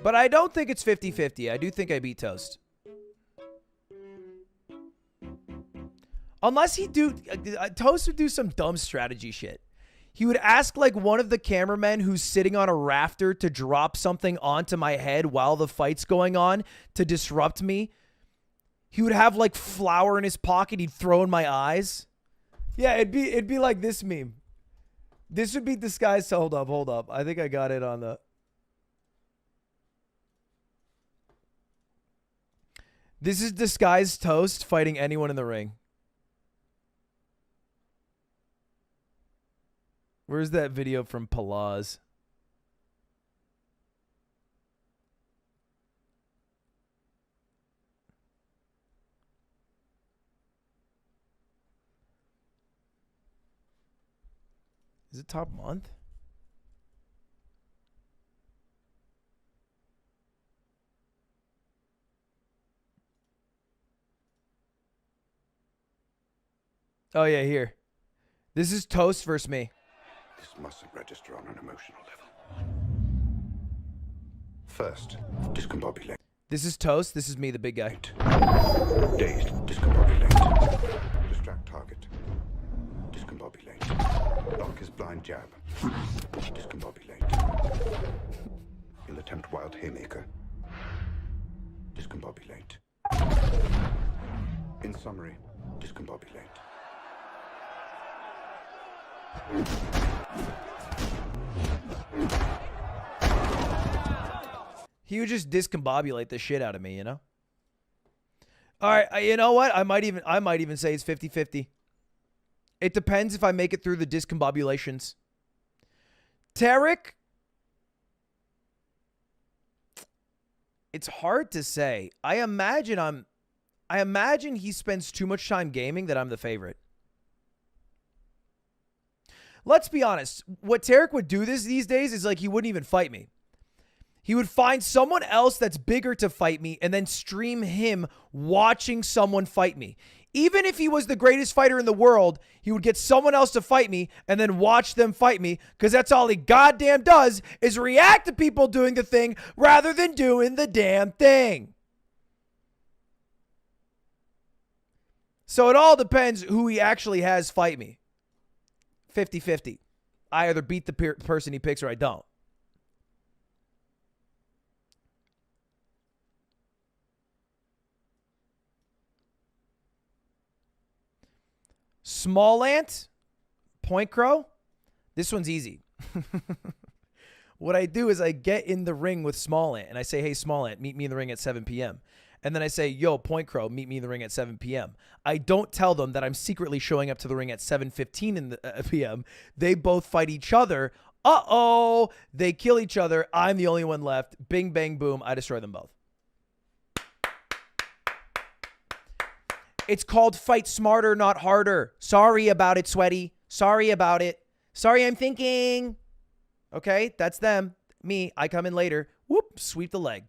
But I don't think it's 50-50. I do think I beat Toast. Unless Toast would do some dumb strategy shit. He would ask like one of the cameramen who's sitting on a rafter to drop something onto my head while the fight's going on to disrupt me. He would have like flour in his pocket he'd throw in my eyes. Yeah, it'd be like this meme. This would be Disguised. Hold up. I think I got it on the... This is disguised Toast fighting anyone in the ring. Where's that video from Palaz? Is it top month? Oh, yeah, here. This is Toast versus me. This mustn't register on an emotional level. First, discombobulate. This is Toast. This is me, the big guy. Dazed, discombobulate. Distract target. Discombobulate. Lock his blind jab. Discombobulate. He'll attempt wild haymaker. Discombobulate. In summary, discombobulate. He would just discombobulate the shit out of me, you know? All right, you know what? I might even say it's 50-50. It depends if I make it through the discombobulations. Tarek, it's hard to say. I imagine he spends too much time gaming that I'm the favorite. Let's be honest. What Tarek would do these days is like he wouldn't even fight me. He would find someone else that's bigger to fight me and then stream him watching someone fight me. Even if he was the greatest fighter in the world, he would get someone else to fight me and then watch them fight me because that's all he goddamn does is react to people doing the thing rather than doing the damn thing. So it all depends who he actually has fight me. 50-50. I either beat the person he picks or I don't. Small Ant, Point Crow. This one's easy. What I do is I get in the ring with Small Ant and I say, hey, Small Ant, meet me in the ring at 7 p.m. And then I say, yo, Point Crow, meet me in the ring at 7 p.m. I don't tell them that I'm secretly showing up to the ring at 7:15 in the p.m. They both fight each other. Uh-oh. They kill each other. I'm the only one left. Bing, bang, boom. I destroy them both. It's called fight smarter, not harder. Sorry about it, Sweaty. Sorry about it. Sorry, I'm thinking. Okay, that's them. Me, I come in later. Whoop, sweep the leg.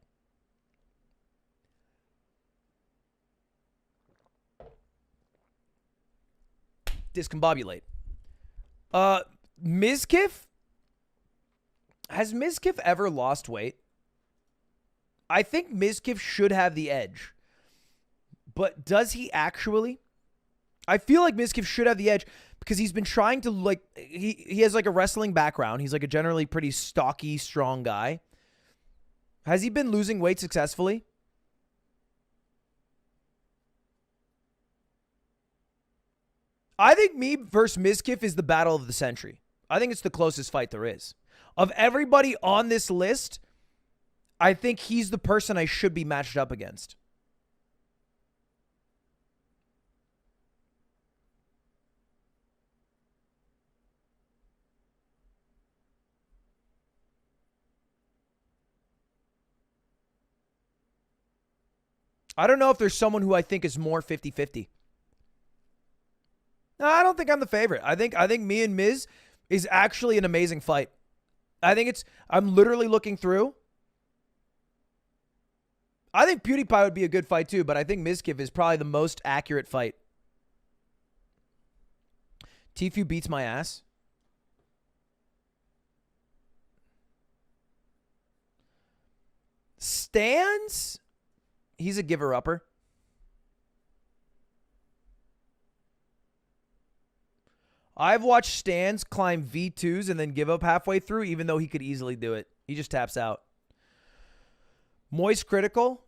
Discombobulate. Mizkif? Has Mizkif ever lost weight? I think Mizkif should have the edge. But does he actually? I feel like Mizkif should have the edge because he's been trying to, like, he has like a wrestling background. He's like a generally pretty stocky, strong guy. Has he been losing weight successfully? I think me versus Mizkif is the battle of the century. I think it's the closest fight there is. Of everybody on this list, I think he's the person I should be matched up against. I don't know if there's someone who I think is more 50-50. No, I don't think I'm the favorite. I think me and Miz is actually an amazing fight. I'm literally looking through. I think PewDiePie would be a good fight too, but I think Mizkif is probably the most accurate fight. Tfue beats my ass. Stans? He's a giver-upper. I've watched Stans climb V2s and then give up halfway through, even though he could easily do it. He just taps out. Moist Critical.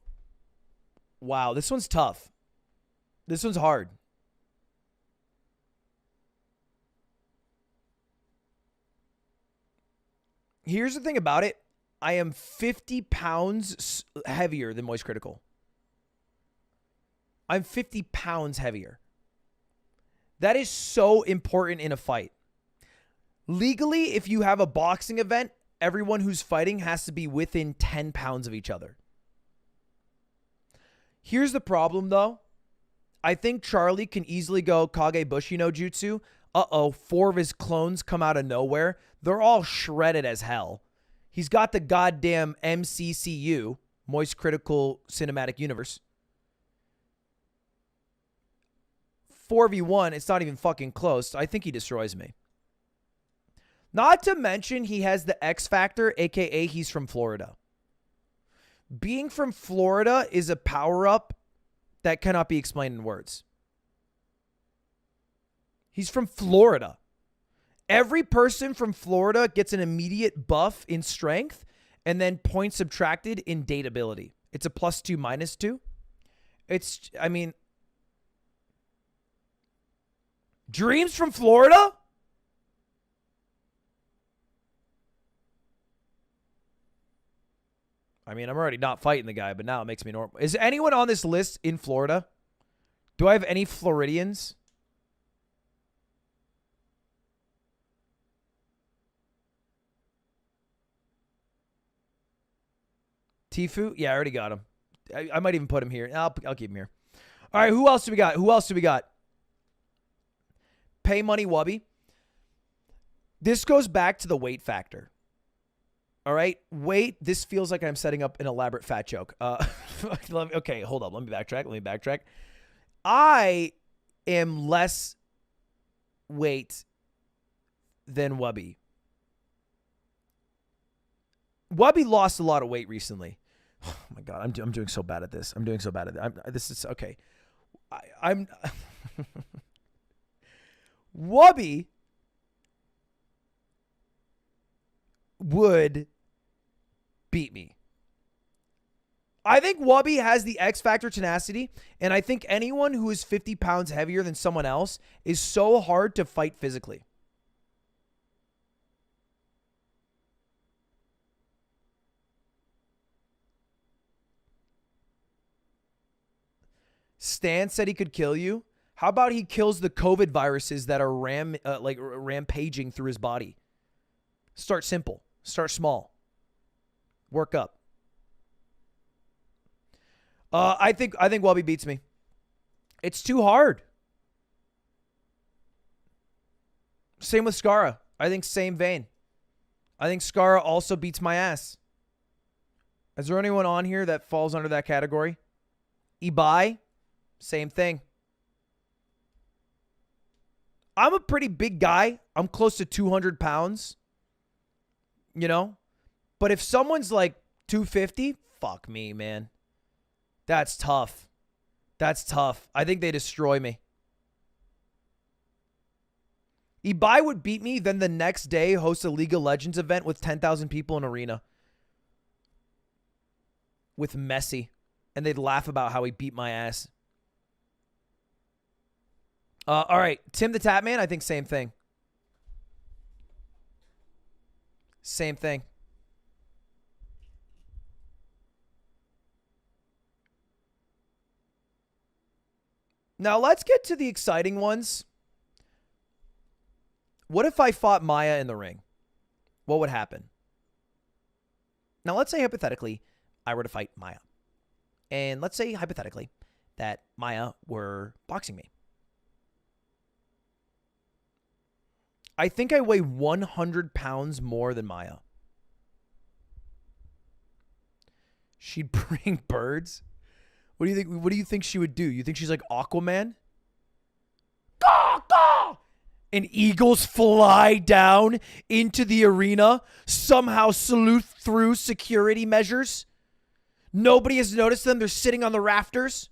Wow, this one's tough. This one's hard. Here's the thing about it. I am 50 pounds heavier than Moist Critical. I'm 50 pounds heavier. That is so important in a fight. Legally, if you have a boxing event, everyone who's fighting has to be within 10 pounds of each other. Here's the problem, though. I think Charlie can easily go Kage Bushi no Jutsu. Uh-oh, 4 of his clones come out of nowhere. They're all shredded as hell. He's got the goddamn MCCU, Moist Critical Cinematic Universe. 4v1, it's not even fucking close. I think he destroys me. Not to mention he has the X Factor, aka he's from Florida. Being from Florida is a power-up that cannot be explained in words. He's from Florida. Every person from Florida gets an immediate buff in strength and then points subtracted in date ability. It's a +2, -2. It's, I mean, Dreams from Florida? I mean, I'm already not fighting the guy, but now it makes me normal. Is anyone on this list in Florida? Do I have any Floridians? Tifu? Yeah, I already got him. I might even put him here. I'll keep him here. All right, who else do we got? Who else do we got? Pay money, Wubby. This goes back to the weight factor. All right, weight. This feels like I'm setting up an elaborate fat joke. Okay, hold up. Let me backtrack. I am less weight than Wubby. Wubby lost a lot of weight recently. Oh my God, I'm doing so bad at this. This is okay. I'm Wubby would beat me. I think Wubby has the X Factor tenacity, and I think anyone who is 50 pounds heavier than someone else is so hard to fight physically. Stan said he could kill you. How about he kills the COVID viruses that are rampaging through his body? Start simple. Start small. Work up. I think Wubby beats me. It's too hard. Same with Skara. I think same vein. I think Skara also beats my ass. Is there anyone on here that falls under that category? Ibai? Same thing. I'm a pretty big guy. I'm close to 200 pounds. You know? But if someone's like 250, fuck me, man. That's tough. I think they destroy me. Ibai would beat me, then the next day host a League of Legends event with 10,000 people in arena. With Messi. And they'd laugh about how he beat my ass. All right, Tim the Tap Man, I think same thing. Same thing. Now let's get to the exciting ones. What if I fought Maya in the ring? What would happen? Now let's say hypothetically I were to fight Maya. And let's say hypothetically that Maya were boxing me. I think I weigh 100 pounds more than Maya. She'd bring birds? What do you think? What do you think she would do? You think she's like Aquaman? Caw, caw! And eagles fly down into the arena, somehow salute through security measures. Nobody has noticed them. They're sitting on the rafters.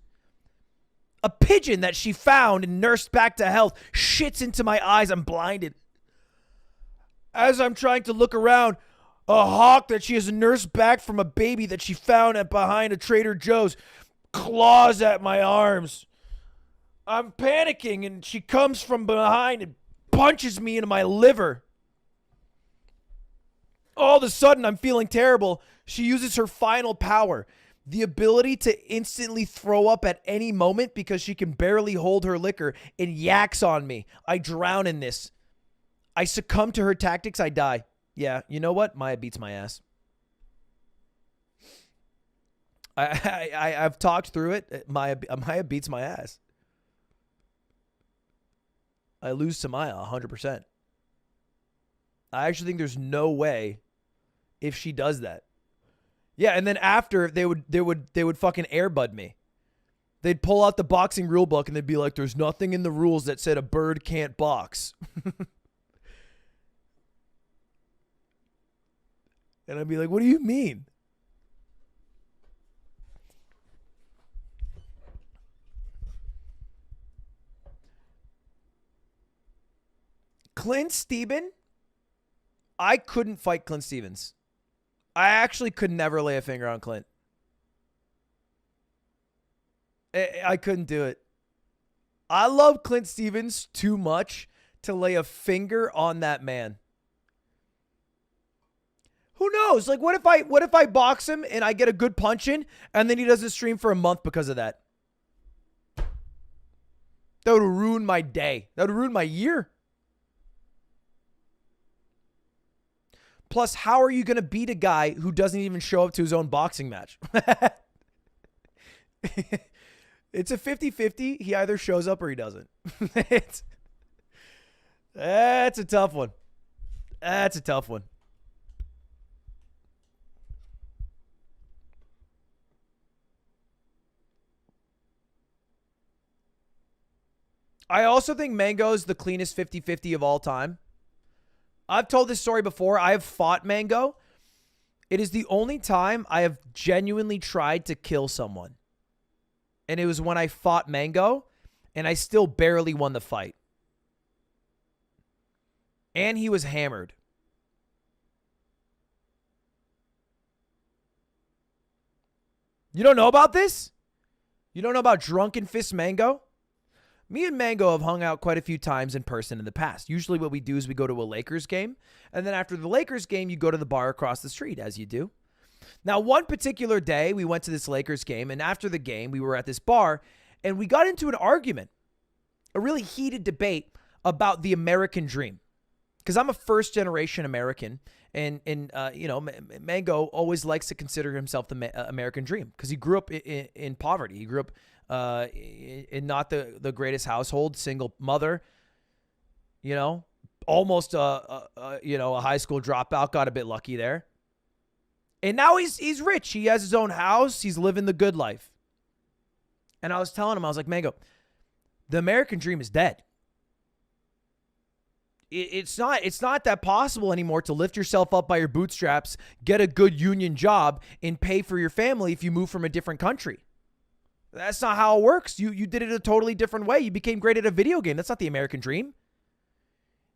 A pigeon that she found and nursed back to health shits into my eyes. I'm blinded. As I'm trying to look around, a hawk that she has nursed back from a baby that she found behind a Trader Joe's claws at my arms. I'm panicking, and she comes from behind and punches me into my liver. All of a sudden, I'm feeling terrible. She uses her final power. The ability to instantly throw up at any moment because she can barely hold her liquor and yaks on me. I drown in this. I succumb to her tactics. I die. Yeah, you know what? Maya beats my ass. I've talked through it. Maya beats my ass. I lose to Maya 100%. I actually think there's no way if she does that. Yeah, and then after they would fucking airbud me. They'd pull out the boxing rule book and they'd be like, "There's nothing in the rules that said a bird can't box." And I'd be like, "What do you mean?" Clint Steven, I couldn't fight Clint Stevens. I actually could never lay a finger on Clint. I couldn't do it. I love Clint Stevens too much to lay a finger on that man. Who knows? Like, what if I box him and I get a good punch in and then he doesn't stream for a month because of that? That would ruin my day. That would ruin my year. Plus, how are you going to beat a guy who doesn't even show up to his own boxing match? It's a 50-50. He either shows up or he doesn't. That's a tough one. That's a tough one. I also think Mango's the cleanest 50-50 of all time. I've told this story before. I have fought Mango. It is the only time I have genuinely tried to kill someone. And it was when I fought Mango, and I still barely won the fight. And he was hammered. You don't know about this? You don't know about Drunken Fist Mango? Me and Mango have hung out quite a few times in person in the past. Usually what we do is we go to a Lakers game, and then after the Lakers game, you go to the bar across the street, as you do. Now, one particular day, we went to this Lakers game, and after the game, we were at this bar, and we got into an argument, a really heated debate about the American dream. Because I'm a first-generation American, and you know, Mango always likes to consider himself the American dream because he grew up in poverty. He grew up in not the greatest household, single mother, you know, almost a high school dropout, got a bit lucky there. And now he's rich. He has his own house. He's living the good life. And I was telling him, I was like, Mango, the American dream is dead. It's not that possible anymore to lift yourself up by your bootstraps, get a good union job, and pay for your family if you move from a different country. That's not how it works. You did it a totally different way. You became great at a video game. That's not the American dream.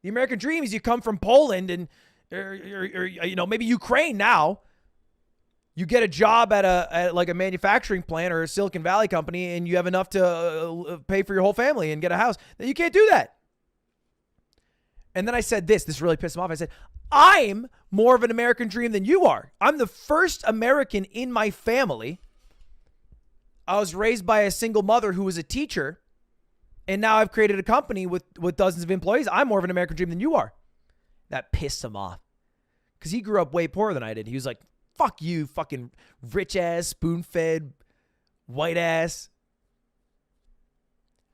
The American dream is you come from Poland and or you know, maybe Ukraine now. You get a job at like a manufacturing plant or a Silicon Valley company and you have enough to pay for your whole family and get a house. Then you can't do that. And then I said this really pissed him off. I said, I'm more of an American dream than you are. I'm the first American in my family. I was raised by a single mother who was a teacher, and now I've created a company with dozens of employees. I'm more of an American dream than you are. That pissed him off because he grew up way poorer than I did. He was like, fuck you, fucking rich-ass, spoon-fed, white-ass.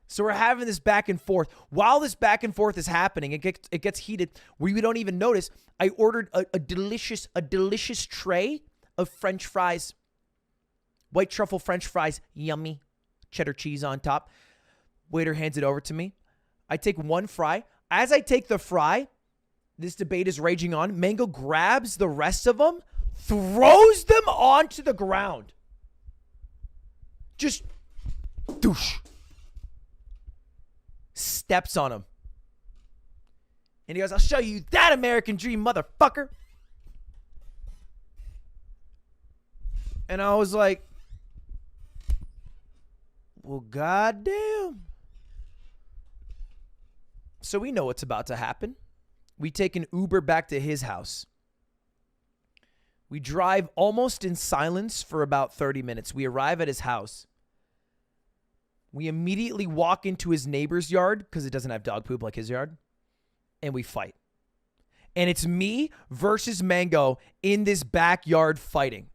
So we're having this back and forth. While this back and forth is happening, it gets heated. We don't even notice. I ordered a delicious tray of French fries. White truffle French fries, yummy. Cheddar cheese on top. Waiter hands it over to me. I take one fry. As I take the fry, this debate is raging on. Mango grabs the rest of them, throws them onto the ground. Just douche. Steps on him. And he goes, I'll show you that American dream, motherfucker. And I was like, well, goddamn. So we know what's about to happen. We take an Uber back to his house. We drive almost in silence for about 30 minutes. We arrive at his house. We immediately walk into his neighbor's yard because it doesn't have dog poop like his yard. And we fight. And it's me versus Mango in this backyard fighting.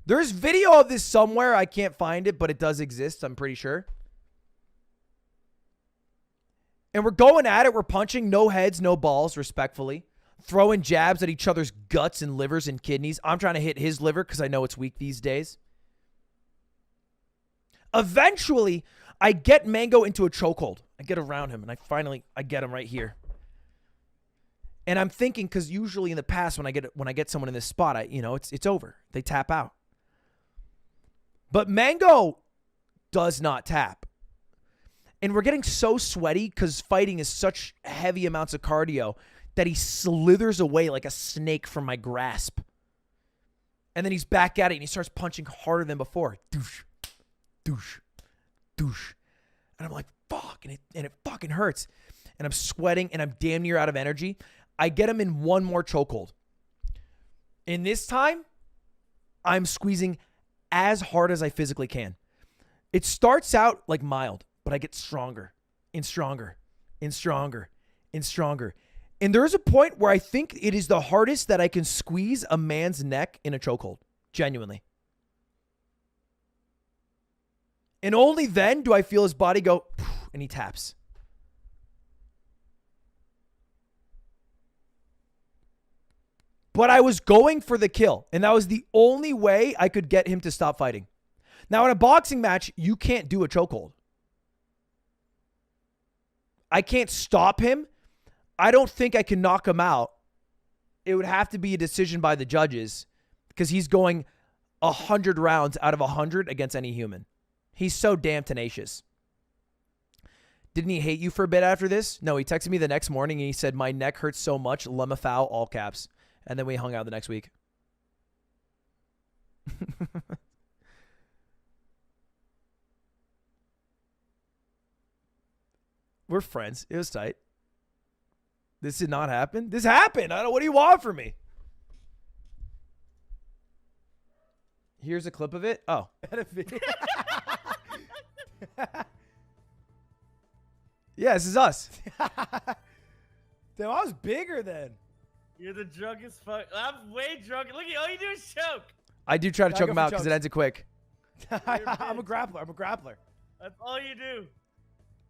There's video of this somewhere. I can't find it, but it does exist, I'm pretty sure. And we're going at it. We're punching, no heads, no balls, respectfully. Throwing jabs at each other's guts and livers and kidneys. I'm trying to hit his liver because I know it's weak these days. Eventually, I get Mango into a chokehold. I get around him, and I get him right here. And I'm thinking, because usually in the past when I get someone in this spot, it's over. They tap out. But Mango does not tap. And we're getting so sweaty because fighting is such heavy amounts of cardio that he slithers away like a snake from my grasp. And then he's back at it and he starts punching harder than before. Douche, douche, douche. And I'm like, fuck. And it fucking hurts. And I'm sweating and I'm damn near out of energy. I get him in one more chokehold. In this time, I'm squeezing as hard as I physically can. It starts out like mild, but I get stronger and stronger and stronger and stronger. And there is a point where I think it is the hardest that I can squeeze a man's neck in a chokehold. Genuinely. And only then do I feel his body go, and he taps. But I was going for the kill, and that was the only way I could get him to stop fighting. Now, in a boxing match, you can't do a chokehold. I can't stop him. I don't think I can knock him out. It would have to be a decision by the judges because he's going 100 rounds out of 100 against any human. He's so damn tenacious. Didn't he hate you for a bit after this? No, he texted me the next morning and he said, my neck hurts so much, Lemafau, all caps. And then we hung out the next week. We're friends. It was tight. This did not happen. This happened. I don't. What do you want from me? Here's a clip of it. Oh. Yeah, this is us. Damn, I was bigger then. You're the drunkest fuck. I'm way drunk. Look at all you do is choke. I do try to choke him out because chokes. it ends it quick. I'm a grappler. I'm a grappler. That's all you do.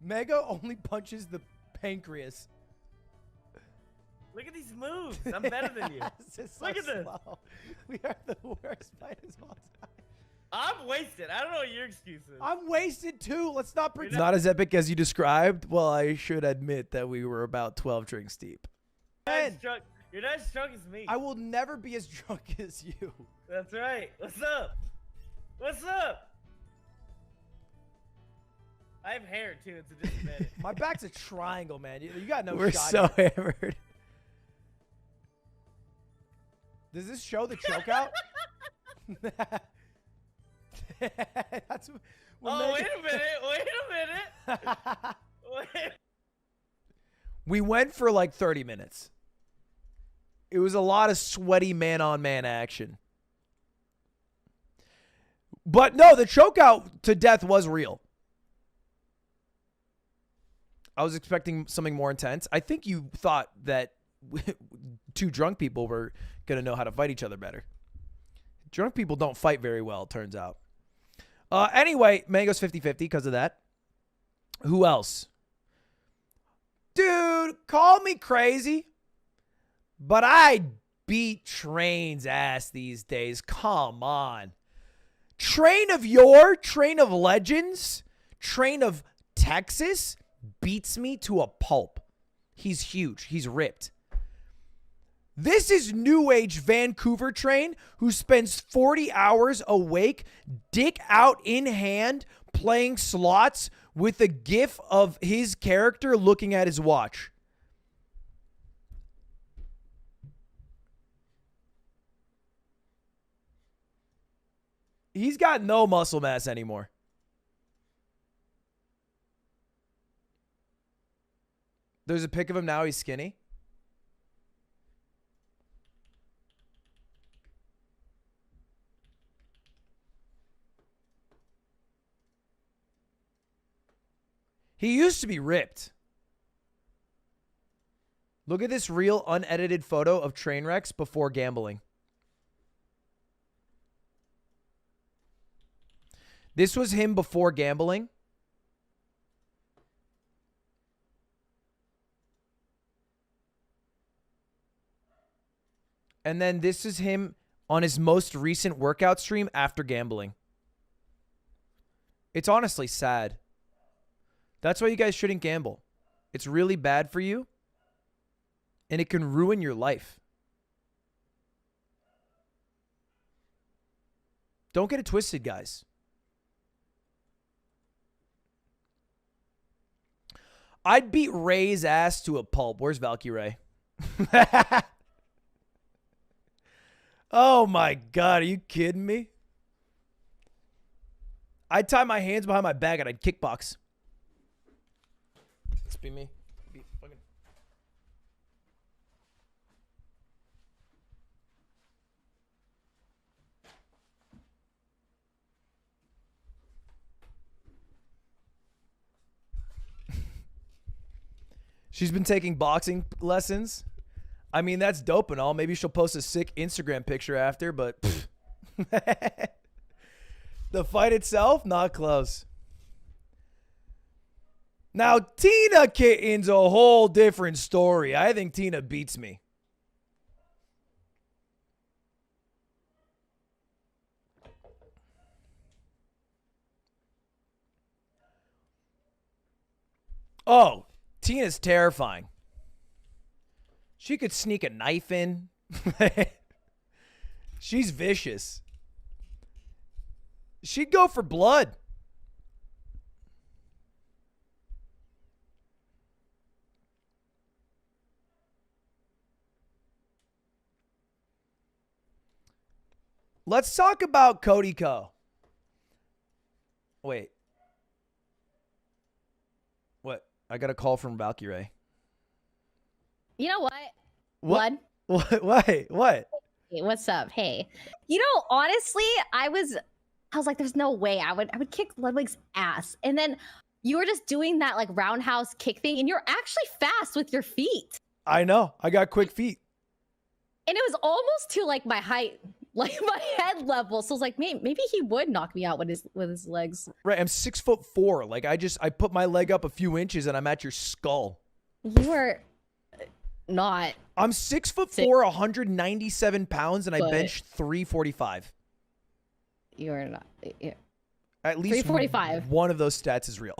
Mega only punches the pancreas. Look at these moves. I'm better than you. Look at this. Slow. We are the worst fighters of all time. I'm wasted. I don't know what your excuse is. I'm wasted too. Let's not pretend. Not as epic as you described. Well, I should admit that we were about 12 drinks deep. You're not as drunk as me. I will never be as drunk as you. That's right. What's up? What's up? I have hair too. It's a disadvantage. My back's a triangle, man. You got no We're shot. so here. hammered. Does this show the choke out? That's oh, wait a minute. Wait a minute. Wait. We went for like 30 minutes. It was a lot of sweaty man-on-man action. But no, the chokeout to death was real. I was expecting something more intense. I think you thought that two drunk people were going to know how to fight each other better. Drunk people don't fight very well, it turns out. Anyway, Mango's 50-50 because of that. Who else? Dude, call me crazy, but I beat Train's ass these days. Come on. Train of Legends, Train of Texas beats me to a pulp. He's huge. He's ripped. This is New Age Vancouver Train who spends 40 hours awake, dick out in hand, playing slots with a gif of his character looking at his watch. He's got no muscle mass anymore. There's a pic of him now. He's skinny. He used to be ripped. Look at this real unedited photo of train wrecks before gambling. This was him before gambling. And then this is him on his most recent workout stream after gambling. It's honestly sad. That's why you guys shouldn't gamble. It's really bad for you. And it can ruin your life. Don't get it twisted, guys. I'd beat Ray's ass to a pulp. Where's Valkyrie? Oh my God, are you kidding me? I'd tie my hands behind my back and I'd kickbox. This be me. Be fucking... She's been taking boxing lessons. I mean, that's dope and all. Maybe she'll post a sick Instagram picture after, but the fight itself, not close. Now, Tina Kitten's a whole different story. I think Tina beats me. Oh, Tina's terrifying. She could sneak a knife in. She's vicious. She'd go for blood. Let's talk about Cody Co. Wait. What? I got a call from Valkyrie. You know what? What? What? Hey, what's up? Hey. You know, honestly, I was like, there's no way I would kick Ludwig's ass. And then you were just doing that like roundhouse kick thing, and you're actually fast with your feet. I know. I got quick feet. And it was almost to like my height, like my head level. So I was like, maybe he would knock me out with his legs. Right. I'm 6'4". Like I put my leg up a few inches and I'm at your skull. You are not. I'm 6'4", 197 pounds, and I bench 345. You are not. Yeah. At least 345. One of those stats is real.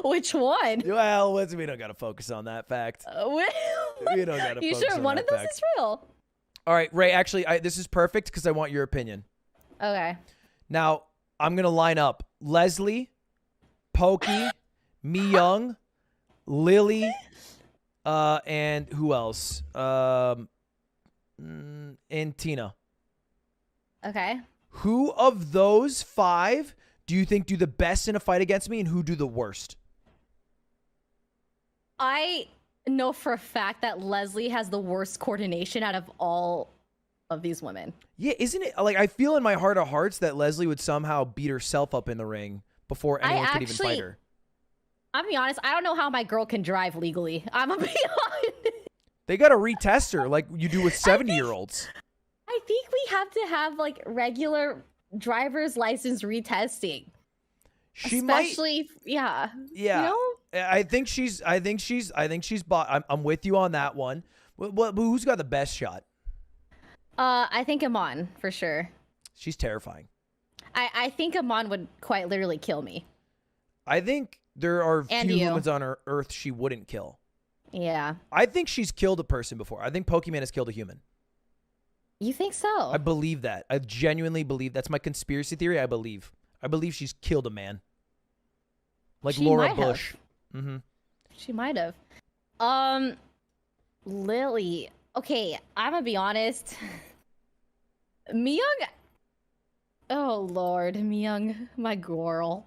Which one? Well, we don't got to focus on that fact. We don't got to. You sure one of those is real? All right, Ray. Actually, this is perfect because I want your opinion. Okay. Now I'm gonna line up Leslie, Pokey, Mi Young, Lily, and who else? And Tina. Okay. Who of those 5 do you think do the best in a fight against me, and who do the worst? I know for a fact that Leslie has the worst coordination out of all of these women. Yeah, isn't it? Like, I feel in my heart of hearts that Leslie would somehow beat herself up in the ring before anyone could even fight her. I'll be honest, I don't know how my girl can drive legally. I'm gonna be honest. They got to retest her like you do with 70-year-olds. I think we have to have like regular driver's license retesting. Especially, yeah. Yeah. You know? I think she's bought. I'm with you on that one. Who's got the best shot? I think Amon for sure. She's terrifying. I think Amon would quite literally kill me. I think there are And few you. humans on Earth she wouldn't kill. Yeah. I think she's killed a person before. I think Pokemon has killed a human. You think so? I believe that. I genuinely believe. That's my conspiracy theory. I believe she's killed a man. Like She Laura might Bush. have. Mm-hmm. She might have. Lily. Okay, I'm gonna be honest. Myung. Oh Lord, Myung, my girl.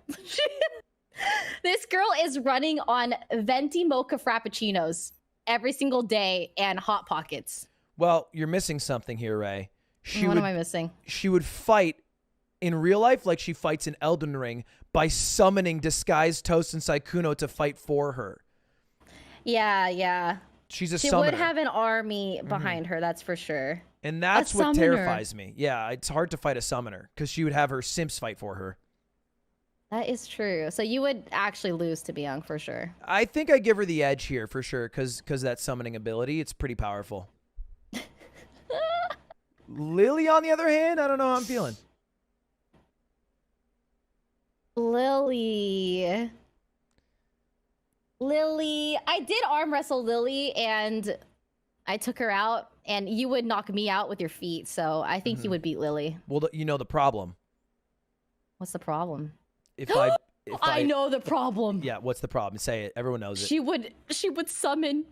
This girl is running on venti mocha frappuccinos every single day and Hot Pockets. Well, you're missing something here, Ray. What am I missing? She would fight in real life like she fights in Elden Ring by summoning disguised Toast and Saikuno to fight for her. Yeah, yeah. She's a She summoner. would have an army behind her, that's for sure. And that's A what summoner. terrifies me. Yeah, it's hard to fight a summoner because she would have her simps fight for her. That is true. So you would actually lose to Byung for sure. I think I give her the edge here for sure because that summoning ability, it's pretty powerful. Lily, on the other hand, I don't know how I'm feeling. Lily. I did arm wrestle Lily and I took her out and you would knock me out with your feet. So I think you would beat Lily. Well, you know the problem. What's the problem? If I I know the problem. Yeah, what's the problem? Say it. Everyone knows it. She would summon.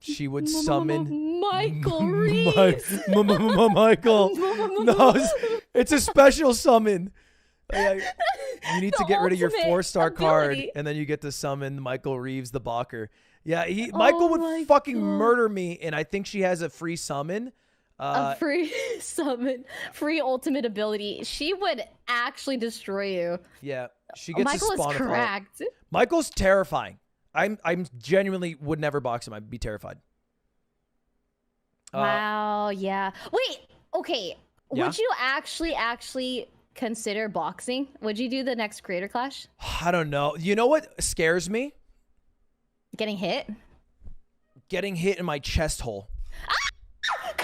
She would summon Michael Reeves. Michael. No, it's a special summon. You need to get rid of your ultimate 4-star card, ability. and then you get to summon Michael Reeves, the Balker. Yeah, Michael would fucking murder me, and I think she has a free summon. A free summon, free ultimate ability. She would actually destroy you. Yeah, she gets Michael a spawn is of all- correct. Michael's terrifying. I'm genuinely would never box him. I'd be terrified. Wow, yeah. Wait, okay. Yeah? Would you actually consider boxing? Would you do the next Creator Clash? I don't know. You know what scares me? Getting hit? Getting hit in my chest hole. Conrad,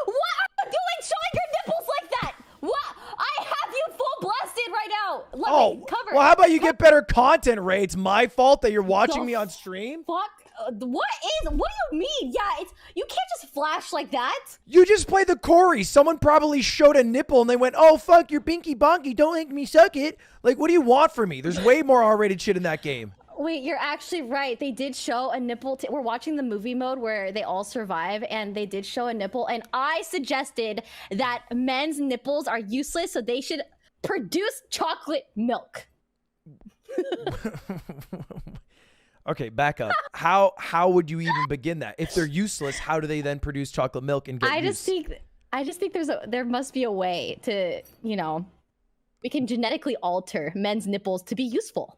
what are you doing showing your nipples like that? What? I have you full blasted right now. Let me cover. Well, how about you get better content, Ray? It's my fault that you're watching me on stream. Fuck. What do you mean? Yeah, you can't just flash like that. You just played the Corey. Someone probably showed a nipple and they went, "Oh fuck, you're pinky bonky. Don't make me suck it." Like, what do you want from me? There's way more R-rated shit in that game. Wait, you're actually right. They did show a nipple. We're watching the movie mode where they all survive, and they did show a nipple. And I suggested that men's nipples are useless, so they should produce chocolate milk. Okay, back up. How would you even begin that? If they're useless, how do they then produce chocolate milk and get I just think there must be a way to, we can genetically alter men's nipples to be useful.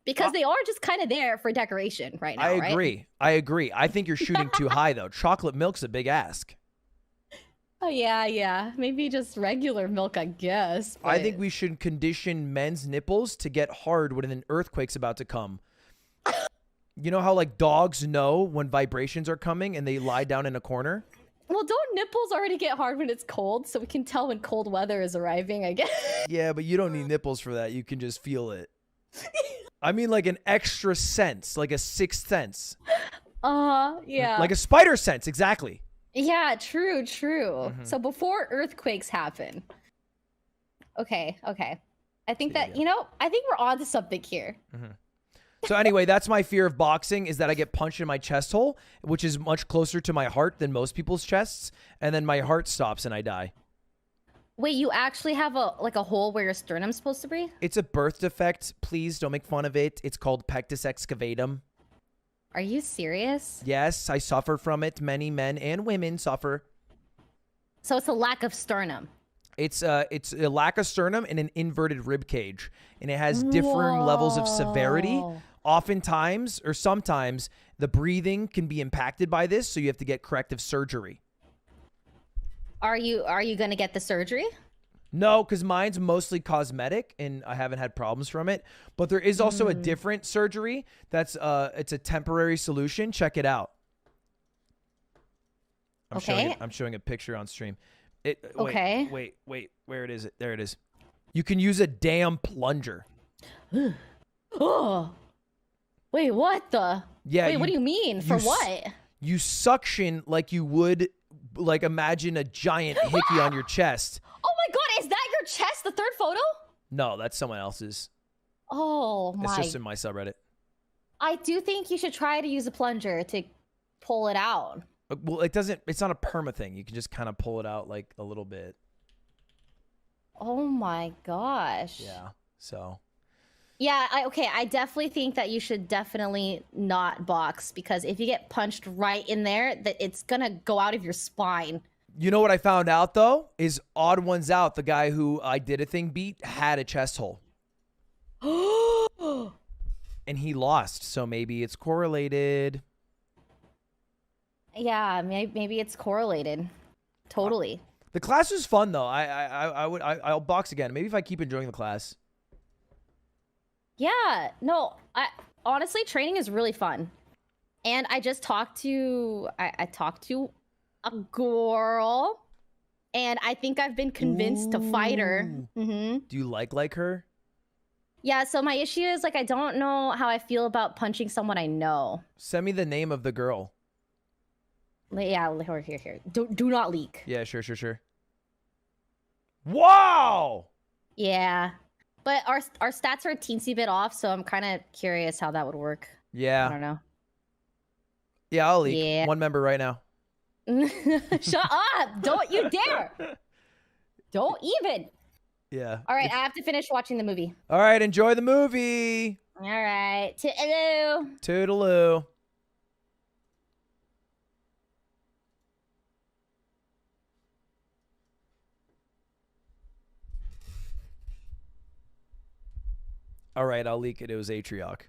Because they are just kind of there for decoration right now, I agree. I agree. I think you're shooting too high, though. Chocolate milk's a big ask. Oh, yeah. Maybe just regular milk, I guess. I think we should condition men's nipples to get hard when an earthquake's about to come. You know how, like, dogs know when vibrations are coming and they lie down in a corner? Well, don't nipples already get hard when it's cold? So we can tell when cold weather is arriving, I guess. Yeah, but you don't need nipples for that. You can just feel it. I mean, like an extra sense, like a sixth sense. Yeah. Like a spider sense, exactly. Yeah, true. So before earthquakes happen. Okay. I think that, I think we're on to something here. So anyway, that's my fear of boxing, is that I get punched in my chest hole, which is much closer to my heart than most people's chests, and then my heart stops and I die. Wait, you actually have a hole where your sternum's supposed to be? It's a birth defect. Please don't make fun of it. It's called pectus excavatum. Are you serious? Yes, I suffer from it. Many men and women suffer. So it's a lack of sternum. It's a lack of sternum and an inverted rib cage, and it has differing levels of severity. Oftentimes, or sometimes, the breathing can be impacted by this, so you have to get corrective surgery. Are you going to get the surgery? No, because mine's mostly cosmetic, and I haven't had problems from it. But there is also a different surgery that's it's a temporary solution. Check it out. I'm showing a picture on stream. Wait, where it is? There it is. You can use a damn plunger. Oh. Wait, what the? Yeah. Wait, what do you mean? For what? You suction like you would, like, imagine a giant hickey on your chest. Oh my god, is that your chest, the third photo? No, that's someone else's. Oh my. It's just in my subreddit. I do think you should try to use a plunger to pull it out. Well, it's not a perma thing. You can just kind of pull it out like a little bit. Oh my gosh. Yeah. So. Yeah, I definitely think that you should definitely not box, because if you get punched right in there, that it's gonna go out of your spine. You know what I found out though is Odd Ones Out, the guy who I Did a Thing beat, had a chest hole. And he lost, so maybe it's correlated. Yeah, maybe it's correlated. Totally. The class was fun though. I'll box again. Maybe if I keep enjoying the class. Yeah, no, honestly, training is really fun. And I just talked to, I talked to a girl, and I think I've been convinced to fight her. Do you like her? Yeah, so my issue is, like, I don't know how I feel about punching someone I know. Send me the name of the girl. Yeah, here. Do not leak. Yeah, sure. Wow! Yeah. But our stats are a teensy bit off, so I'm kind of curious how that would work. Yeah. I don't know. Yeah, I'll leak. Yeah. One member right now. Shut up! Don't you dare! Don't even. Yeah. All right, I have to finish watching the movie. All right, enjoy the movie. All right. Toodaloo. Toodaloo. All right, I'll leak it. It was Atrioc.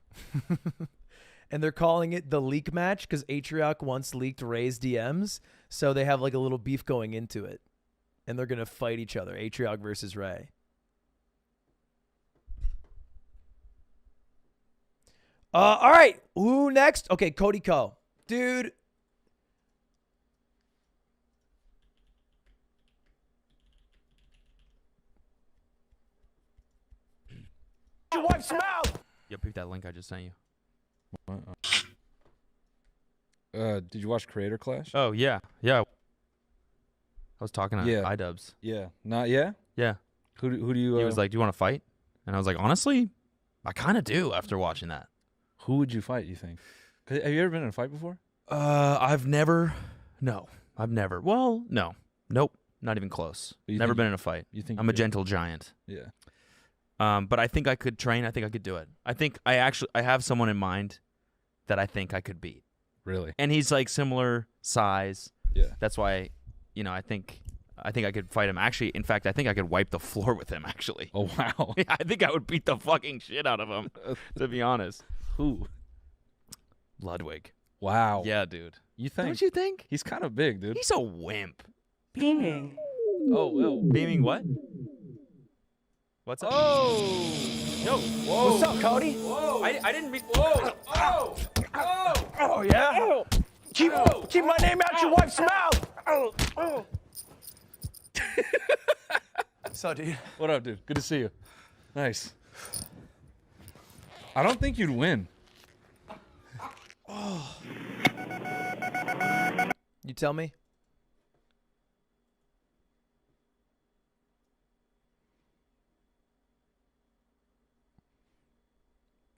And they're calling it the leak match because Atrioc once leaked Ray's DMs. So they have like a little beef going into it. And they're going to fight each other. Atrioc versus Ray. All right. Who next? Okay, Cody Ko. Dude. Your wife's mouth. Yo, peep that link I just sent you. Did you watch Creator Clash? Oh yeah. I was talking to iDubbbz. Yeah. Not yeah? Yeah. Who do you He was like, "Do you want to fight?" And I was like, "Honestly, I kind of do after watching that." Who would you fight, you think? Have you ever been in a fight before? I've never. Well, no. Nope. Not even close. Never been in a fight. You think I'm a gentle giant. Yeah. But I think I could train. I think I could do it. I think I have someone in mind that I think I could beat. Really? And he's like similar size. Yeah. That's why, I think I could fight him. Actually, in fact, I think I could wipe the floor with him, actually. Oh, wow. Yeah, I think I would beat the fucking shit out of him, to be honest. Who? Ludwig. Wow. Yeah, dude. You think? Don't you think? He's kind of big, dude. He's a wimp. Beaming. Oh. Beaming what? What's up? Oh. Yo. Whoa. What's up, Cody? Whoa. I didn't mean... Whoa. Oh. Oh, yeah? Keep my name out your wife's mouth. What's up, dude? What up, dude? Good to see you. Nice. I don't think you'd win. You tell me.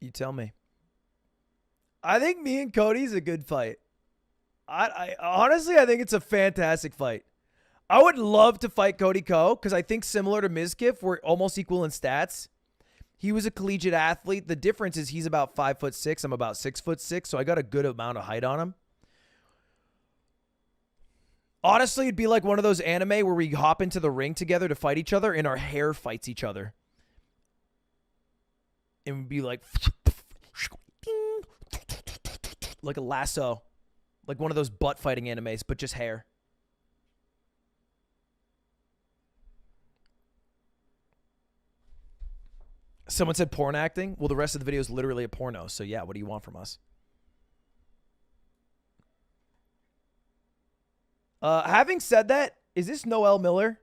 You tell me. I think me and Cody's a good fight. I honestly, I think it's a fantastic fight. I would love to fight Cody Ko because I think similar to Mizkif, we're almost equal in stats. He was a collegiate athlete. The difference is he's about 5'6". I'm about 6'6", so I got a good amount of height on him. Honestly, it'd be like one of those anime where we hop into the ring together to fight each other and our hair fights each other. And we'd be like a lasso. Like one of those butt fighting animes, but just hair. Someone said porn acting. Well, the rest of the video is literally a porno. So yeah, what do you want from us? Having said that, is this Noel Miller?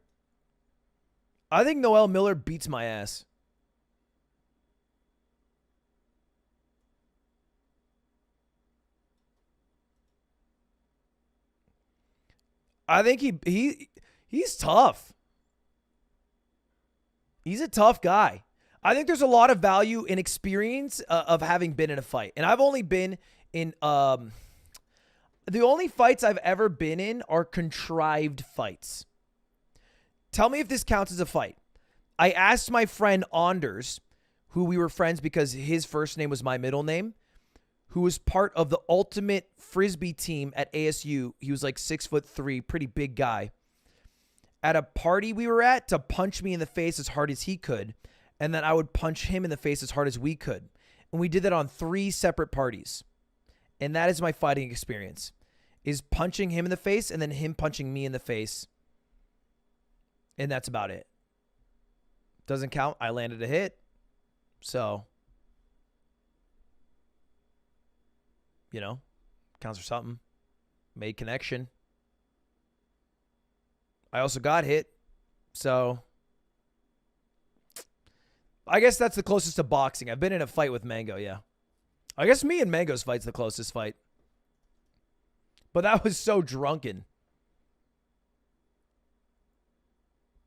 I think Noel Miller beats my ass. I think he's tough. He's a tough guy. I think there's a lot of value in experience of having been in a fight. And I've only been in the only fights I've ever been in are contrived fights. Tell me if this counts as a fight. I asked my friend Anders, who we were friends because his first name was my middle name, who was part of the ultimate Frisbee team at ASU. He was like 6'3", pretty big guy. at a party we were at to punch me in the face as hard as he could, and then I would punch him in the face as hard as we could. And we did that on 3 separate parties. And that is my fighting experience, is punching him in the face and then him punching me in the face. And that's about it. Doesn't count. I landed a hit. So, you know, counts for something. Made connection. I also got hit. So, I guess that's the closest to boxing. I've been in a fight with Mango, yeah. I guess me and Mango's fight's the closest fight. But that was so drunken.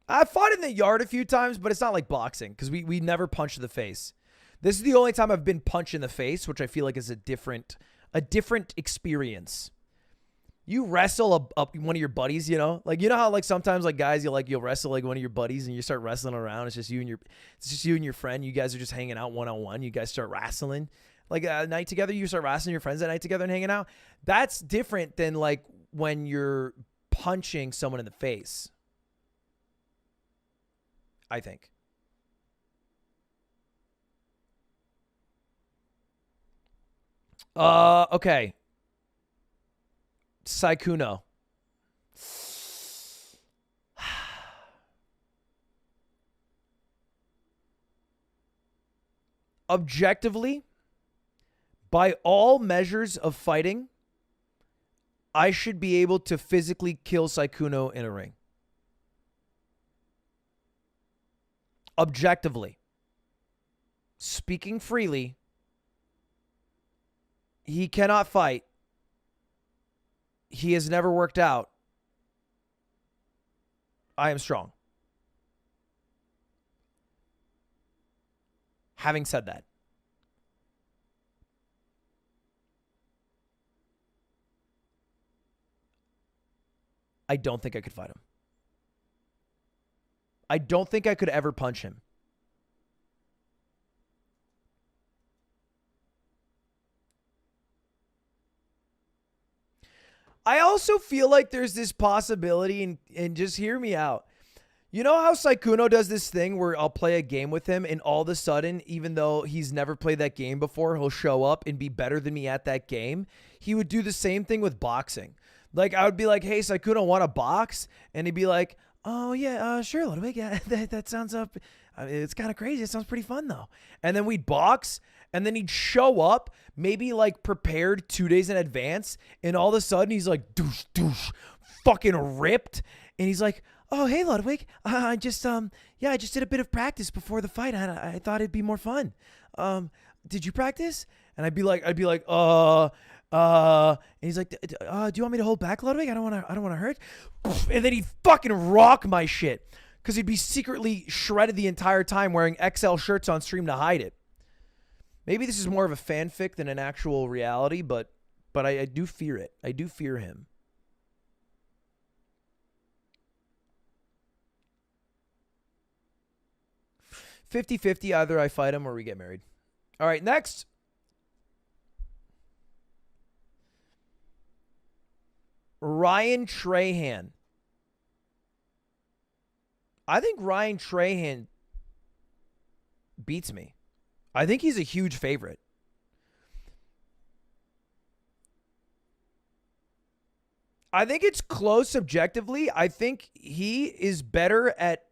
I fought in the yard a few times, but it's not like boxing because we never punch in the face. This is the only time I've been punched in the face, which I feel like is a different experience. You wrestle one of your buddies, you know? Like, you know how like sometimes like guys you'll wrestle like one of your buddies and you start wrestling around. It's just you and your friend. You guys are just hanging out one-on-one. You guys start wrestling. Like a night together, you start wrestling your friends at night together and hanging out. That's different than like when you're punching someone in the face. I think. Okay. Saikuno. Objectively, by all measures of fighting, I should be able to physically kill Saikuno in a ring. Objectively. Speaking freely, he cannot fight. He has never worked out. I am strong. Having said that, I don't think I could fight him. I don't think I could ever punch him. I also feel like there's this possibility, and just hear me out. You know how Saikuno does this thing where I'll play a game with him and all of a sudden, even though he's never played that game before, he'll show up and be better than me at that game? He would do the same thing with boxing. Like, I would be like, hey, Saikuno, want to box? And he'd be like, oh, yeah, sure, Ludwig. Yeah, that sounds up. It's kind of crazy. It sounds pretty fun, though. And then we'd box, and then he'd show up, maybe like prepared 2 days in advance, and all of a sudden he's like, douche, fucking ripped. And he's like, oh, hey, Ludwig. I just did a bit of practice before the fight. I thought it'd be more fun. Did you practice? And I'd be like, and he's like, do you want me to hold back, Ludwig? I don't want to hurt. And then he'd fucking rock my shit because he'd be secretly shredded the entire time wearing XL shirts on stream to hide it. Maybe this is more of a fanfic than an actual reality, but I do fear it. I do fear him. $50-50, either I fight him or we get married. All right, next. Ryan Trahan. I think Ryan Trahan beats me. I think he's a huge favorite. I think it's close subjectively. I think he is better at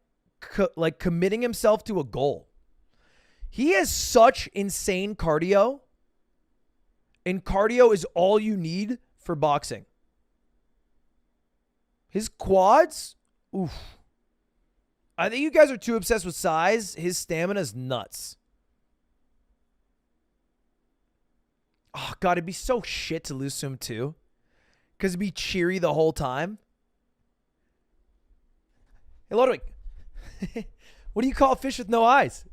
committing himself to a goal. He has such insane cardio, and cardio is all you need for boxing. His quads, oof. I think you guys are too obsessed with size. His stamina is nuts. Oh, God, it'd be so shit to lose to him, too. Because it'd be cheery the whole time. Hey, Ludwig. What do you call a fish with no eyes?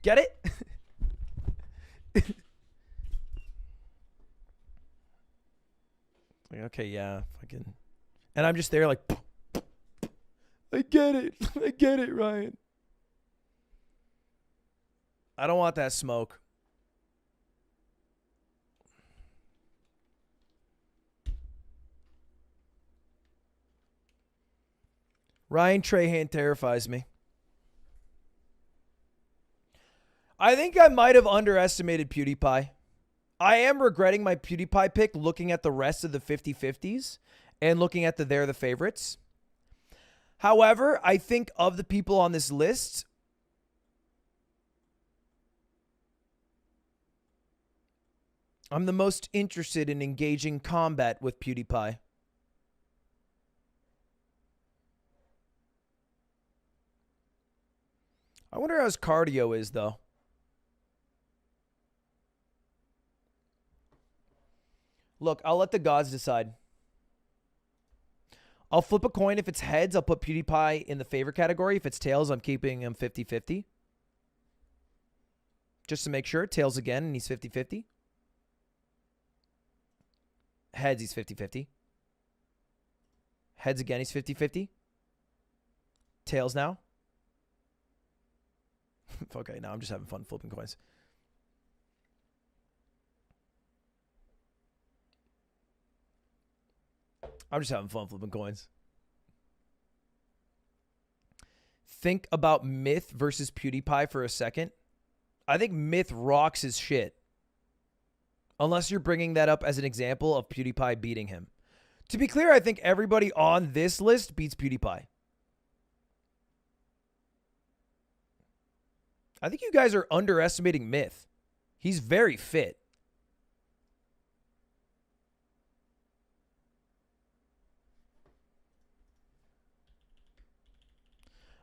Get it? Like, okay, yeah, fucking. And I'm just there like, I get it. I get it, Ryan. I don't want that smoke. – Ryan Trahan terrifies me. I think I might have underestimated PewDiePie. I am regretting my PewDiePie pick looking at the rest of the 50-50s and looking at they're the favorites. However, I think of the people on this list, I'm the most interested in engaging combat with PewDiePie. I wonder how his cardio is, though. Look, I'll let the gods decide. I'll flip a coin. If it's heads, I'll put PewDiePie in the favorite category. If it's tails, I'm keeping him 50-50. Just to make sure. Tails again, and he's 50-50. Heads, he's 50-50. Heads again, he's 50-50. Tails now. Okay, now I'm just having fun flipping coins. I'm just having fun flipping coins. Think about Myth versus PewDiePie for a second. I think Myth rocks his shit. Unless you're bringing that up as an example of PewDiePie beating him. To be clear, I think everybody on this list beats PewDiePie. I think you guys are underestimating Myth. He's very fit.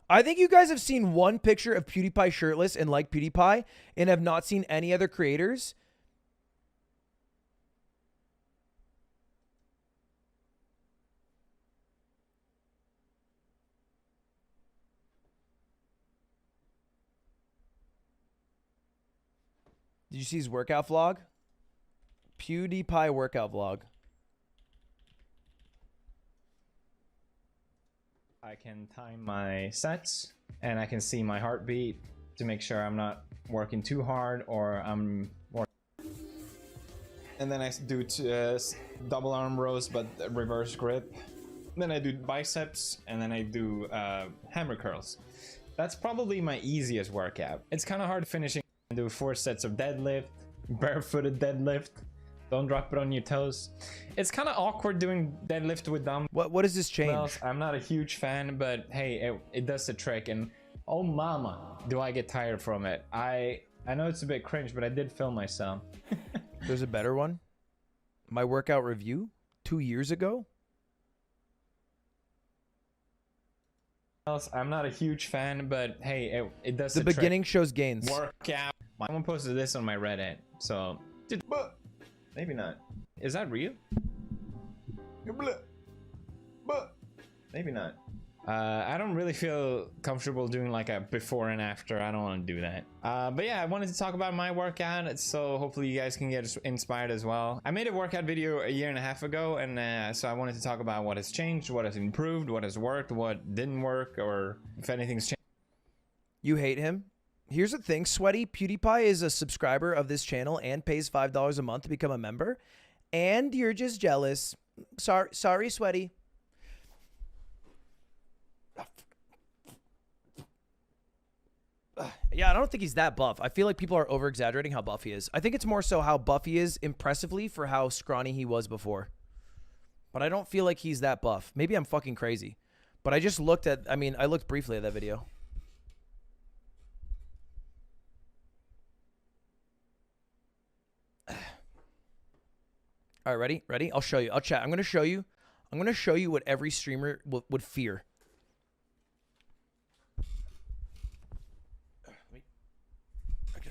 I think you guys have seen one picture of PewDiePie shirtless and like PewDiePie and have not seen any other creators. Did you see his workout vlog? PewDiePie workout vlog. I can time my sets and I can see my heartbeat to make sure I'm not working too hard or I'm working. And then I do double arm rows but reverse grip. Then I do biceps and then I do hammer curls. That's probably my easiest workout. It's kind of hard finishing. I do 4 sets of deadlift, barefooted deadlift. Don't drop it on your toes. It's kind of awkward doing deadlift with dumbbells. What does this change? I'm not a huge fan, but hey, it does the trick. And oh mama, do I get tired from it. I know it's a bit cringe, but I did film myself. There's a better one. My workout review 2 years ago. I'm not a huge fan, but hey, it does the beginning shows gains. Workout. Someone posted this on my Reddit, so maybe not. Is that real? Maybe not. I don't really feel comfortable doing like a before and after. I don't want to do that. But yeah, I wanted to talk about my workout, so hopefully you guys can get inspired as well. I made a workout video 1.5 years ago, and so I wanted to talk about what has changed, what has improved, what has worked, what didn't work, or if anything's changed. You hate him? Here's the thing, Sweaty. PewDiePie is a subscriber of this channel and pays $5 a month to become a member. And you're just jealous. Sorry, Sweaty. Yeah, I don't think he's that buff. I feel like people are over-exaggerating how buff he is. I think it's more so how buff he is impressively for how scrawny he was before. But I don't feel like he's that buff. Maybe I'm fucking crazy. But I just looked at, I looked briefly at that video. All right, ready? Ready? I'll show you. I'll chat. I'm going to show you. I'm going to show you what every streamer would fear. Okay.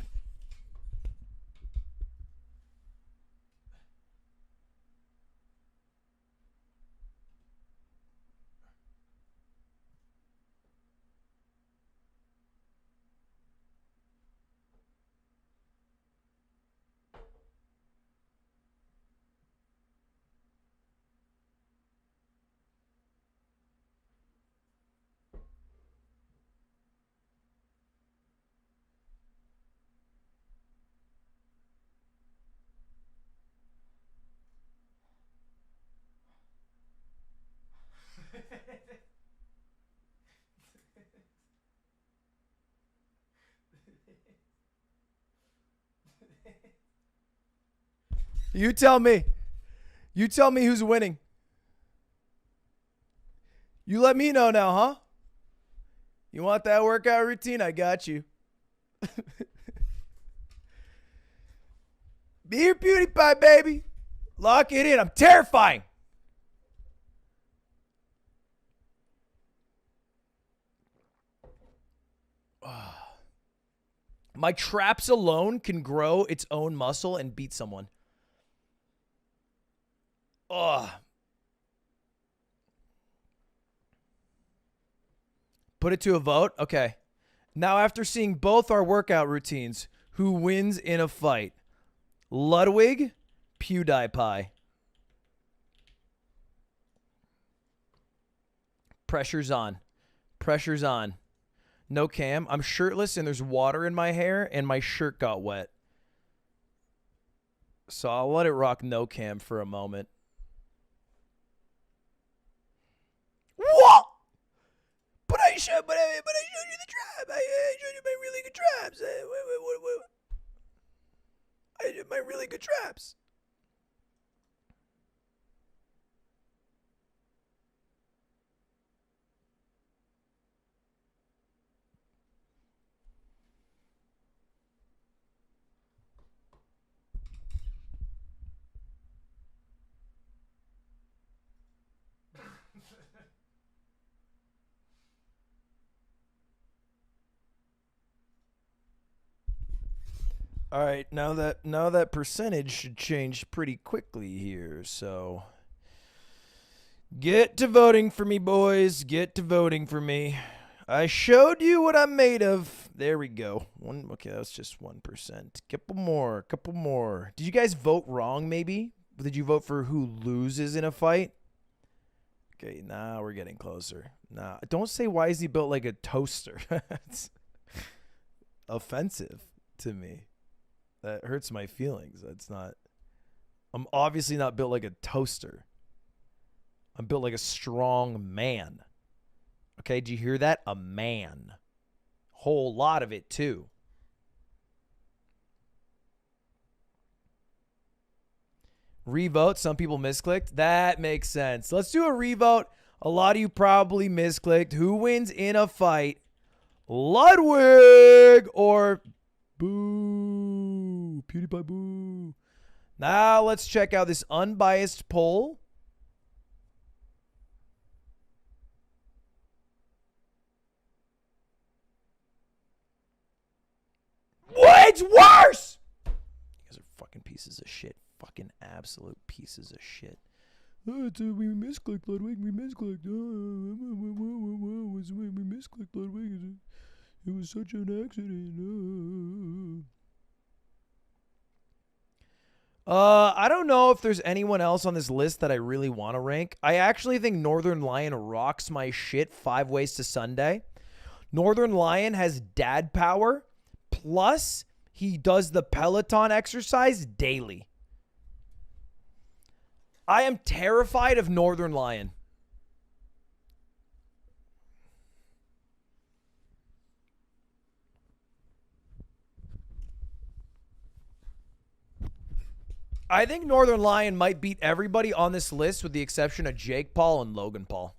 You tell me. You tell me who's winning. You let me know now, huh? You want that workout routine? I got you. Be here, PewDiePie, baby. Lock it in. I'm terrifying. My traps alone can grow its own muscle and beat someone. Ugh. Put it to a vote? Okay. Now, after seeing both our workout routines, who wins in a fight? Ludwig, PewDiePie. Pressure's on. Pressure's on. No cam. I'm shirtless and there's water in my hair and my shirt got wet. So I'll let it rock no cam for a moment. What? But I showed you the trap. I showed you my really good traps. I did my really good traps. All right, now that percentage should change pretty quickly here. So get to voting for me, boys. Get to voting for me. I showed you what I'm made of. There we go. Okay, that's just 1%. Couple more. Did you guys vote wrong? Maybe. Did you vote for who loses in a fight? Okay, now we're getting closer. Nah, don't say why is he built like a toaster. That's offensive to me. That hurts my feelings. That's not. I'm obviously not built like a toaster. I'm built like a strong man. Okay, did you hear that? A man. Whole lot of it too. Revote. Some people misclicked. That makes sense. Let's do a revote. A lot of you probably misclicked. Who wins in a fight? Ludwig or boo? PewDiePie boo. Now let's check out this unbiased poll. What? It's worse! You guys are fucking pieces of shit. Fucking absolute pieces of shit. Oh, we misclicked, Ludwig. We misclicked. We misclicked, Ludwig. It was such an accident. I don't know if there's anyone else on this list that I really want to rank. I actually think Northern Lion rocks my shit 5 ways to Sunday. Northern Lion has dad power. Plus, he does the Peloton exercise daily. I am terrified of Northern Lion. I think Northern Lion might beat everybody on this list with the exception of Jake Paul and Logan Paul.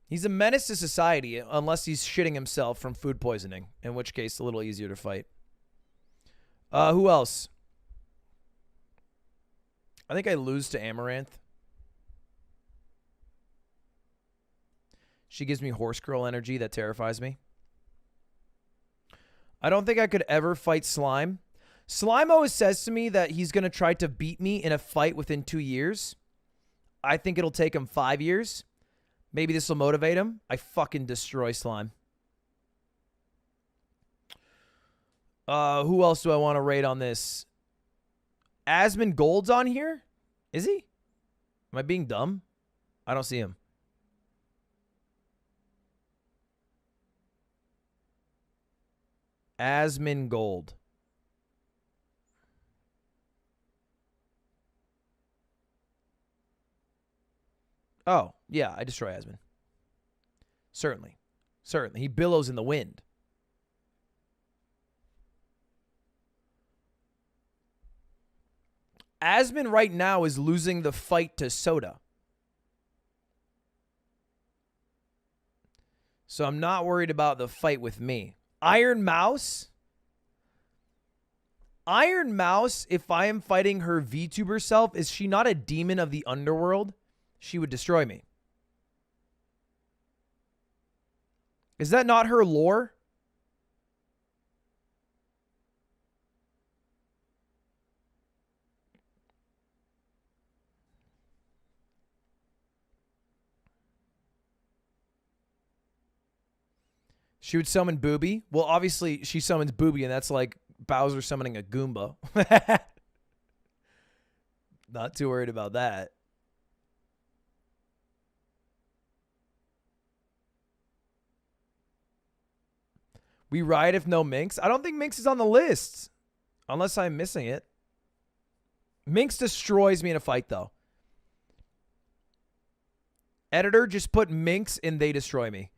He's a menace to society unless he's shitting himself from food poisoning, in which case a little easier to fight. Who else? I think I lose to Amaranth. She gives me horse girl energy that terrifies me. I don't think I could ever fight Slime. Slime always says to me that he's going to try to beat me in a fight within 2 years. I think it'll take him 5 years. Maybe this will motivate him. I fucking destroy Slime. Who else do I want to rate on this? Asmon Gold's on here? Is he? Am I being dumb? I don't see him. Asmon Gold. Oh, yeah, I destroy Asmon. Certainly. Certainly. He billows in the wind. Asman right now is losing the fight to Soda. So I'm not worried about the fight with me. Iron Mouse. Iron Mouse, if I am fighting her VTuber self, is she not a demon of the underworld? She would destroy me. Is that not her lore? She would summon Booby. Well, obviously, she summons Booby, and that's like Bowser summoning a Goomba. Not too worried about that. We ride if no Minx. I don't think Minx is on the list. Unless I'm missing it. Minx destroys me in a fight, though. Editor, just put Minx and they destroy me.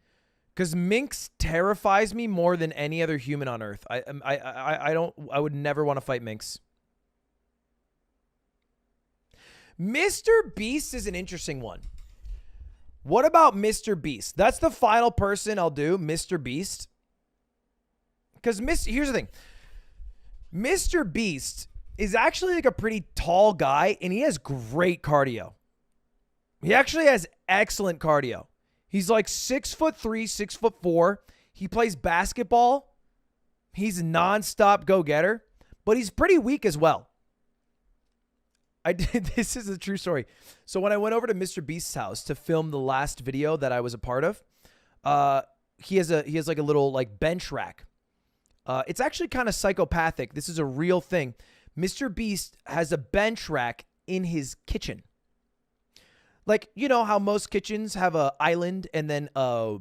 Because Minx terrifies me more than any other human on Earth. I would never want to fight Minx. Mr. Beast is an interesting one. What about Mr. Beast? That's the final person I'll do, Mr. Beast. Because here's the thing. Mr. Beast is actually like a pretty tall guy, and he has great cardio. He actually has excellent cardio. He's like 6'3", 6'4". He plays basketball. He's a nonstop go-getter, but he's pretty weak as well. This is a true story. So when I went over to Mr. Beast's house to film the last video that I was a part of, he has like a little like bench rack. It's actually kind of psychopathic. This is a real thing. Mr. Beast has a bench rack in his kitchen. Like, you know how most kitchens have an island and then a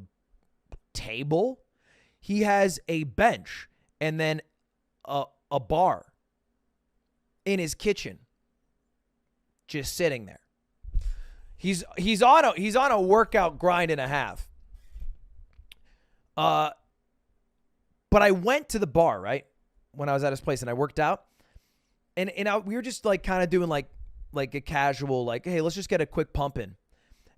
table? He has a bench and then a bar in his kitchen, just sitting there. He's on a workout grind and a half. But I went to the bar, right, when I was at his place, and I worked out, and we were just like kind of doing like a casual, like, hey, let's just get a quick pump in.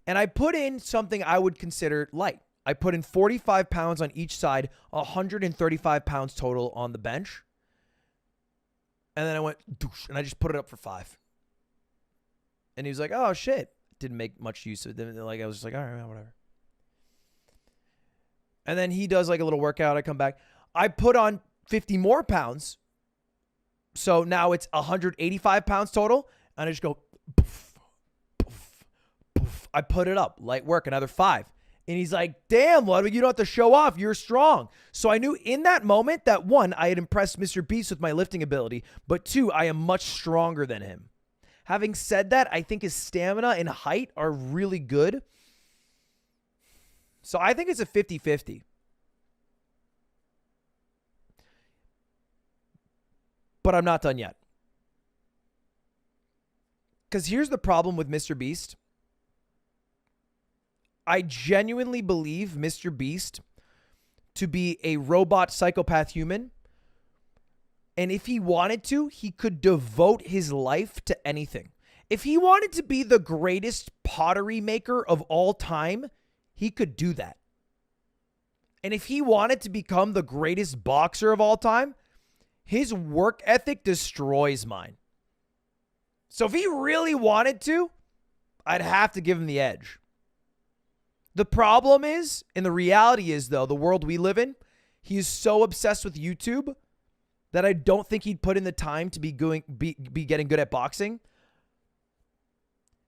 And I put in something I would consider light. I put in 45 pounds on each side, 135 pounds total on the bench. And then I went, doosh, and I just put it up for 5. And he was like, oh, shit. Didn't make much use of it. Like, I was just like, all right, whatever. And then he does like a little workout. I come back. I put on 50 more pounds. So now it's 185 pounds total. And I just go, poof, poof, poof. I put it up. Light work, another 5. And he's like, damn, Ludwig, you don't have to show off. You're strong. So I knew in that moment that, 1, I had impressed Mr. Beast with my lifting ability. But 2, I am much stronger than him. Having said that, I think his stamina and height are really good. So I think it's a 50-50. But I'm not done yet. Because here's the problem with Mr. Beast. I genuinely believe Mr. Beast to be a robot psychopath human. And if he wanted to, he could devote his life to anything. If he wanted to be the greatest pottery maker of all time, he could do that. And if he wanted to become the greatest boxer of all time, his work ethic destroys mine. So if he really wanted to, I'd have to give him the edge. The problem is, and the reality is, though, the world we live in, he is so obsessed with YouTube that I don't think he'd put in the time to be getting good at boxing.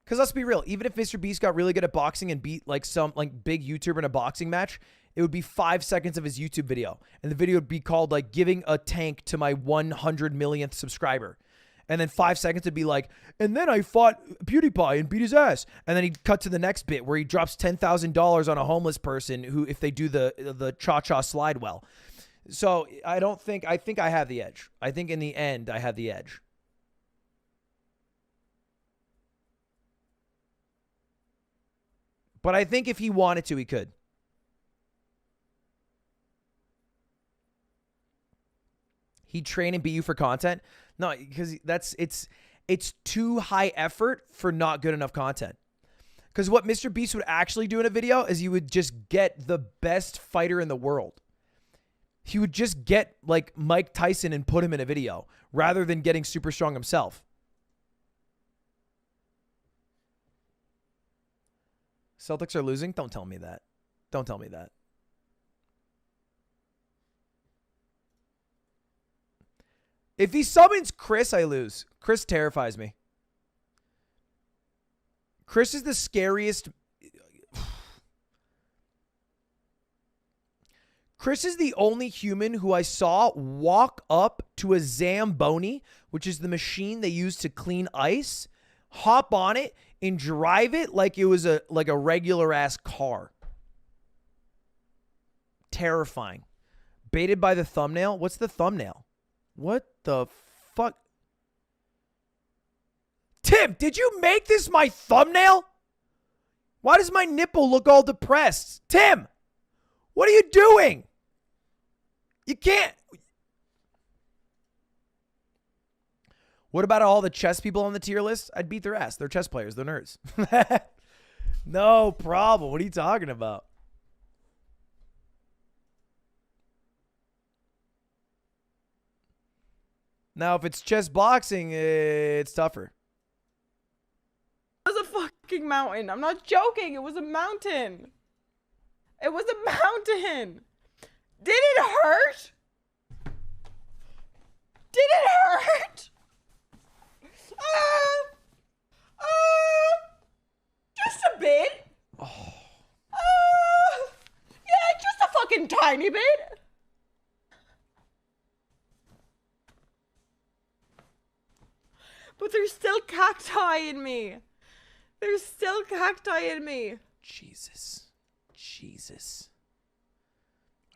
Because let's be real, even if Mr. Beast got really good at boxing and beat like some like big YouTuber in a boxing match, it would be 5 seconds of his YouTube video. And the video would be called like giving a tank to my 100 millionth subscriber. And then 5 seconds would be like, and then I fought PewDiePie and beat his ass. And then he'd cut to the next bit where he drops $10,000 on a homeless person who, if they do the cha-cha slide well. So I think I have the edge. I think in the end, I have the edge. But I think if he wanted to, he could. He'd train and beat you for content. No, because it's it's too high effort for not good enough content. Because what Mr. Beast would actually do in a video is he would just get the best fighter in the world. He would just get like Mike Tyson and put him in a video rather than getting super strong himself. Celtics are losing? Don't tell me that. Don't tell me that. If he summons Chris, I lose. Chris terrifies me. Chris is the scariest. Chris is the only human who I saw walk up to a Zamboni, which is the machine they use to clean ice, hop on it, and drive it like it was a regular ass car. Terrifying. Baited by the thumbnail? What's the thumbnail? What the fuck? Tim, did you make this my thumbnail? Why does my nipple look all depressed? Tim, what are you doing? You can't. What about all the chess people on the tier list? I'd beat their ass. They're chess players. They're nerds. No problem. What are you talking about? Now, if it's chess boxing, it's tougher. It was a fucking mountain. I'm not joking. It was a mountain. It was a mountain. Did it hurt? Did it hurt? Just a bit. Yeah, just a fucking tiny bit. But there's still cacti in me. There's still cacti in me. Jesus. Jesus.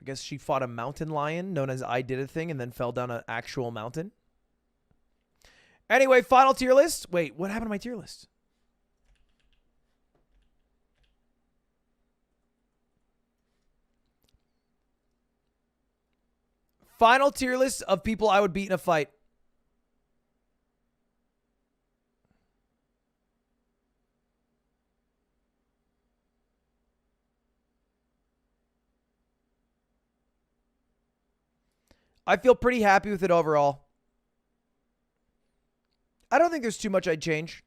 I guess she fought a mountain lion known as I Did a Thing and then fell down an actual mountain. Anyway, final tier list. Wait, what happened to my tier list? Final tier list of people I would beat in a fight. I feel pretty happy with it overall. I don't think there's too much I'd change.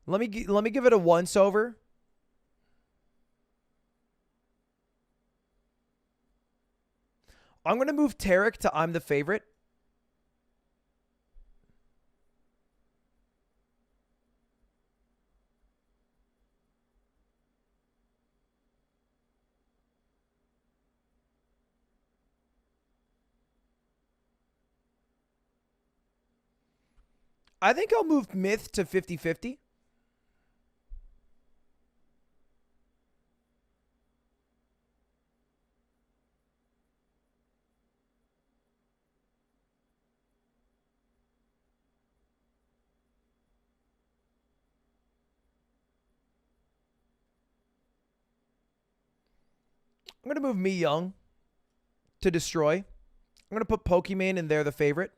Let me give it a once over. I'm going to move Tarek to I'm the favorite. I think I'll move Myth to 50-50. I'm going to move Me Young to Destroy. I'm going to put Pokemon in there, the favorite.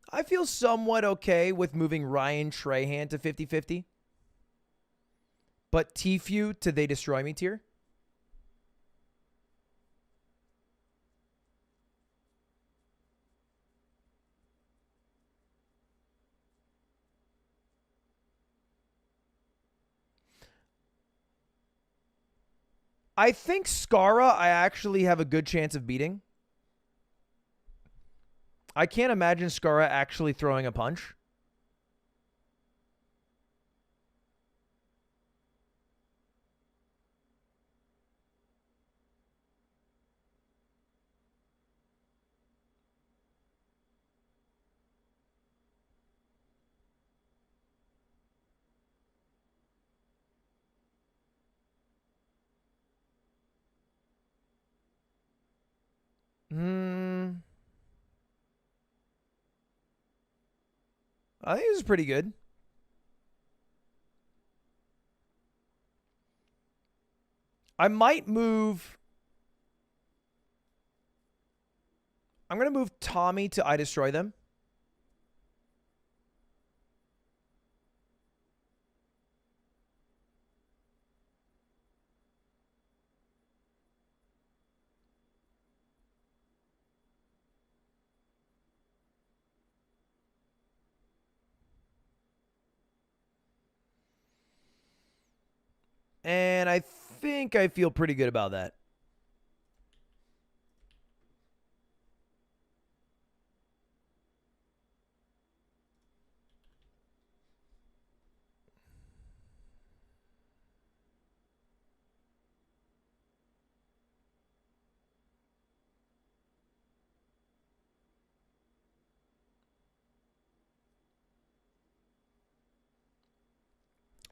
I feel somewhat okay with moving Ryan Trahan to 50-50. But Tfue to They Destroy Me tier. I think Skara I actually have a good chance of beating. I can't imagine Skara actually throwing a punch. I think this is pretty good. I might move. I'm going to move Tommy to I Destroy Them. And I think I feel pretty good about that.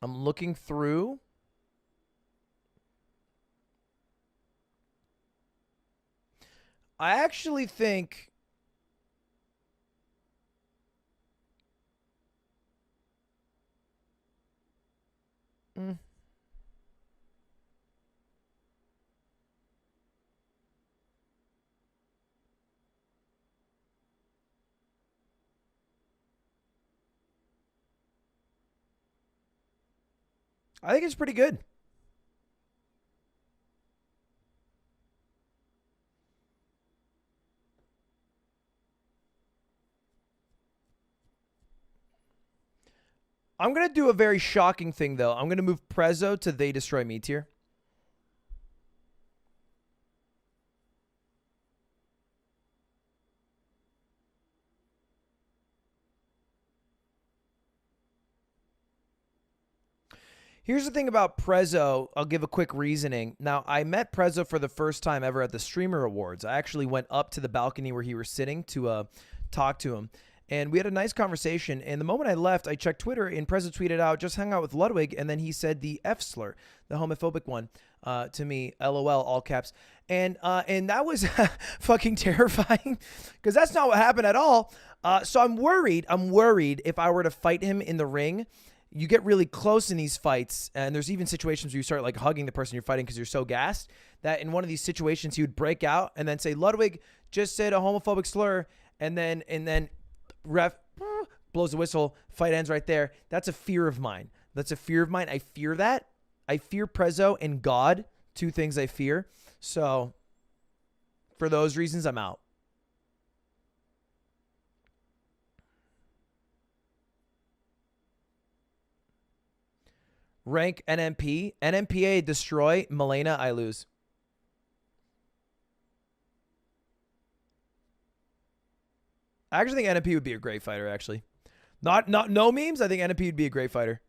I'm looking through. I actually think I think it's pretty good. I'm going to do a very shocking thing, though. I'm going to move Prezzo to They Destroy Me tier. Here's the thing about Prezzo. I'll give a quick reasoning. Now, I met Prezzo for the first time ever at the Streamer Awards. I actually went up to the balcony where he was sitting to talk to him. And we had a nice conversation. And the moment I left, I checked Twitter, and Prezzo tweeted out, just hung out with Ludwig. And then he said the F slur, the homophobic one, to me, LOL, all caps. And that was fucking terrifying because that's not what happened at all. So I'm worried if I were to fight him in the ring. You get really close in these fights, and there's even situations where you start like hugging the person you're fighting because you're so gassed that in one of these situations he would break out and then say, Ludwig just said a homophobic slur, and then ref blows the whistle, fight ends right there. That's a fear of mine. I fear that. I fear Prezzo and God, two things I fear. So for those reasons, I'm out. Rank NMP. NMPA destroy. Milena, I lose. I actually think NMP would be a great fighter, actually. Not no memes. I think NMP would be a great fighter.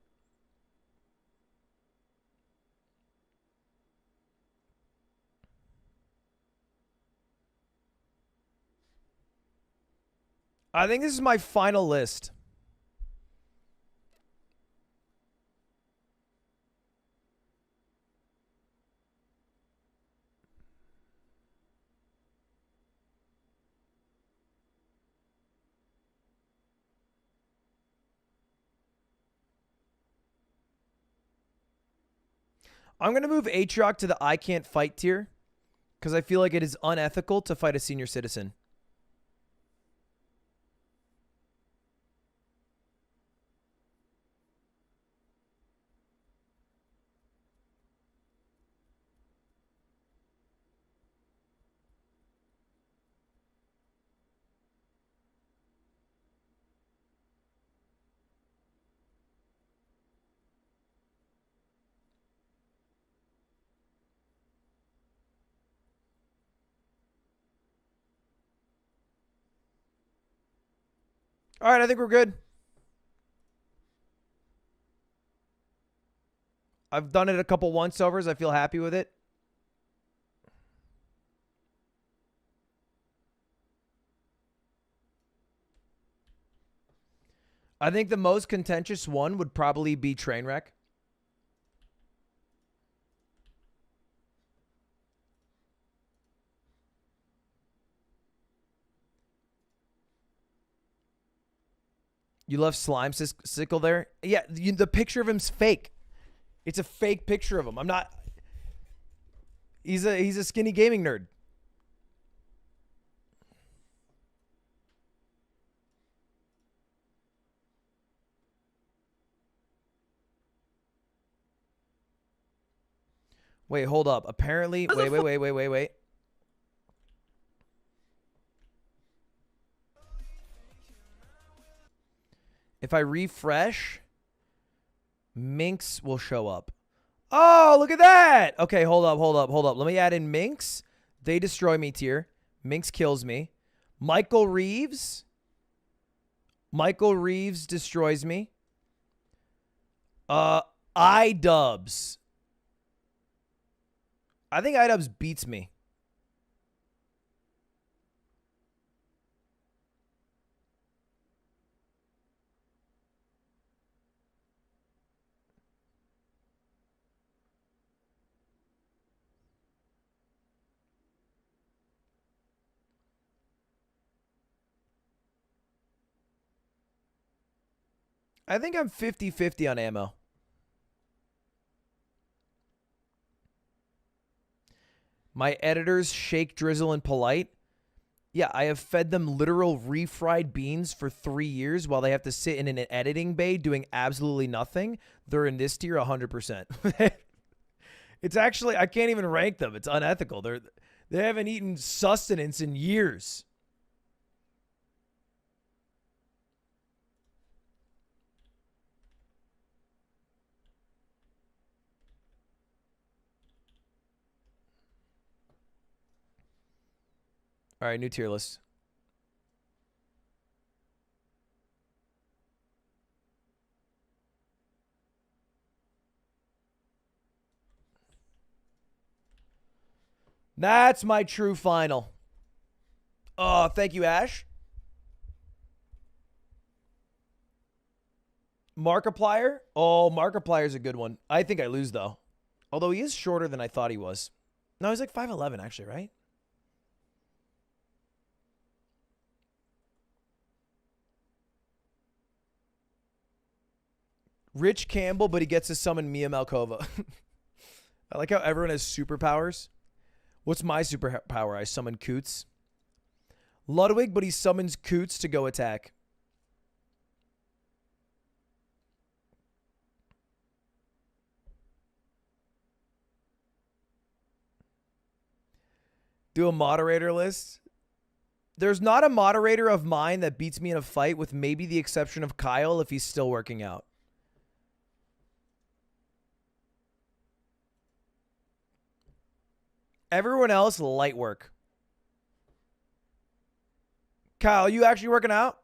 I think this is my final list. I'm going to move Atrioc to the I can't fight tier because I feel like it is unethical to fight a senior citizen. All right, I think we're good. I've done it a couple once-overs. I feel happy with it. I think the most contentious one would probably be Trainwreck. You left Slime Sickle there? Yeah, the picture of him's fake. It's a fake picture of him. I'm not... He's a skinny gaming nerd. Wait, hold up. Apparently... Wait. If I refresh, Minx will show up. Oh, look at that. Okay, hold up. Let me add in Minx. They destroy me tier. Minx kills me. Michael Reeves destroys me. iDubbbz. I think iDubbbz beats me. I think I'm 50-50 on ammo. My editors, Shake, Drizzle, and Polite. Yeah, I have fed them literal refried beans for 3 years while they have to sit in an editing bay doing absolutely nothing. They're in this tier 100%. It's actually, I can't even rank them. It's unethical. They haven't eaten sustenance in years. All right, new tier list. That's my true final. Oh, thank you, Ash. Markiplier? Oh, Markiplier's a good one. I think I lose, though. Although he is shorter than I thought he was. No, he's like 5'11", actually, right? Rich Campbell, but he gets to summon Mia Malkova. I like how everyone has superpowers. What's my superpower? I summon Coots. Ludwig, but he summons Coots to go attack. Do a moderator list. There's not a moderator of mine that beats me in a fight, with maybe the exception of Kyle if he's still working out. Everyone else, light work. Kyle, you actually working out?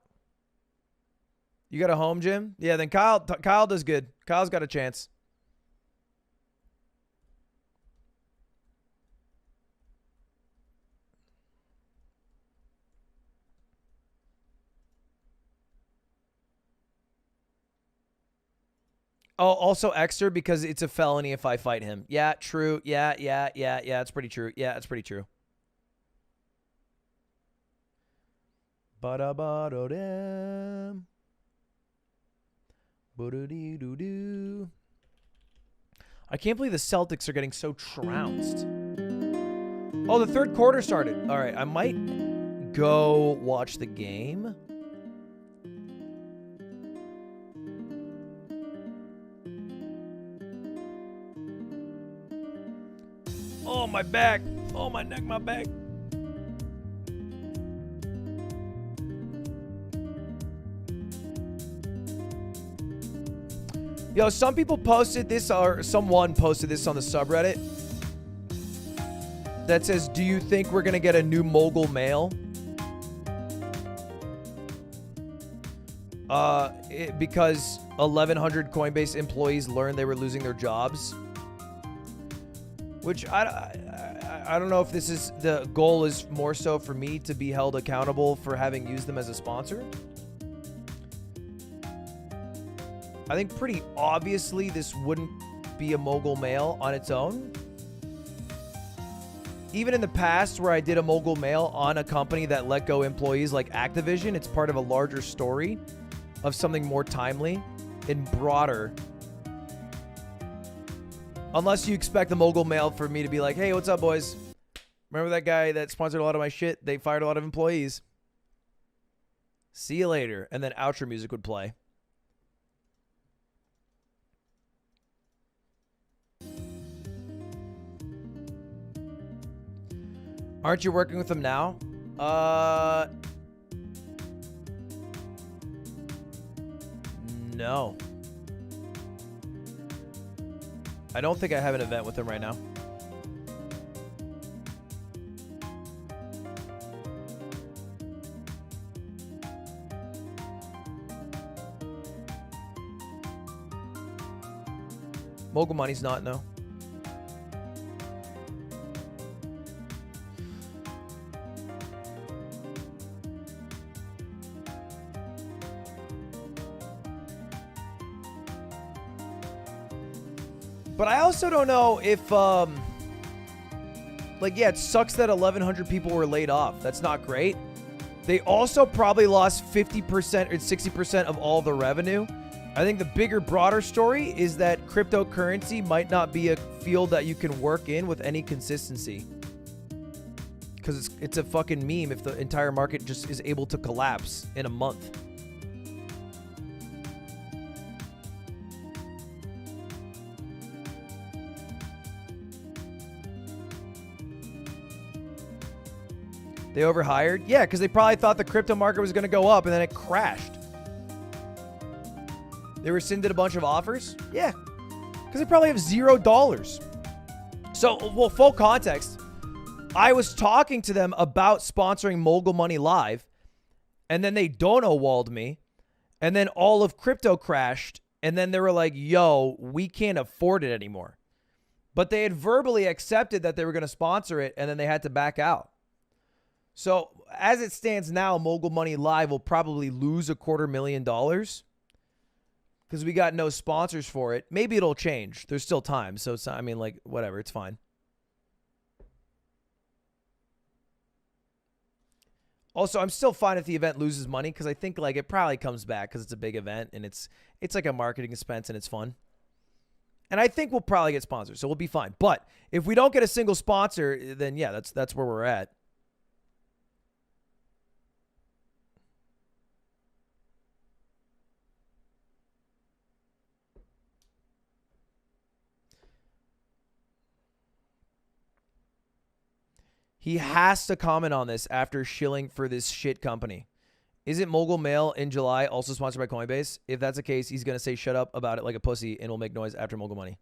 You got a home gym? Yeah, then Kyle does good. Kyle's got a chance. Oh, also Exter, because it's a felony if I fight him. Yeah, true. Yeah, it's pretty true. Yeah, it's pretty true. Ba-da-ba-da-dam. Ba-da-dee-doo-doo. I can't believe the Celtics are getting so trounced. Oh, the third quarter started. All right, I might go watch the game. Oh, my back. Oh, my neck, my back. Yo, some people posted this, or someone posted this on the subreddit that says, do you think we're going to get a new mogul male? Because 1,100 Coinbase employees learned they were losing their jobs. Which I don't know if this is the goal, is more so for me to be held accountable for having used them as a sponsor. I think pretty obviously this wouldn't be a mogul mail on its own. Even in the past where I did a mogul mail on a company that let go employees like Activision, it's part of a larger story. of something more timely and broader. Unless you expect the mogul mail for me to be like, hey, what's up, boys? Remember that guy that sponsored a lot of my shit? They fired a lot of employees. See you later. And then outro music would play. Aren't you working with them now? No. I don't think I have an event with them right now. Mogul Money's not, no. But I also don't know if, like, yeah, it sucks that 1,100 people were laid off. That's not great. They also probably lost 50% or 60% of all the revenue. I think the bigger, broader story is that cryptocurrency might not be a field that you can work in with any consistency. Because it's a fucking meme if the entire market just is able to collapse in a month. They overhired? Yeah, because they probably thought the crypto market was going to go up and then it crashed. They rescinded a bunch of offers? Yeah, because they probably have $0. So, well, full context. I was talking to them about sponsoring Mogul Money Live, and then they dono-walled me, and then all of crypto crashed, and then they were like, yo, we can't afford it anymore. But they had verbally accepted that they were going to sponsor it, and then they had to back out. So, as it stands now, Mogul Money Live will probably lose $250,000 because we got no sponsors for it. Maybe it'll change. There's still time. So, it's, I mean, like, whatever. It's fine. Also, I'm still fine if the event loses money because I think, like, it probably comes back because it's a big event and it's like a marketing expense and it's fun. And I think we'll probably get sponsors, so we'll be fine. But if we don't get a single sponsor, then, yeah, that's where we're at. He has to comment on this after shilling for this shit company. Isn't Mogul Mail in July also sponsored by Coinbase? If that's the case, he's going to say shut up about it like a pussy and will make noise after Mogul Money.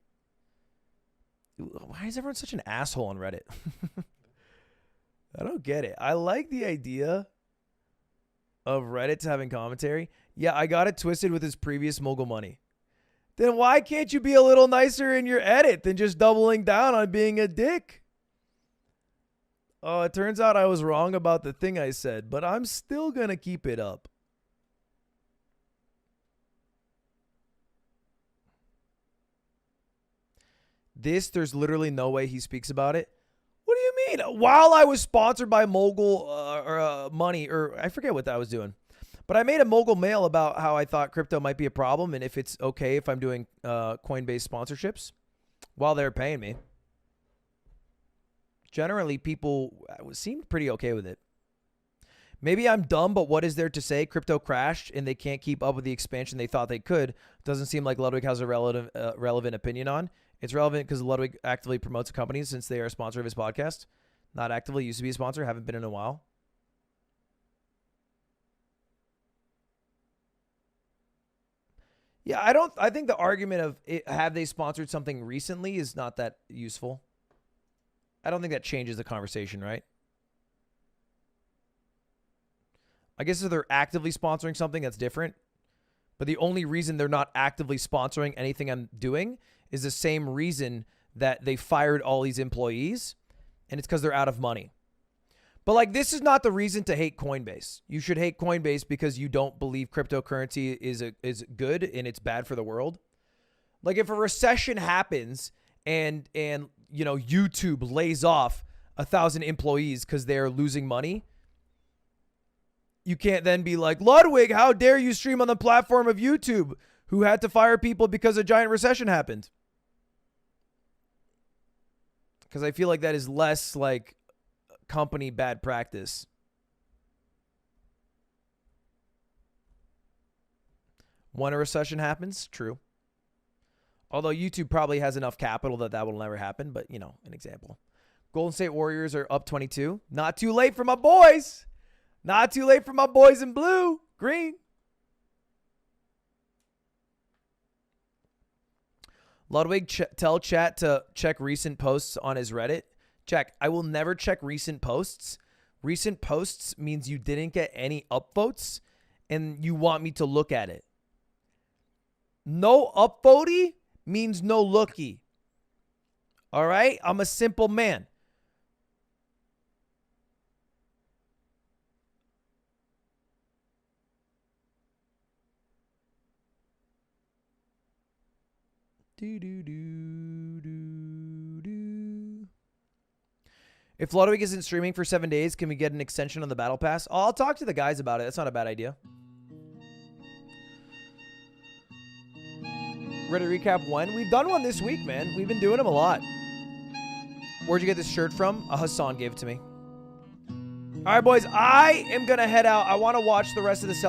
Why is everyone such an asshole on Reddit? I don't get it. I like the idea of Reddit having commentary. Yeah, I got it twisted with his previous Mogul Money. Then why can't you be a little nicer in your edit than just doubling down on being a dick? Oh, it turns out I was wrong about the thing I said, but I'm still going to keep it up. There's literally no way he speaks about it. What do you mean? While I was sponsored by Mogul Money, or I forget what I was doing, but I made a Mogul Mail about how I thought crypto might be a problem and if it's okay if I'm doing Coinbase sponsorships while they're paying me. Generally, people seemed pretty okay with it. Maybe I'm dumb, but what is there to say? Crypto crashed and they can't keep up with the expansion they thought they could. Doesn't seem like Ludwig has a relevant opinion on. It's relevant because Ludwig actively promotes companies since they are a sponsor of his podcast. Not actively, used to be a sponsor, haven't been in a while. Yeah, I think the argument of have they sponsored something recently is not that useful. I don't think that changes the conversation, right? I guess if they're actively sponsoring something, that's different. But the only reason they're not actively sponsoring anything I'm doing is the same reason that they fired all these employees, and it's because they're out of money. But, like, this is not the reason to hate Coinbase. You should hate Coinbase because you don't believe cryptocurrency is good and it's bad for the world. Like, if a recession happens and you know, YouTube lays off 1,000 employees because they're losing money, you can't then be like, Ludwig, how dare you stream on the platform of YouTube, who had to fire people because a giant recession happened. Because I feel like that is less like company bad practice. When a recession happens, true. Although YouTube probably has enough capital that will never happen, but, you know, an example. Golden State Warriors are up 22. Not too late for my boys. Not too late for my boys in blue. Green. Ludwig, tell chat to check recent posts on his Reddit. Check. I will never check recent posts. Recent posts means you didn't get any upvotes and you want me to look at it. No upvotey means no looky. All right? I'm a simple man. If Ludwig isn't streaming for 7 days, can we get an extension on the battle pass? Oh, I'll talk to the guys about it. That's not a bad idea. Ready to recap when? We've done one this week, man. We've been doing them a lot. Where'd you get this shirt from? Hassan gave it to me. All right, boys. I am going to head out. I want to watch the rest of the